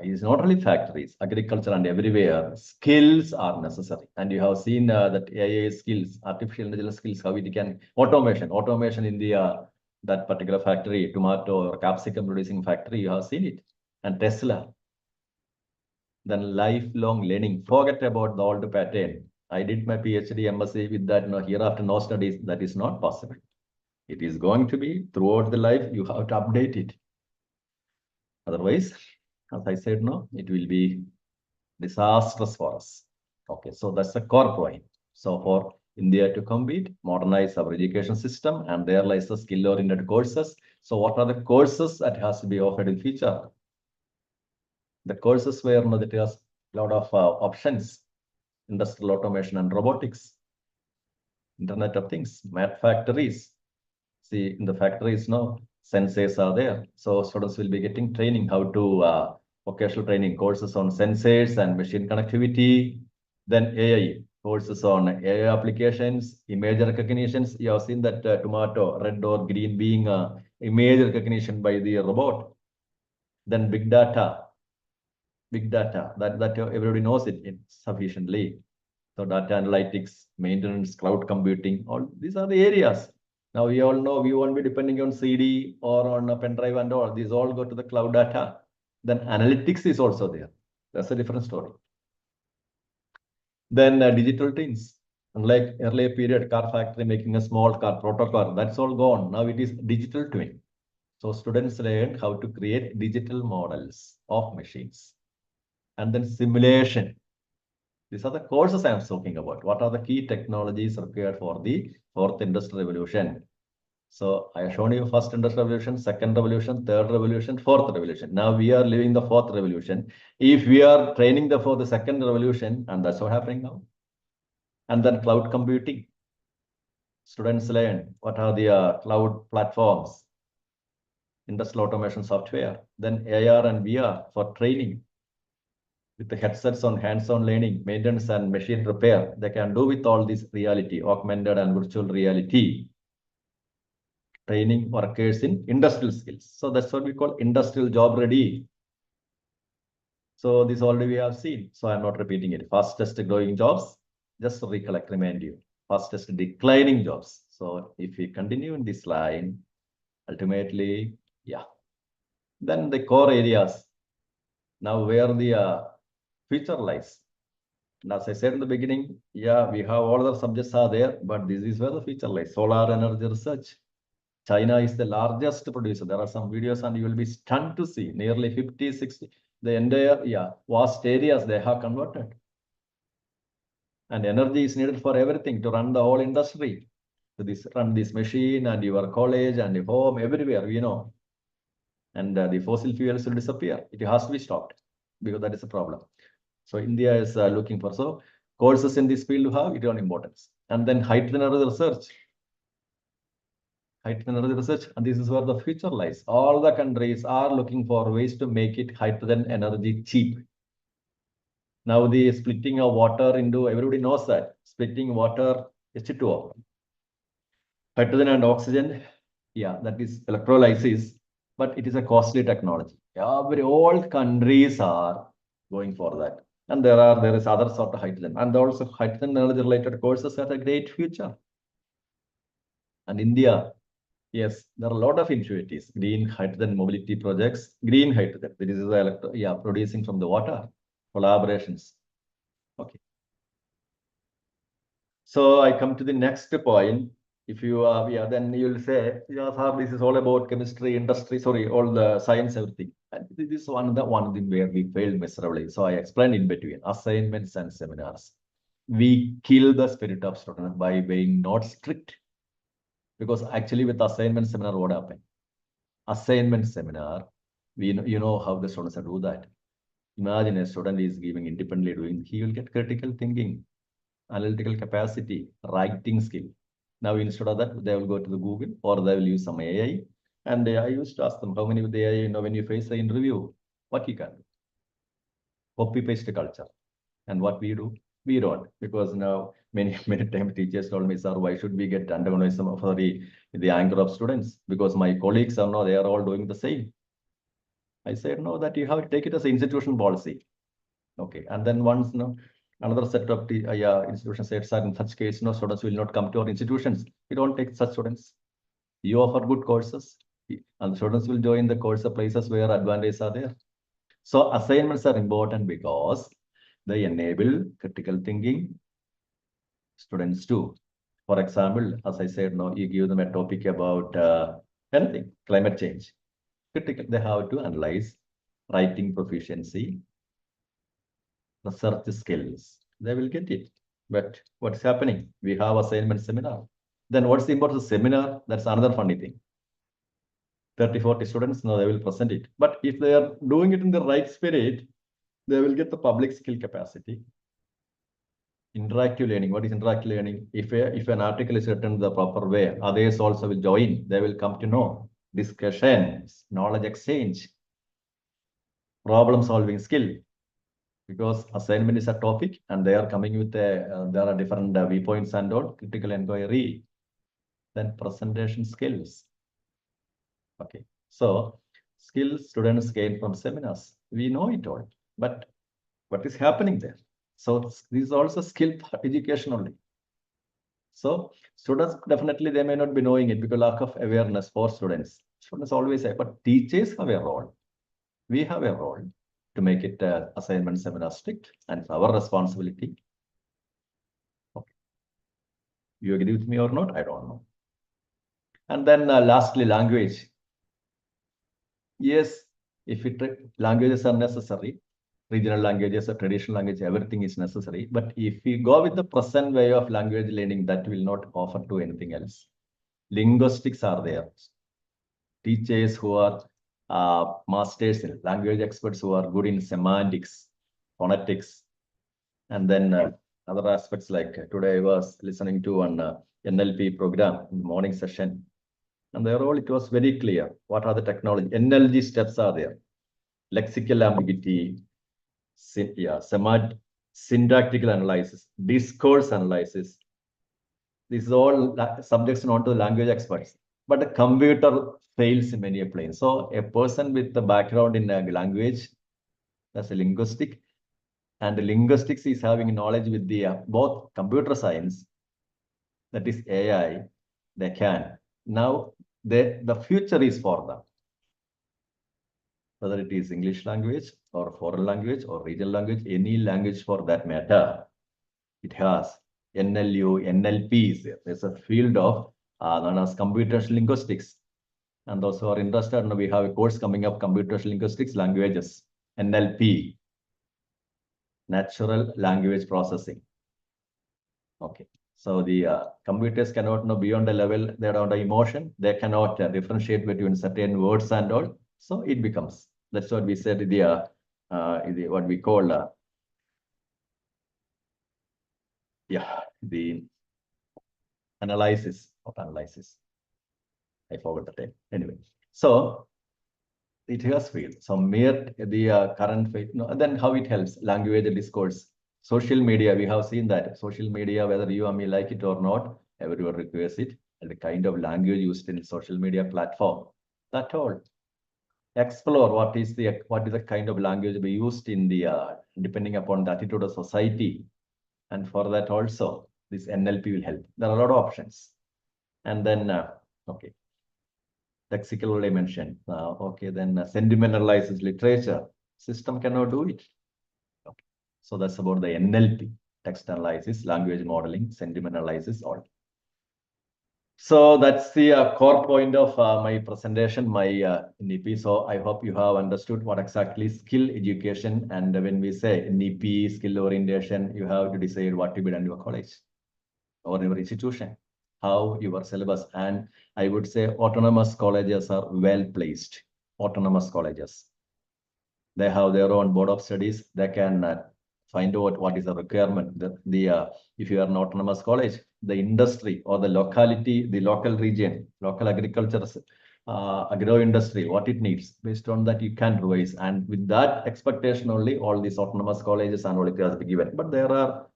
it's not only factories, agriculture and everywhere, skills are necessary. And you have seen that AI skills, artificial intelligence skills, how it can, automation in the that particular factory, tomato or capsicum producing factory, you have seen it. And Tesla. Then lifelong learning, forget about the old pattern. I did my PhD, MSc with that, hereafter no studies, that is not possible. It is going to be throughout the life, you have to update it. Otherwise, as I said, no, it will be disastrous for us. Okay, so that's the core point. So for India to compete, modernize our education system, and there lies the skill-oriented courses. So what are the courses that has to be offered in future? The courses where that has a lot of options, industrial automation and robotics, Internet of Things, math factories. See, in the factories now, sensors are there. So students will be getting training how to vocational training courses on sensors and machine connectivity. Then AI courses on AI applications, image recognitions. You have seen that tomato, red or green being image recognition by the robot. Then big data, that everybody knows it sufficiently. So data analytics, maintenance, cloud computing, all these are the areas. Now we all know we won't be depending on CD or on a pen drive and all. These all go to the cloud data. Then analytics is also there. That's a different story. Then digital twins. Unlike earlier period, car factory making a small car, proto car, that's all gone. Now it is digital twin. So students learn how to create digital models of machines. And then simulation. These are the courses I am talking about. What are the key technologies required for the fourth industrial revolution? So I have shown you first industrial revolution, second revolution, third revolution, fourth revolution. Now we are living the fourth revolution. If we are training for the second revolution, and that's what's happening now. And then cloud computing. Students learn what are the cloud platforms, industrial automation software, then AR and VR for training. With the headsets on hands-on learning, maintenance and machine repair, they can do with all this reality, augmented and virtual reality. Training workers in industrial skills. So that's what we call industrial job ready. So this already we have seen. So I'm not repeating it. Fastest growing jobs, just to recollect, remind you. Fastest declining jobs. So if we continue in this line, ultimately, yeah. Then the core areas. Now where the future lies. And as I said in the beginning, yeah, we have all the subjects are there, but this is where the future lies. Solar energy research. China is the largest producer. There are some videos and you will be stunned to see nearly 50, 60, the entire, vast areas they have converted. And energy is needed for everything to run the whole industry. So run this machine and your college and your home, everywhere, you know. And the fossil fuels will disappear. It has to be stopped because that is a problem. So India is looking for, so courses in this field have its own importance. And then hydrogen energy research. Hydrogen energy research, and this is where the future lies. All the countries are looking for ways to make it hydrogen energy cheap. Now the splitting of water into, everybody knows that, splitting water H2O. Hydrogen and oxygen, that is electrolysis, but it is a costly technology. All countries are going for that. And there is other sort of hydrogen. And also hydrogen energy related courses have a great future. And India, yes, there are a lot of initiatives, green hydrogen mobility projects, green hydrogen. This is the producing from the water, collaborations. Okay. So I come to the next point. If you then you'll say, sir, this is all about chemistry, industry, all the science, everything. And this is one where we failed miserably. So I explained in between assignments and seminars. We kill the spirit of students by being not strict. Because actually with assignment seminar, what happened? Assignment seminar, you know how the students do that. Imagine a student is giving independently doing, he will get critical thinking, analytical capacity, writing skill. Now, instead of that, they will go to the Google or they will use some AI. And I used to ask them, how many with the AI, when you face the interview, what you can do? Copy paste culture. And what we do, we don't, because now many times teachers told me, sir, why should we get antagonism for the anger of students? Because my colleagues are now, they are all doing the same. I said, no, that you have to take it as an institution policy. Okay. And then once, another set of institutions said, sir, in such case, no students will not come to our institutions. We don't take such students. You offer good courses, and students will join the course of places where advantages are there. So assignments are important because they enable critical thinking. Students too. For example, as I said, you give them a topic about anything, climate change. Critical, they have to analyze writing proficiency, research skills. They will get it. But what's happening? We have assignment seminar. Then what's the importance of seminar? That's another funny thing. 30, 40 students, they will present it. But if they are doing it in the right spirit, they will get the public skill capacity. Interactive learning. What is interactive learning? If an article is written the proper way, others also will join. They will come to know. Discussions, knowledge exchange, problem solving skill. Because assignment is a topic and they are coming with there are different viewpoints and all, critical inquiry. Then presentation skills. Okay. So skills students gain from seminars. We know it all. But what is happening there? So this is also skill education only. So students definitely, they may not be knowing it because lack of awareness for students. Students always say, but teachers have a role. We have a role to make it assignment seminar strict, and it's our responsibility. Okay. You agree with me or not? I don't know. And then lastly, language. Yes, if languages are necessary, regional languages or traditional language, everything is necessary. But if we go with the present way of language learning, that will not offer to anything else. Linguistics are there. Teachers who are masters in language, experts who are good in semantics, phonetics, and then other aspects like today I was listening to an NLP program in the morning session. And there all, it was very clear. What are the technology? NLG steps are there. Lexical ambiguity, syntactical analysis, discourse analysis. This is all subjects known to the language experts. But the computer fails in many planes. So a person with the background in language, that's a linguistic, and the linguistics is having knowledge with the both computer science, that is AI, they can. Now, the future is for them. Whether it is English language or foreign language or regional language, any language for that matter, it has NLU, NLP is there. There's a field of known as computational linguistics. And those who are interested, we have a course coming up, computational linguistics languages, NLP, natural language processing. Okay. So the computers cannot know beyond the level, they don't have emotion. They cannot differentiate between certain words and all. So it becomes, that's what we said, what we call, the analysis of analysis. I forgot the time. Anyway, so it has field. So mere the current field, then how it helps language discourse. Social media, we have seen that social media, whether you or me like it or not, everyone requires it. And the kind of language used in social media platform, that all. Explore what is the kind of language we used in the depending upon the attitude of society. And for that also, this NLP will help. There are a lot of options. And then, okay. Lexical I mentioned. Okay, then sentiment analysis, literature. System cannot do it. Okay. So that's about the NLP, text analysis, language modeling, sentiment analysis, all. So that's the core point of my presentation, my NEP. So I hope you have understood what exactly skill education. And when we say NEP, skill orientation, you have to decide what to be done in your college or your institution, how your syllabus. And I would say autonomous colleges are well placed. autonomous colleges. They have their own board of studies. They can find out what is the requirement. If you are an autonomous college, the industry or the locality, the local region, local agriculture, agro industry, what it needs. Based on that, you can revise. And with that expectation only, all these autonomous colleges and all it has to be given. But there are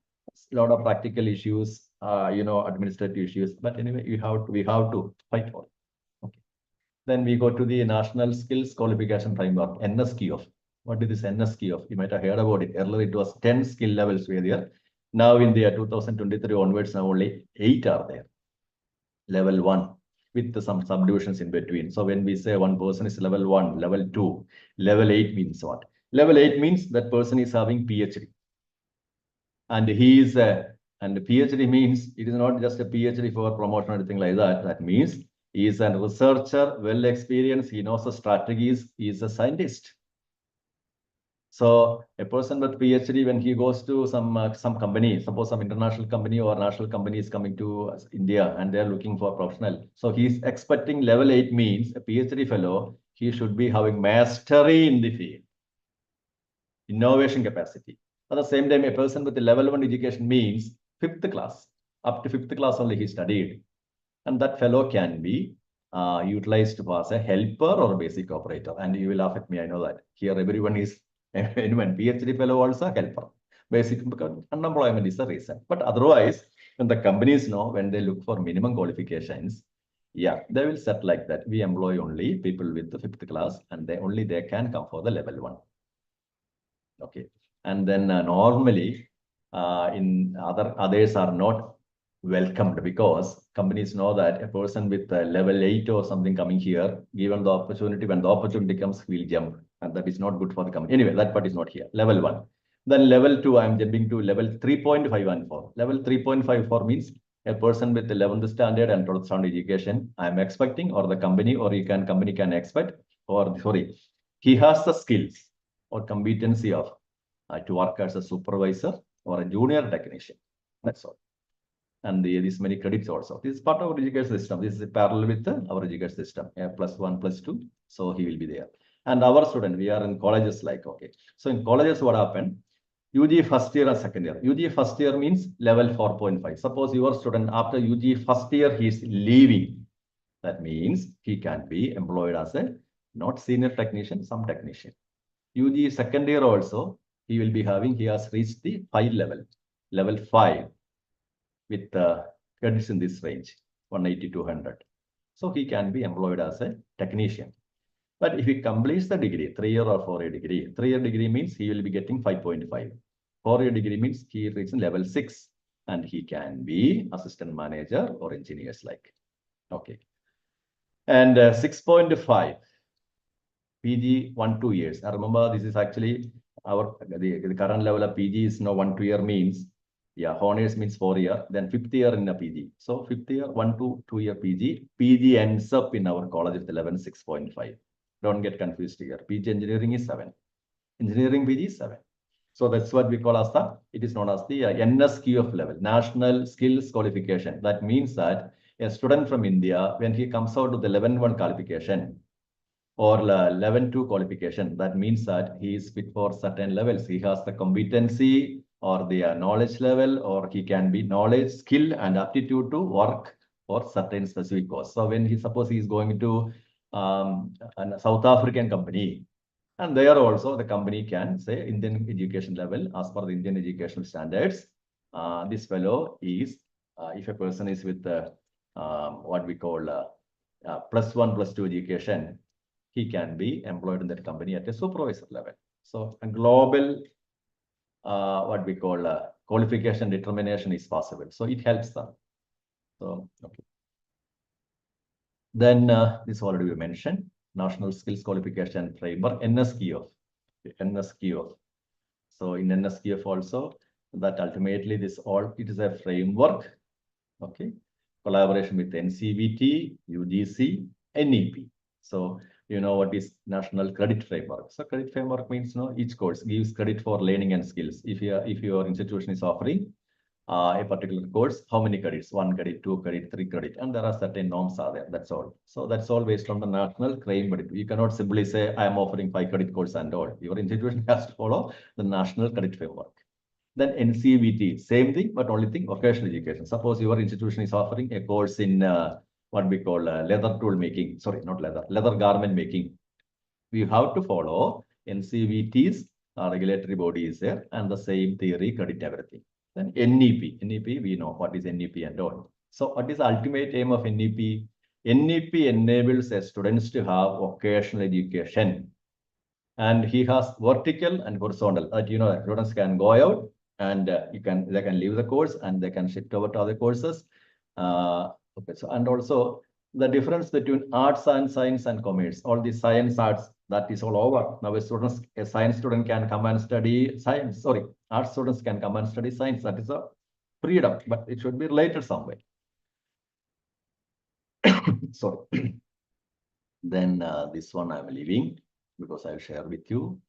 a lot of practical issues, administrative issues. But anyway, we have to fight for it. Okay. Then we go to the National Skills Qualification Framework, NSQF. What is this NSQF? You might have heard about it. Earlier, it was 10 skill levels were there. Now in the year 2023 onwards, now only 8 are there. Level 1 with some subdivisions in between. So when we say one person is level 1, level 2, level 8 means what? Level 8 means that person is having PhD. And he is, and PhD means it is not just a PhD for promotion or anything like that. That means he is a researcher, well experienced, he knows the strategies, he is a scientist. So a person with PhD, when he goes to some company, suppose some international company or national company is coming to India and they're looking for a professional. So he's expecting level 8 means a PhD fellow, he should be having mastery in the field, innovation capacity. At the same time, a person with the level 1 education means 5th class. Up to 5th class only he studied. And that fellow can be utilized as a helper or basic operator. And you will laugh at me, I know that. Here everyone is anyone, PhD fellow also helper. Basic, because unemployment is the reason. But otherwise, when the companies know, when they look for minimum qualifications, yeah, they will set like that. We employ only people with the 5th class and they can come for the level 1. Okay. And then normally in others are not welcomed because companies know that a person with level 8 or something coming here, given the opportunity, when the opportunity comes, we'll jump. And that is not good for the company. Anyway, that part is not here. Level 1. Then level 2, I'm jumping to level 3.5 and 4. Level 3.54 means a person with 11th standard and 12th standard education, I'm expecting, or the company, or company can expect, or sorry, he has the skills or competency of to work as a supervisor or a junior technician. That's all. And this many credits also. This is part of our education system. This is parallel with our education system. +1, +2. So he will be there. And our student, we are in colleges like, okay. So in colleges, what happened? UG first year and second year. UG first year means level 4.5. Suppose your student after UG first year, he is leaving. That means he can be employed as a not senior technician, some technician. UG second year also, he will be having, he has reached the 5 level 5 with credits in this range, 180 to 100. So he can be employed as a technician. But if he completes the degree, 3-year or 4-year degree, 3-year degree means he will be getting 5.5. 4-year degree means he reaches level 6 and he can be assistant manager or engineers like. Okay. And 6.5, PG 1-2 years. I remember this is actually the current level of PG is now 1-2 year means, yeah, honors means 4 year, then 5th year in a PG. So 5th year, 1 to 2 year PG. PG ends up in our college with 11, 6.5. Don't get confused here. PG engineering is 7. Engineering PG is 7. So that's what we call as it is known as the NSQF level, National Skills Qualification. That means that a student from India, when he comes out with the 11-1 qualification or 11-2 qualification, that means that he is fit for certain levels. He has the competency or the knowledge level, or he can be knowledge, skill, and aptitude to work for certain specific course. So when suppose he is going to a South African company, and there also the company can say Indian education level as per the Indian educational standards. This fellow is, if a person is with what we call +1, +2 education, he can be employed in that company at a supervisor level. So a global, what we call qualification determination is possible. So it helps them. So, okay. Then this already we mentioned, National Skills Qualification Framework, NSQF. So in NSQF also, that ultimately it is a framework, okay, collaboration with NCVT, UGC, NEP. So you know what is National Credit Framework. So credit framework means each course gives credit for learning and skills. If your institution is offering a particular course, how many credits, 1 credit, 2 credit, 3 credit, and there are certain norms are there, that's all. So that's all based on the national crime, but you cannot simply say, I am offering 5 credit course and all. Your institution has to follow the national credit framework. Then NCVT, same thing, but only thing, vocational education. Suppose your institution is offering a course in what we call leather tool making, sorry, not leather garment making. We have to follow NCVT's regulatory body is there, and the same theory, credit everything. Then NEP, we know what is NEP and all. So what is the ultimate aim of NEP? NEP enables students to have vocational education. And he has vertical and horizontal, that students can go out and they can leave the course and they can shift over to other courses. Okay, so and also the difference between arts and science and commerce, all the science arts, that is all over. Now a science student can come and study science, sorry, art students can come and study science. That is a freedom, but it should be related some way. Sorry. Then this one I'm leaving because I'll share with you.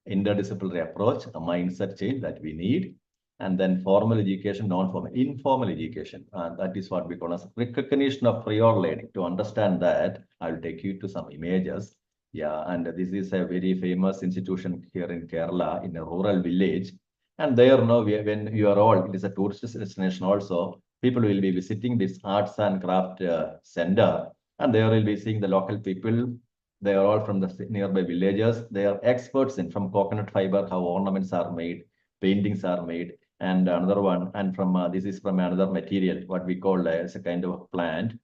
Interdisciplinary approach, a mindset change that we need. And then formal education, non-formal, informal education. And that is what we call as recognition of prior learning. To understand that, I'll take you to some images. Yeah, and this is a very famous institution here in Kerala, in a rural village. And there, when you are all, it is a tourist destination also, people will be visiting this arts and craft center. And they will be seeing the local people. They are all from the nearby villages. They are experts in from coconut fiber, how ornaments are made, paintings are made, and another one. And from this is from another material, what we call as a kind of plant.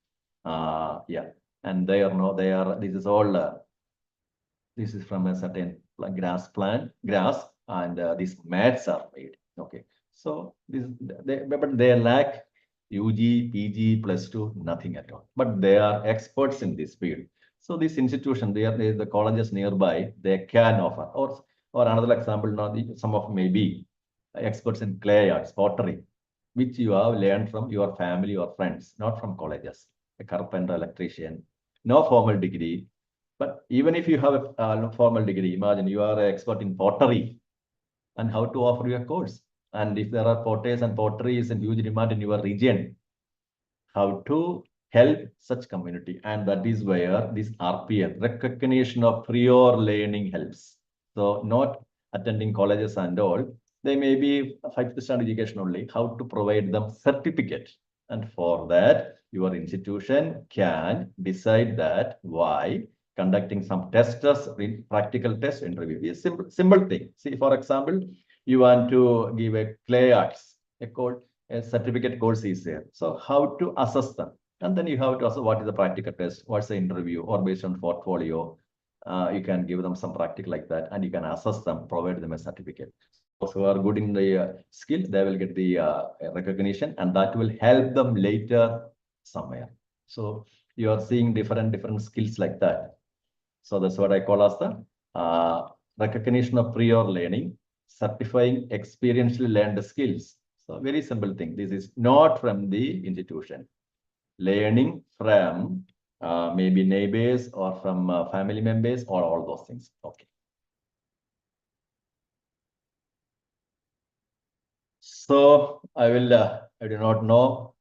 Yeah, and they are this is all. This is from a certain grass plant, and these mats are made. Okay, so but they lack UG, PG, +2, nothing at all. But they are experts in this field. So this institution, the colleges nearby, they can offer. Or another example, now some of maybe experts in clay arts, pottery, which you have learned from your family or friends, not from colleges. A carpenter, electrician, no formal degree. But even if you have a formal degree, imagine you are an expert in pottery and how to offer your course. And if there are potters and pottery is in huge demand in your region, how to help such community. And that is where this RPM, recognition of prior learning, helps. So not attending colleges and all, they may be 5th standard education only, how to provide them certificate. And for that, your institution can decide that why conducting some testers, practical test interview is simple thing. See, for example, you want to give a clay arts, a certificate course is there. So how to assess them? And then you have to assess what is the practical test, what's the interview, or based on portfolio, you can give them some practical like that, and you can assess them, provide them a certificate. Those who are good in the skill, they will get the recognition, and that will help them later somewhere. So you are seeing different skills like that. So that's what I call as the recognition of prior learning, certifying experientially learned skills. So very simple thing. This is not from the institution. Learning from maybe neighbors or from family members or all those things. Okay. So I will, I do not know.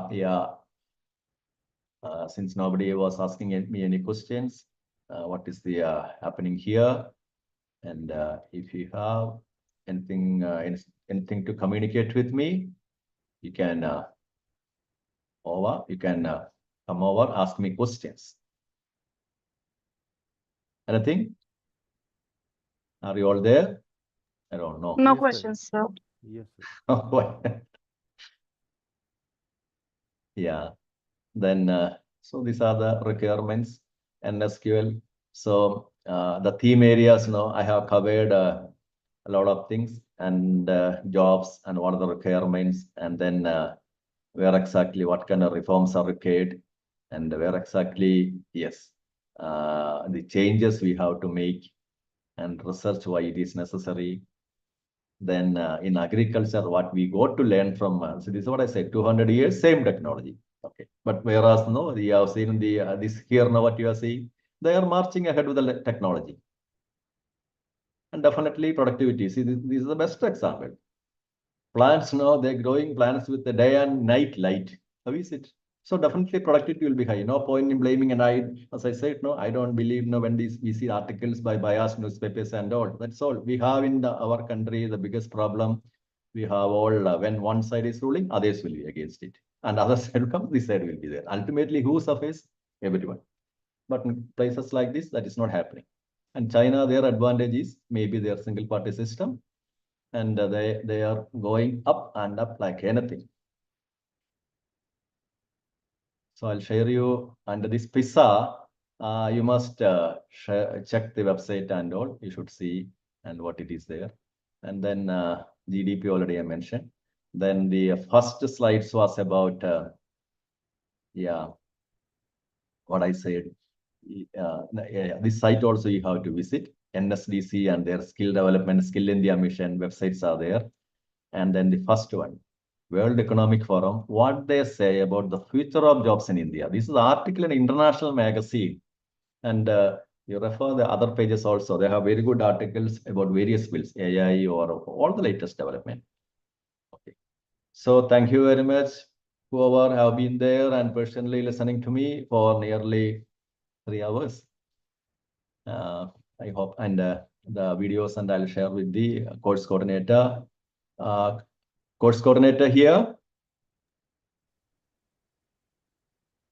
Yeah. Since nobody was asking me any questions, what is the happening here? And if you have anything, anything to communicate with me, you can come over, ask me questions. Anything? Are you all there? I don't know. No Yes, sir. questions, sir. Yes, sir. Yeah. Then so these are the requirements in SQL. So the theme areas, I have covered a lot of things, and jobs and what are the requirements, and then where exactly what kind of reforms are required, and where exactly, yes, the changes we have to make, and research why it is necessary. Then in agriculture, what we got to learn from, so this is what I said, 200 years, same technology. Okay, but whereas we have seen the this here now what you are seeing, they are marching ahead with the technology. And definitely productivity. See, this is the best example. plants, no, they're growing plants with the day and night light. How is it? So definitely productivity will be high. No point in blaming. And I, as I said, no, I don't believe, no, when we see articles by biased newspapers and all. That's all. We have in our country the biggest problem. We have all, when one side is ruling, others will be against it. And other side will come, this side will be there. Ultimately, who suffers? Everyone. But in places like this, that is not happening. And China, their advantage is maybe their single party system. And they are going up and up like anything. So I'll share you under this PISA. You must check the website and all. You should see and what it is there. And then GDP already I mentioned. Then the first slides was about what I said. This site also you have to visit. NSDC and their skill development, Skill India mission websites are there. And then the first one, World Economic Forum, what they say about the future of jobs in India. This is an article in an international magazine. And you refer the other pages also. They have very good articles about various fields, AI or all the latest development. Okay. So thank you very much, whoever have been there and personally listening to me for nearly 3 hours. I hope, and the videos and I'll share with the course coordinator. Course coordinator here.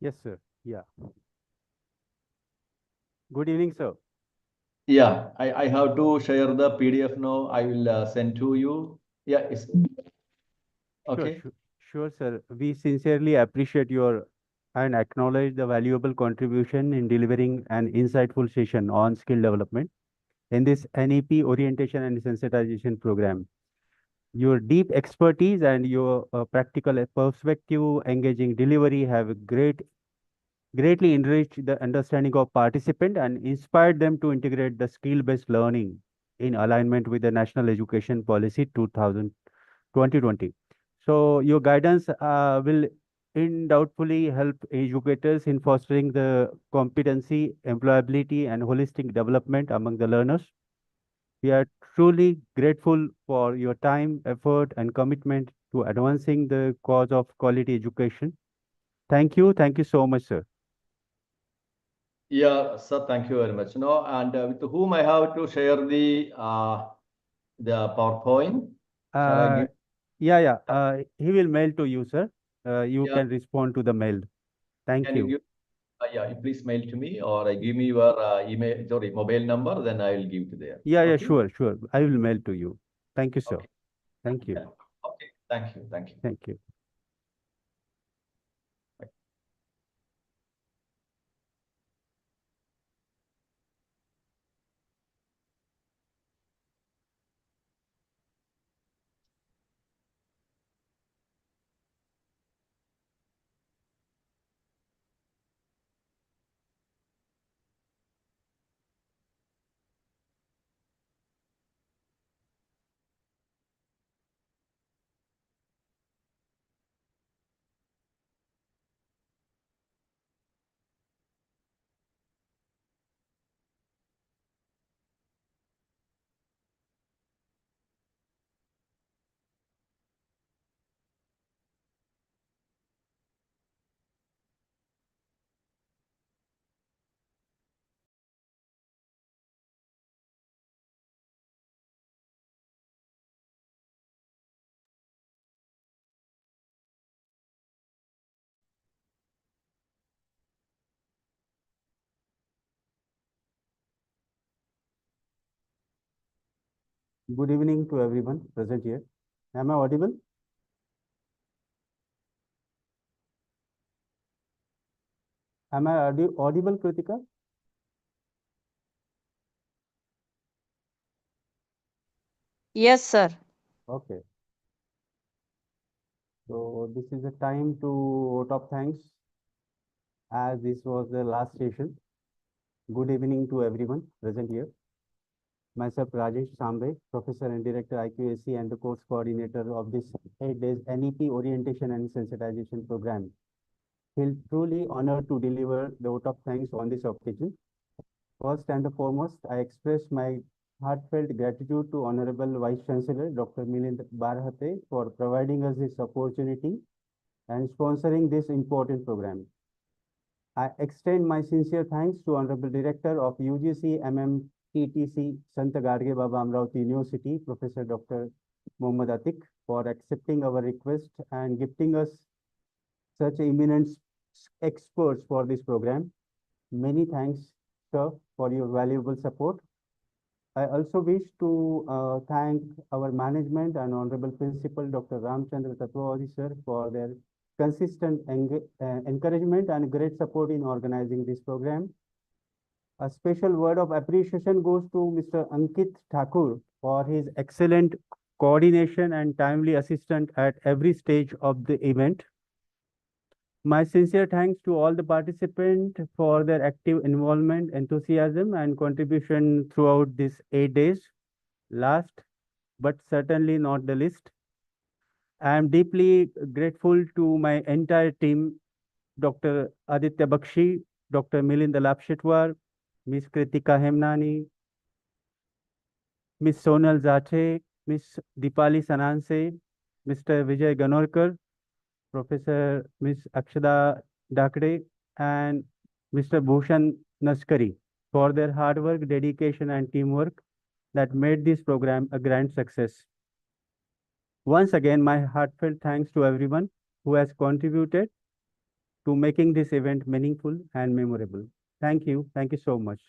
Yes, sir. Yeah. Good evening, sir. Yeah, I have to share the PDF now. I will send to you. Yeah, it's okay. Sure, sir. We sincerely appreciate your and acknowledge the valuable contribution in delivering an insightful session on skill development in this NEP orientation and sensitization program. Your deep expertise and your practical perspective engaging delivery have greatly enriched the understanding of participant and inspired them to integrate the skill-based learning in alignment with the National Education Policy 2020. So your guidance will undoubtedly help educators in fostering the competency, employability, and holistic development among the learners. We are truly grateful for your time, effort, and commitment to advancing the cause of quality education. Thank you. Thank you so much, sir. Yeah, sir, thank you very much. No, and with whom I have to share the PowerPoint? Shall I give? Yeah. He will mail to you, sir. You Yeah. can respond to the mail. Thank Can you. you give? Yeah, you please mail to me or give me your email, sorry, mobile number, then I will give to there. Yeah, Okay? sure. I will mail to you. Thank you, sir. Okay. Thank you. Yeah. Okay, thank you, thank you. Thank you. Good evening to everyone present here. Am I audible? Am I audible, Kritika? Yes, sir. Okay. So this is the time to vote of thanks, as this was the last session. Good evening to everyone present here. Myself, Rajesh Sambe, Professor and Director IQAC and the course coordinator of this 8 days NEP orientation and sensitization program. Feel truly honored to deliver the vote of thanks on this occasion. First and foremost, I express my heartfelt gratitude to Honorable Vice Chancellor Dr. Milind Barhate for providing us this opportunity and sponsoring this important program. I extend my sincere thanks to Honorable Director of UGC MMTTC Sant Garge Baba Amravati University, Professor Dr. Mohammad Atik, for accepting our request and gifting us such eminent experts for this program. Many thanks, sir, for your valuable support. I also wish to thank our management and Honorable Principal Dr. Ramchandra Tatwawadi, sir, for their consistent encouragement and great support in organizing this program. A special word of appreciation goes to Mr. Ankit Thakur for his excellent coordination and timely assistance at every stage of the event. My sincere thanks to all the participants for their active involvement, enthusiasm, and contribution throughout these 8 days. Last, but certainly not the least, I am deeply grateful to my entire team, Dr. Aditya Bakshi, Dr. Milind Lapshitwar, Ms. Kritika Hemnani, Ms. Sonal Zache, Ms. Dipali Sananse, Mr. Vijay Ganorkar, Professor Ms. Akshada Dakde, and Mr. Bhushan Naskari for their hard work, dedication, and teamwork that made this program a grand success. Once again, my heartfelt thanks to everyone who has contributed to making this event meaningful and memorable. Thank you. Thank you so much.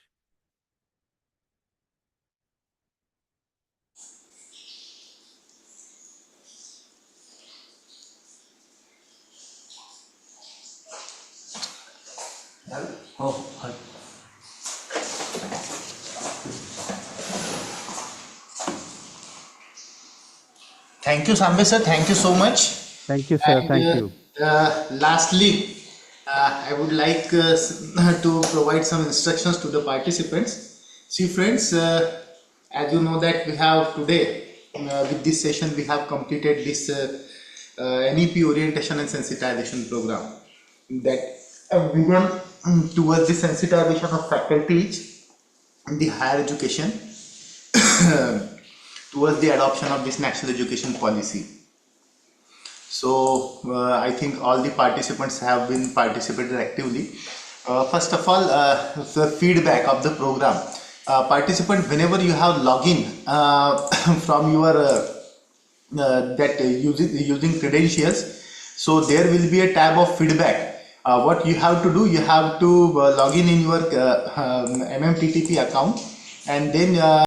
Thank you, Sambe sir. Thank you so much. Thank you, sir. And, Thank you. Lastly, I would like to provide some instructions to the participants. See, friends, as you know that we have today, with this session, we have completed this NEP orientation and sensitization program that we went towards the sensitization of faculties in the higher education towards the adoption of this national education policy. So I think all the participants have been participated actively. First of all, the feedback of the program. Participant, whenever you have login from your using credentials, so there will be a tab of feedback. What you have to do, you have to log in your MMTTC account, and then